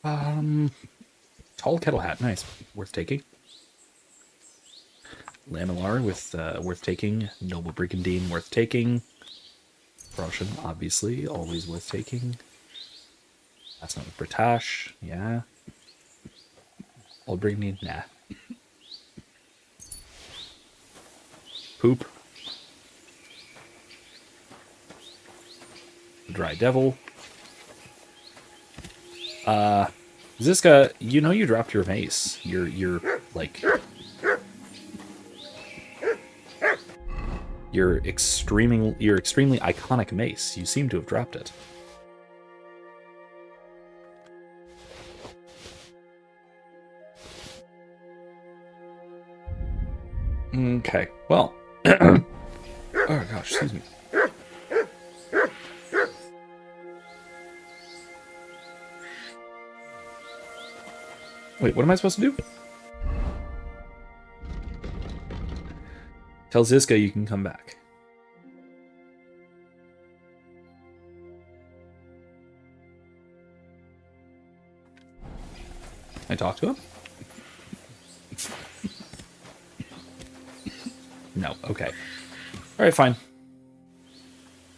Tall kettle hat. Nice. Worth taking. Lamellar with worth taking. Noble Brigandine worth taking. Prussian, obviously, always worth taking. That's not with Britash. Yeah. Old Brigandine. Nah. Poop. Dry Devil. Ziska, you know you dropped your mace. You're like your extremely iconic mace. You seem to have dropped it. Okay. Well. Oh gosh, excuse me. Wait, what am I supposed to do? Tell Ziska you can come back. Can I talk to him? No, okay. Alright, fine.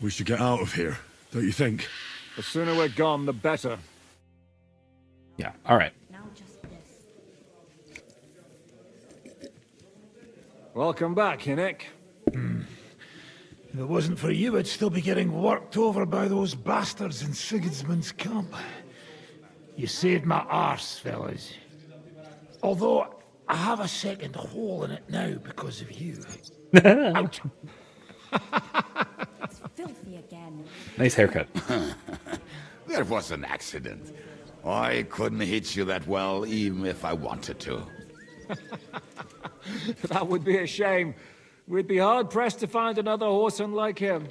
We should get out of here, don't you think? The sooner we're gone, the better. Yeah, alright. Welcome back, Hinnick. If it wasn't for you, I'd still be getting worked over by those bastards in Sigismund's camp. You saved my arse, fellas. Although, I have a second hole in it now because of you. Ouch. It's filthy again. Nice haircut. That was an accident. I couldn't hit you that well, even if I wanted to. That would be a shame. We'd be hard-pressed to find another horseman like him.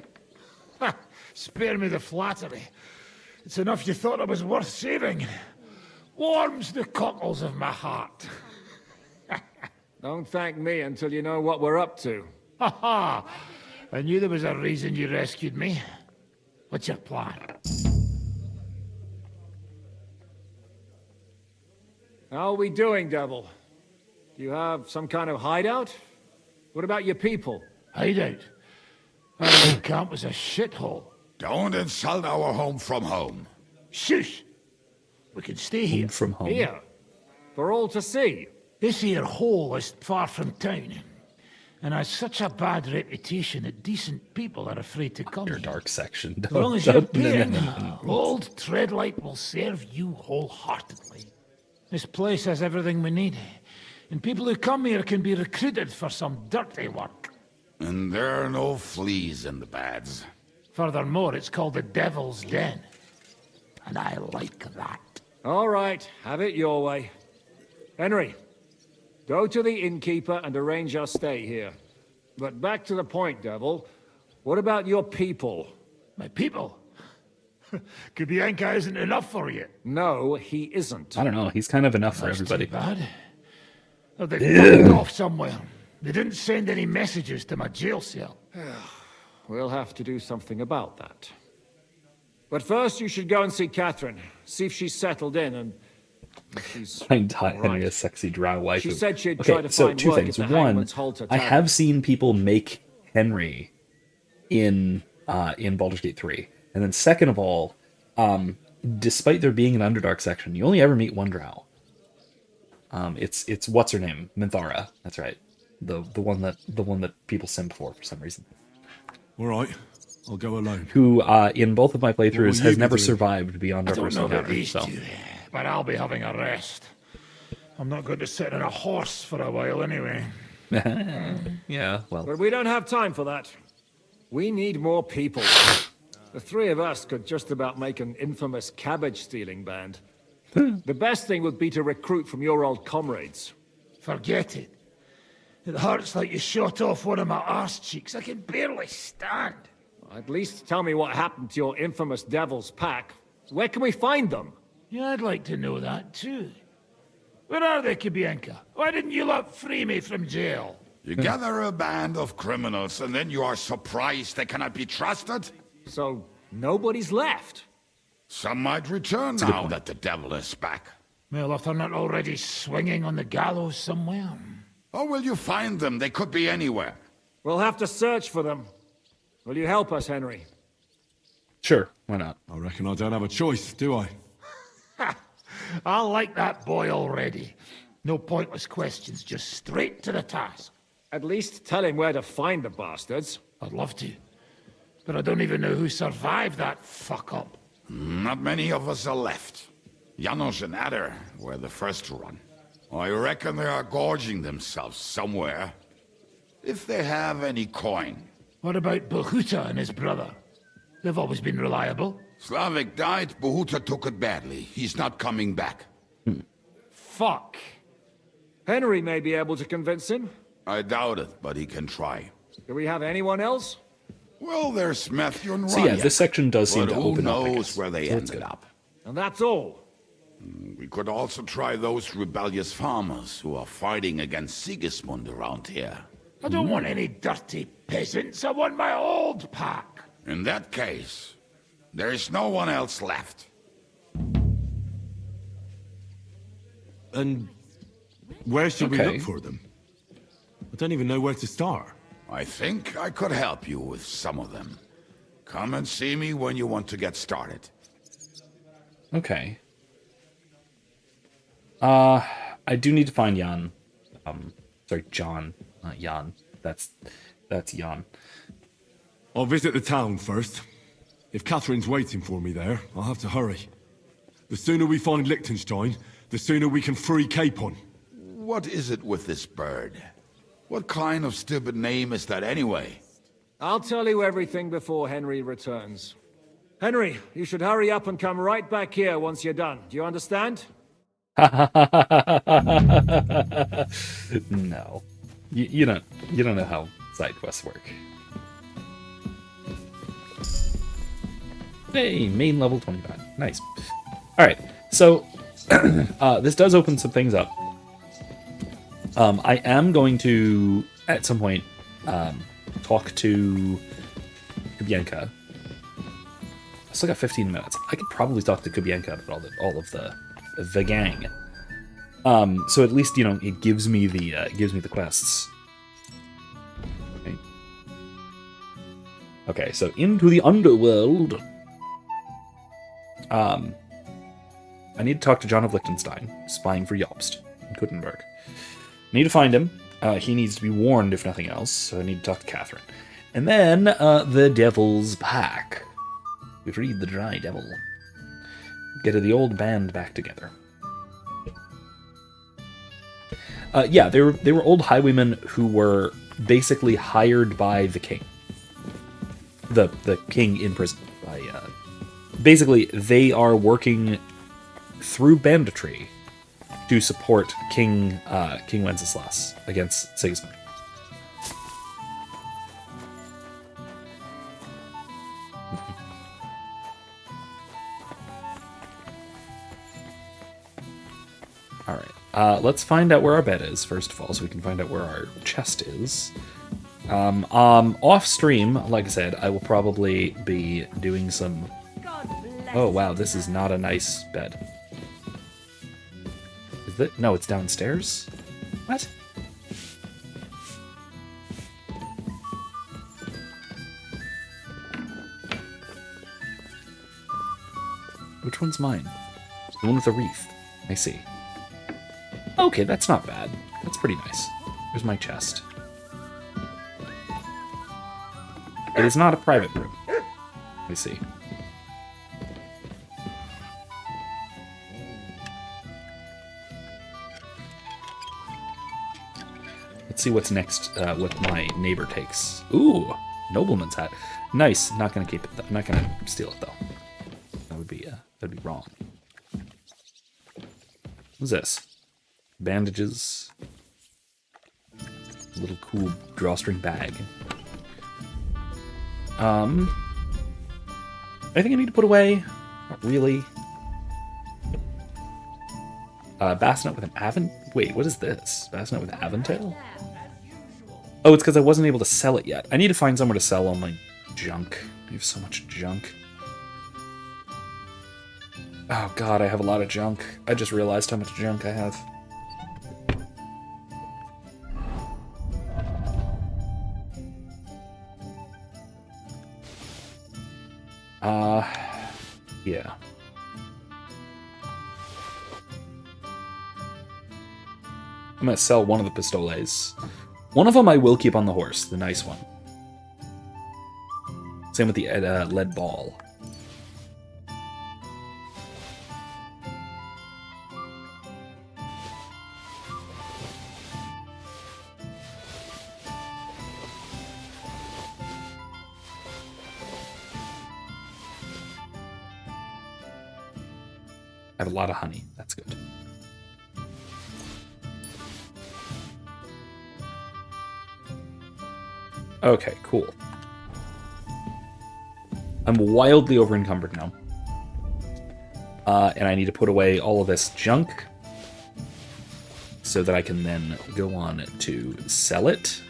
Spare me the flattery. It's enough you thought it was worth saving. Warms the cockles of my heart. Don't thank me until you know what we're up to. Ha ha! I knew there was a reason you rescued me. What's your plan? How are we doing, Devil? Do you have some kind of hideout? What about your people? Hideout? Our camp was a shithole. Don't insult our home from home. Shush! We can stay here. Home from home. Here? For all to see? This here hole is far from town, and has such a bad reputation that decent people are afraid to come. Your dark section. As long as you're paying, old Treadlight will serve you wholeheartedly. This place has everything we need, and people who come here can be recruited for some dirty work. And there are no fleas in the beds. Furthermore, it's called the Devil's Den, and I like that. All right, have it your way. Henry, go to the innkeeper and arrange our stay here. But back to the point, Devil. What about your people? My people? Kubienka isn't enough for you. No, he isn't. I don't know. He's kind of enough for everybody. Too bad. Oh, they fucked off somewhere. They didn't send any messages to my jail cell. We'll have to do something about that. But first, you should go and see Catherine. See if she's settled in and... She's Find Henry a sexy drow wife. She said she'd okay, try to so find two work things. at the One, Hangman's Halter I Tavern. have seen people make Henry in Baldur's Gate 3. And then second of all, despite there being an Underdark section, you only ever meet one drow. It's what's her name? Minthara. That's right. The one that people simp for some reason. All right, I'll go alone. Who in both of my playthroughs you has be never doing? survived beyond our I don't first know about encounter. these So two, but I'll be having a rest. I'm not going to sit on a horse for a while anyway. yeah, well. But we don't have time for that. We need more people. The three of us could just about make an infamous cabbage-stealing band. The best thing would be to recruit from your old comrades. Forget it. It hurts like you shot off one of my arse cheeks. I can barely stand. At least tell me what happened to your infamous Devil's Pack. Where can we find them? Yeah, I'd like to know that too. Where are they, Kubienka? Why didn't you lot free me from jail? You gather a band of criminals and then you are surprised they cannot be trusted? So, nobody's left? Some might return now that the devil is back. Well, if they're not already swinging on the gallows somewhere. How will you find them? They could be anywhere. We'll have to search for them. Will you help us, Henry? Sure, why not? I reckon I don't have a choice, do I? I like that boy already. No pointless questions, just straight to the task. At least tell him where to find the bastards. I'd love to. But I don't even know who survived that fuck-up. Not many of us are left. Janos and Adder were the first to run. I reckon they are gorging themselves somewhere. If they have any coin. What about Bahuta and his brother? They've always been reliable. Slavik died, Bahuta took it badly. He's not coming back. Fuck. Henry may be able to convince him. I doubt it, but he can try. Do we have anyone else? Well, there's Matthew and So yeah, Ryan. this section does seem But to who open up. I knows guess. where they So that's ended good. up. And that's all. We could also try those rebellious farmers who are fighting against Sigismund around here. I don't want any dirty peasants. I want my old pack. In that case, there is no one else left. And where should we Okay. look for them? I don't even know where to start. I think I could help you with some of them. Come and see me when you want to get started. Okay. I do need to find Jan. Sorry, John, not Jan. That's Jan. I'll visit the town first. If Catherine's waiting for me there, I'll have to hurry. The sooner we find Liechtenstein, the sooner we can free Capon. What is it with this bird? What kind of stupid name is that anyway? I'll tell you everything before Henry returns. Henry, you should hurry up and come right back here once you're done. Do you understand? No. You don't know how side quests work. Hey, main level 25. Nice. Alright, so this does open some things up. I am going to, at some point, talk to Kubienka. I still got 15 minutes. I could probably talk to Kubienka about all of the gang. So at least, it gives me the quests. Okay, so into the underworld. I need to talk to John of Liechtenstein, spying for Jobst in Kuttenberg. I need to find him. He needs to be warned, if nothing else, so I need to talk to Catherine. And then, the Devil's Pack. We freed the Dry Devil. Get the old band back together. Yeah, they were old highwaymen who were basically hired by the king. The king in prison. Basically, they are working through banditry to support King Wenceslas against Sigismund. Alright, let's find out where our bed is, first of all, so we can find out where our chest is. Off stream, like I said, I will probably be doing some... Oh wow, this is not a nice bed. Is it? No, it's downstairs? What? Which one's mine? The one with the wreath. I see. Okay, that's not bad. That's pretty nice. Here's my chest. It is not a private room. I see. Let's see what's next, what my neighbor takes. Ooh, nobleman's hat. Nice. Not gonna keep it though. I'm not gonna steal it though. That'd be wrong. What's this? Bandages. A little cool drawstring bag. Anything I need to put away? Not really. Bassinet with an Avon... Wait, what is this? Bassinet with Aventail? Oh, it's because I wasn't able to sell it yet. I need to find somewhere to sell all my junk. I have so much junk. Oh god, I have a lot of junk. I just realized how much junk I have. Yeah. I'm gonna sell one of the pistoles. One of them I will keep on the horse, the nice one. Same with the lead ball. I have a lot of honey. That's good. Okay, cool. I'm wildly over encumbered now. And I need to put away all of this junk so that I can then go on to sell it.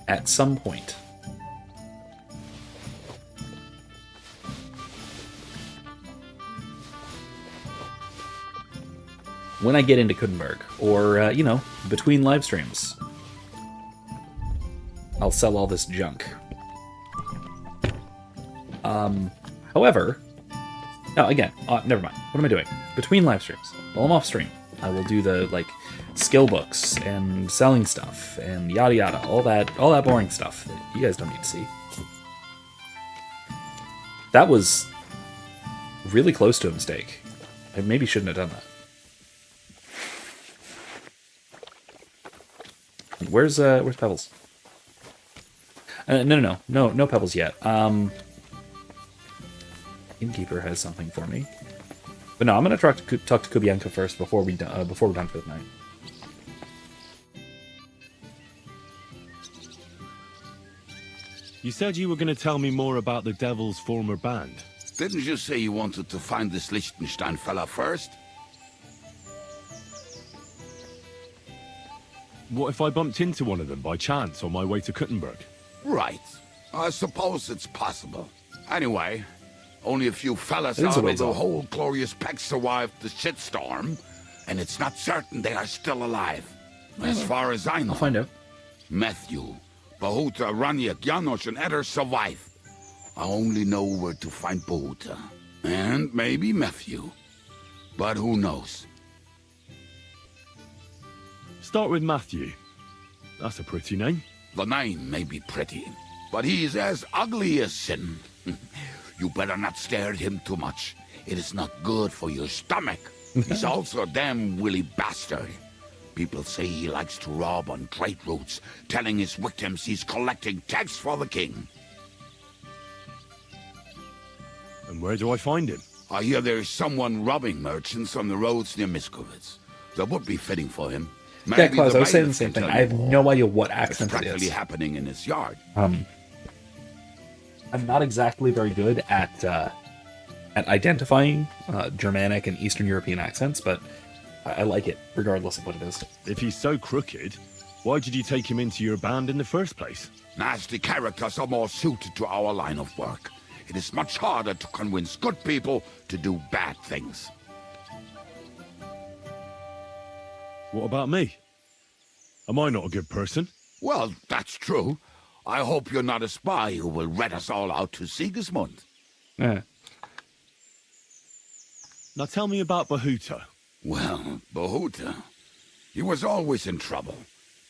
at some point. When I get into Kuttenberg, or, you know, between live streams, I'll sell all this junk. However, no, again, never mind. What am I doing? Between live streams, while I'm off stream, I will do the, like, skill books and selling stuff and yada yada, all that boring stuff that you guys don't need to see. That was really close to a mistake. I maybe shouldn't have done that. Where's Pebbles? No Pebbles yet. Innkeeper has something for me, but no, I'm gonna talk to Kubianka first before we're done for the night. You said you were going to tell me more about the Devil's former band. Didn't you say you wanted to find this Liechtenstein fella first? What if I bumped into one of them by chance on my way to Kuttenberg? Right. I suppose it's possible. Anyway, only a few fellas out of the whole glorious pack survived the shitstorm, and it's not certain they are still alive. As far as I know. I'll find out. Matthew, Bahuta, Raniak, Janosch, and Eder survive. I only know where to find Bahuta. And maybe Matthew. But who knows? Start with Matthew. That's a pretty name. The name may be pretty, but he's as ugly as sin. You better not stare at him too much. It is not good for your stomach. He's also a damn willy bastard. People say he likes to rob on trade routes, telling his victims he's collecting tax for the king. And where do I find him? I hear there's someone robbing merchants on the roads near Miskovitz. That would be fitting for him. Yeah, Klaus, I was saying the same thing. I have no idea what accent it is. It's practically happening in his yard. I'm not exactly very good at identifying Germanic and Eastern European accents, but I like it, regardless of what it is. If he's so crooked, why did you take him into your band in the first place? Nasty characters are more suited to our line of work. It is much harder to convince good people to do bad things. What about me? Am I not a good person? Well, that's true. I hope you're not a spy who will rat us all out to Sigismund. Yeah. Now tell me about Bahuta. Well, Bahuta, he was always in trouble.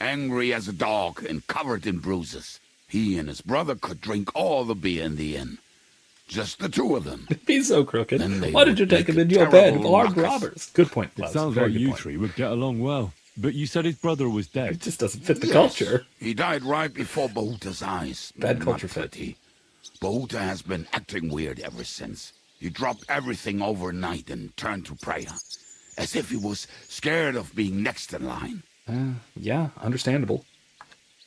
Angry as a dog and covered in bruises. He and his brother could drink all the beer in the inn. Just the two of them. He's so crooked. Why did you take him into your bed with armed robbers? Good point, Klaus. It sounds like you three would get along well. But you said his brother was dead. It just doesn't fit the culture. He died right before Bahuta's eyes. Bad culture fit. Bahuta has been acting weird ever since. He dropped everything overnight and turned to prayer. As if he was scared of being next in line. Yeah, understandable.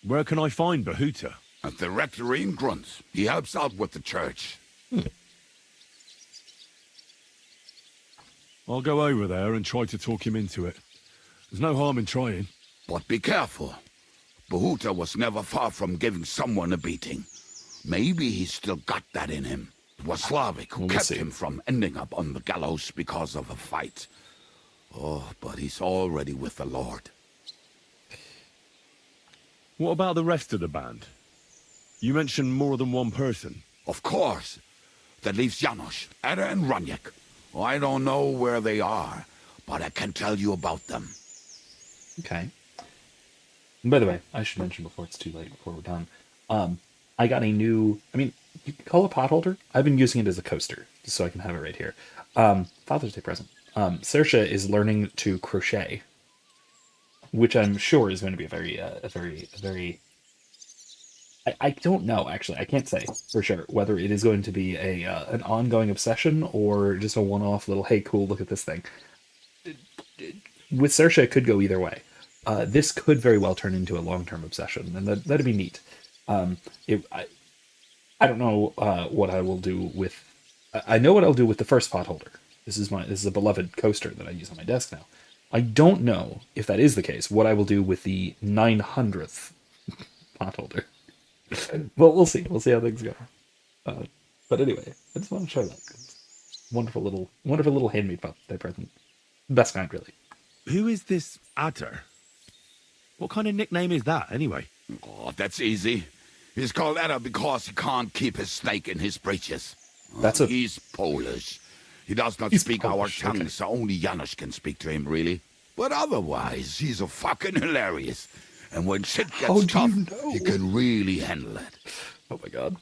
Where can I find Bahuta? At the rectory in Grunt. He helps out with the church. I'll go over there and try to talk him into it. There's no harm in trying. But be careful. Bahuta was never far from giving someone a beating. Maybe he's still got that in him. It was Slavic who kept him from ending up on the gallows because of a fight. Oh, but he's already with the Lord. What about the rest of the band? You mentioned more than one person. Of course. That leaves Janosch, Eder, and Raniak. I don't know where they are, but I can tell you about them. Okay. And by the way, I should mention before it's too late, before we're done, I got a new, you can call it a potholder. I've been using it as a coaster, just so I can have it right here. Father's Day present. Saoirse is learning to crochet, which I'm sure is going to be a very I don't know, actually. I can't say for sure whether it is going to be an ongoing obsession or just a one-off little, hey, cool, look at this thing. With Saoirse, it could go either way. This could very well turn into a long-term obsession, and that'd be neat. I don't know what I will do with... I know what I'll do with the first potholder. This is a beloved coaster that I use on my desk now. I don't know, if that is the case, what I will do with the 900th potholder. Well, we'll see. We'll see how things go. But anyway, I just want to show that. Wonderful little handmade birthday present. Best kind, really. Who is this Adder? What kind of nickname is that, anyway? Oh, that's easy. He's called Ada because he can't keep his snake in his breeches. He's Polish. He does not speak our tongue, so only Janusz can speak to him, really. But otherwise, he's a fucking hilarious. And when shit gets tough, he can really handle it. Oh my god.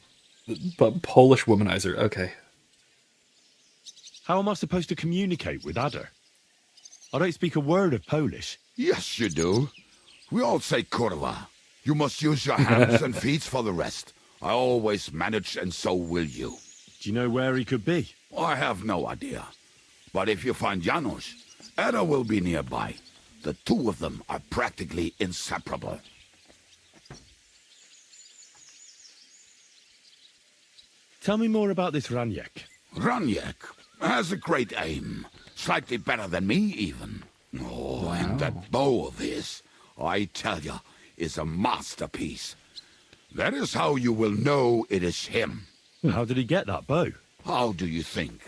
But Polish womanizer, okay. How am I supposed to communicate with Adder? I don't speak a word of Polish. Yes, you do. We all say kurwa. You must use your hands and feet for the rest. I always manage, and so will you. Do you know where he could be? I have no idea. But if you find Janusz, Ada will be nearby. The two of them are practically inseparable. Tell me more about this Raniek. Raniek has a great aim. Slightly better than me, even. Oh, and that bow of his, I tell you, is a masterpiece. That is how you will know it is him. How did he get that bow? How do you think?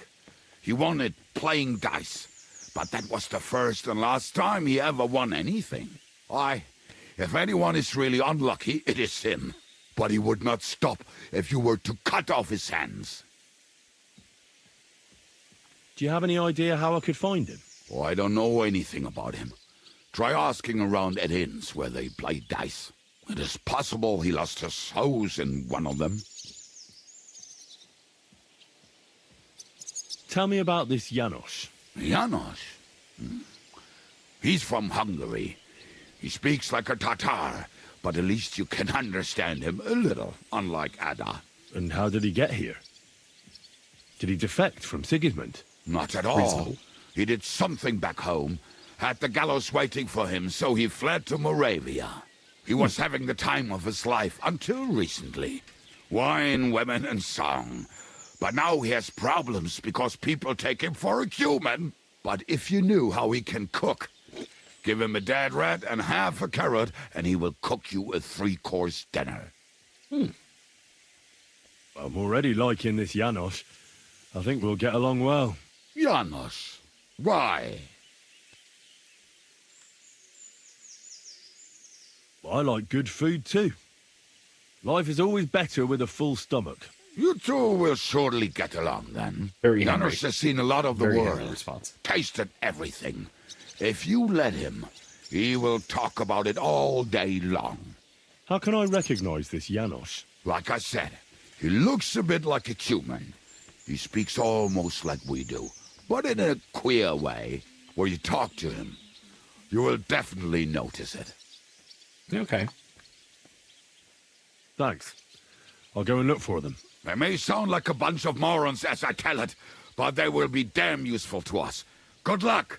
He won it playing dice. But that was the first and last time he ever won anything. If anyone is really unlucky, it is him. But he would not stop if you were to cut off his hands. Do you have any idea how I could find him? Oh, I don't know anything about him. Try asking around at inns where they play dice. It is possible he lost his hose in one of them. Tell me about this Janusz. Janusz? He's from Hungary. He speaks like a Tatar, but at least you can understand him a little, unlike Ada. And how did he get here? Did he defect from Sigismund? Not at all. Reasonable. He did something back home, had the gallows waiting for him, so he fled to Moravia. He was having the time of his life until recently. Wine, women, and song. But now he has problems because people take him for a human. But if you knew how he can cook, give him a dead rat and half a carrot, and he will cook you a 3-course dinner. I'm already liking this Janusz. I think we'll get along well. Janusz? Why? I like good food too. Life is always better with a full stomach. You two will surely get along then. Very Janusz has seen a lot of the Very world. hungry response. Tasted everything. If you let him, he will talk about it all day long. How can I recognize this Janusz? Like I said, he looks a bit like a human. He speaks almost like we do, but in a queer way, where you talk to him. You will definitely notice it. Okay. Thanks. I'll go and look for them. They may sound like a bunch of morons as I tell it, but they will be damn useful to us. Good luck!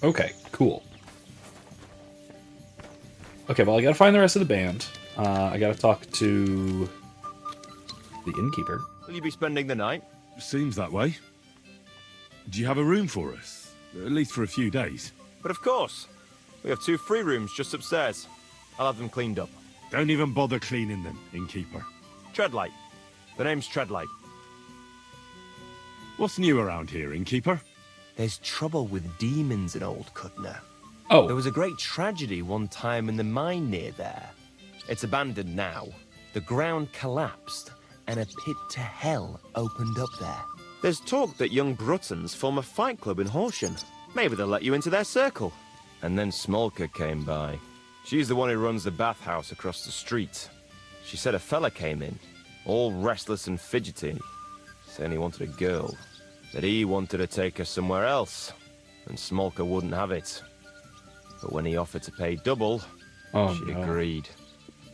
Okay, cool. Okay, well, I gotta find the rest of the band. I gotta talk to the innkeeper. Will you be spending the night? Seems that way. Do you have a room for us? At least for a few days. But of course. We have 2 free rooms just upstairs. I'll have them cleaned up. Don't even bother cleaning them, innkeeper. Treadlight. The name's Treadlight. What's new around here, innkeeper? There's trouble with demons in Old Kutna. Oh. There was a great tragedy one time in the mine near there. It's abandoned now. The ground collapsed, and a pit to hell opened up there. There's talk that young Bruttons form a fight club in Horsham. Maybe they'll let you into their circle. And then Smolka came by. She's the one who runs the bathhouse across the street. She said a fella came in, all restless and fidgety, saying he wanted a girl, that he wanted to take her somewhere else, and Smolka wouldn't have it. But when he offered to pay double, she agreed.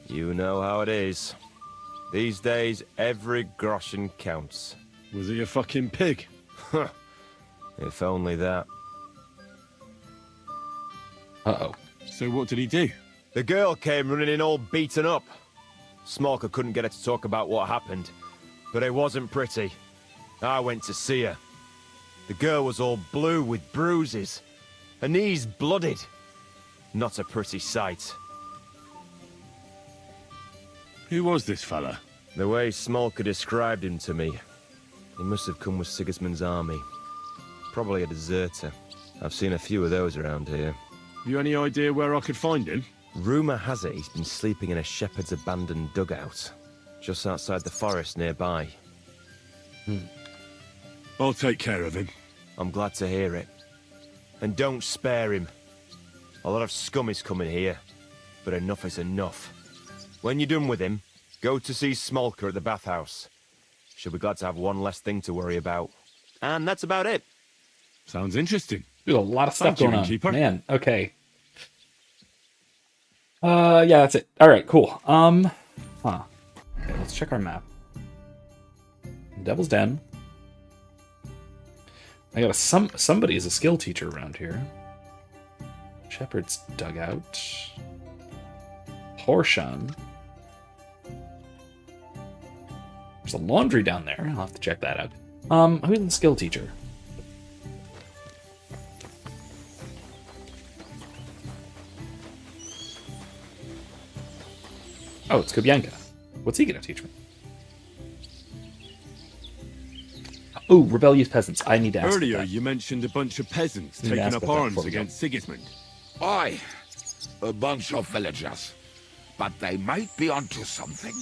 You know how it is. These days, every groschen counts. Was he a fucking pig? If only that. Uh-oh. So what did he do? The girl came running in all beaten up. Smolka couldn't get her to talk about what happened, but it wasn't pretty. I went to see her. The girl was all blue with bruises, her knees blooded. Not a pretty sight. Who was this fella? The way Smolka described him to me, he must have come with Sigismund's army. Probably a deserter. I've seen a few of those around here. Have you any idea where I could find him? Rumour has it he's been sleeping in a shepherd's abandoned dugout, just outside the forest nearby. I'll take care of him. I'm glad to hear it. And don't spare him. A lot of scum is coming here, but enough is enough. When you're done with him, go to see Smolka at the bathhouse. She'll be glad to have one less thing to worry about. And that's about it. Sounds interesting. There's a lot of stuff Thank you, going on. innkeeper. Man, okay. Yeah, that's it. All right, cool. Okay, let's check our map. Devil's Den. I got somebody is a skill teacher around here. Shepherd's Dugout. Horshan. There's a laundry down there. I'll have to check that out. Who's the skill teacher? Oh, it's Kubyanka. What's he gonna teach me? Oh, rebellious peasants. I need to ask Earlier, that. you mentioned a bunch of peasants You need to taking ask up about that arms before we go. against Sigismund. Aye, a bunch of villagers. But they might be onto something.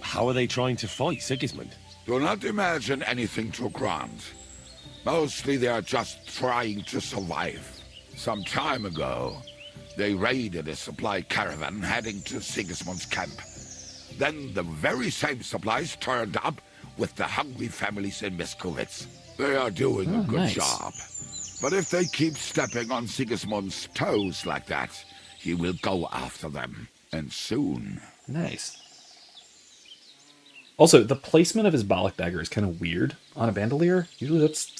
How are they trying to fight Sigismund? Do not imagine anything too grand. Mostly they are just trying to survive. Some time ago, they raided a supply caravan heading to Sigismund's camp. Then the very same supplies turned up with the hungry families in Miskovitz. They are doing a good nice. job. But if they keep stepping on Sigismund's toes like that, he will go after them. And soon. Nice. Also, the placement of his Balak dagger is kind of weird on a bandolier. Usually that's,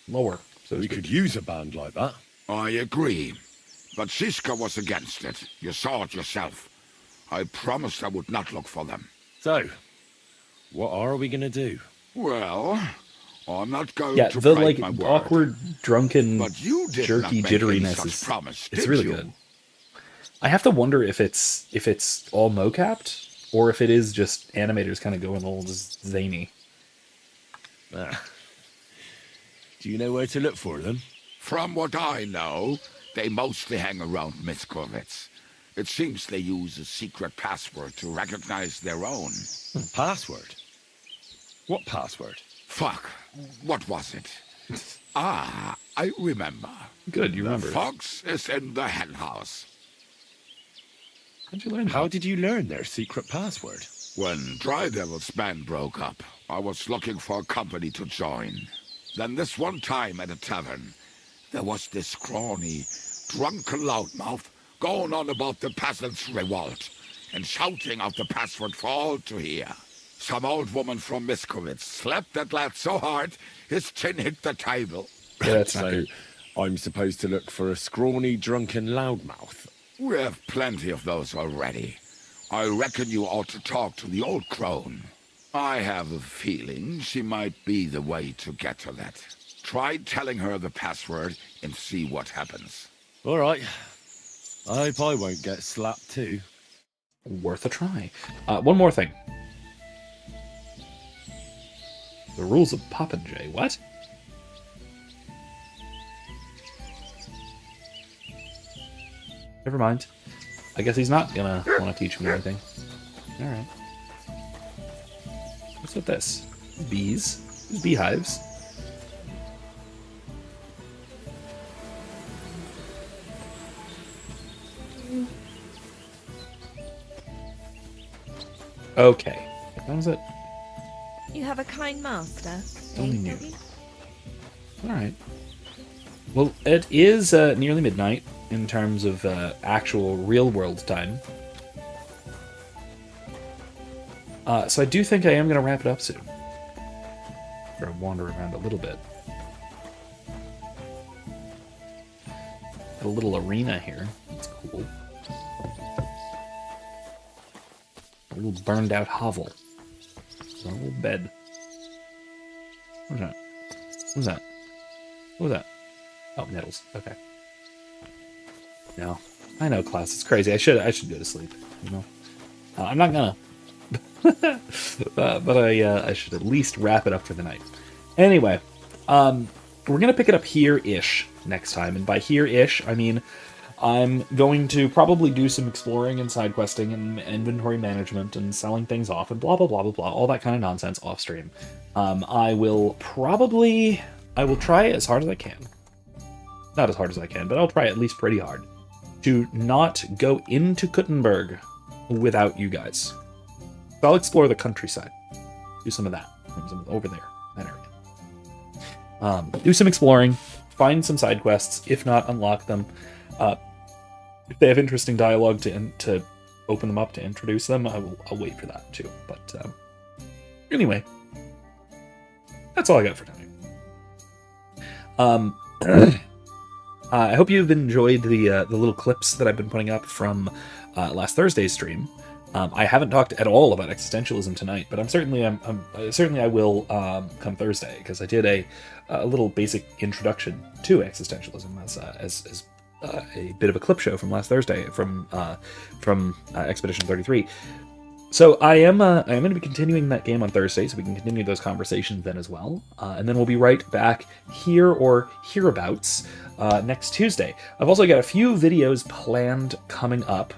lower. So we could use a band like that. I agree. But Siska was against it. You saw it yourself. I promised I would not look for them. So, what are we going to do? Well, I'm not going Yeah, to the break my word. awkward, drunken, But you did jerky not make any jitteriness such is promise, it's did really you? good. I have to wonder if it's all mocapped or if it is just animators kind of going a little zany. Do you know where to look for them? From what I know, they mostly hang around Miskovitz. It seems they use a secret password to recognize their own. Password? What password? Fuck. What was it? I remember. Good, you the remember. fox is in the henhouse. How'd you learn that? How did you learn their secret password? When Dry Devil's band broke up, I was looking for a company to join. Then this one time at a tavern, there was this scrawny, drunken loudmouth going on about the peasants' revolt and shouting out the password for all to hear. Some old woman from Miskovitz slapped that lad so hard his chin hit the table. Yeah, that's not So, good. I'm supposed to look for a scrawny, drunken loudmouth. We have plenty of those already. I reckon you ought to talk to the old crone. I have a feeling she might be the way to get to that. Try telling her the password and see what happens. All right. I hope I won't get slapped too. Worth a try. One more thing. The rules of Popinjay. What? Never mind. I guess he's not gonna want to teach me anything. Alright. What's with this? Bees? There's beehives. Okay. That was it. You have a kind master. Only eh, knew. Bobby? Alright. Well, it is nearly midnight in terms of actual real-world time. So I do think I am going to wrap it up soon. Or wander around a little bit. Got a little arena here. That's cool. A little burned-out hovel. A little bed. What's that? What's that? What was that? Oh, nettles. Okay. No. I know, class. It's crazy. I should go to sleep. You know, I'm not gonna, but I should at least wrap it up for the night. Anyway, we're gonna pick it up here-ish next time, and by here-ish I mean I'm going to probably do some exploring and side questing and inventory management and selling things off and blah blah blah blah blah, all that kind of nonsense off stream. I will try as hard as I can. Not as hard as I can, but I'll try at least pretty hard to not go into Kuttenberg without you guys. So I'll explore the countryside. Do some of that. Over there. That area. Do some exploring. Find some side quests. If not, unlock them. If they have interesting dialogue to open them up, to introduce them, I'll wait for that too. But anyway, that's all I got for tonight. I hope you've enjoyed the little clips that I've been putting up from last Thursday's stream. I haven't talked at all about existentialism tonight, but certainly I will come Thursday, because I did a little basic introduction to existentialism as a bit of a clip show from last Thursday from Expedition 33. So I am going to be continuing that game on Thursday, so we can continue those conversations then as well. And then we'll be right back here or hereabouts next Tuesday. I've also got a few videos planned coming up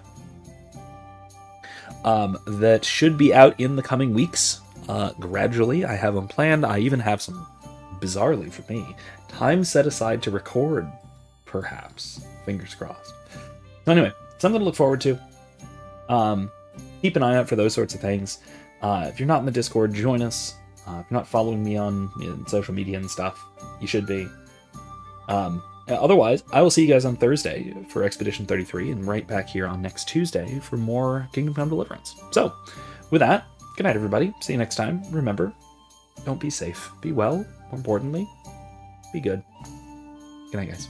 that should be out in the coming weeks. Gradually, I have them planned. I even have some, bizarrely for me, time set aside to record, perhaps. Fingers crossed. So anyway, something to look forward to. Keep an eye out for those sorts of things. If you're not in the Discord, join us. If you're not following me on social media and stuff, you should be. Otherwise, I will see you guys on Thursday for Expedition 33, and right back here on next Tuesday for more Kingdom Come Deliverance. So, with that, good night, everybody. See you next time. Remember, don't be safe. Be well. More importantly, be good. Good night, guys.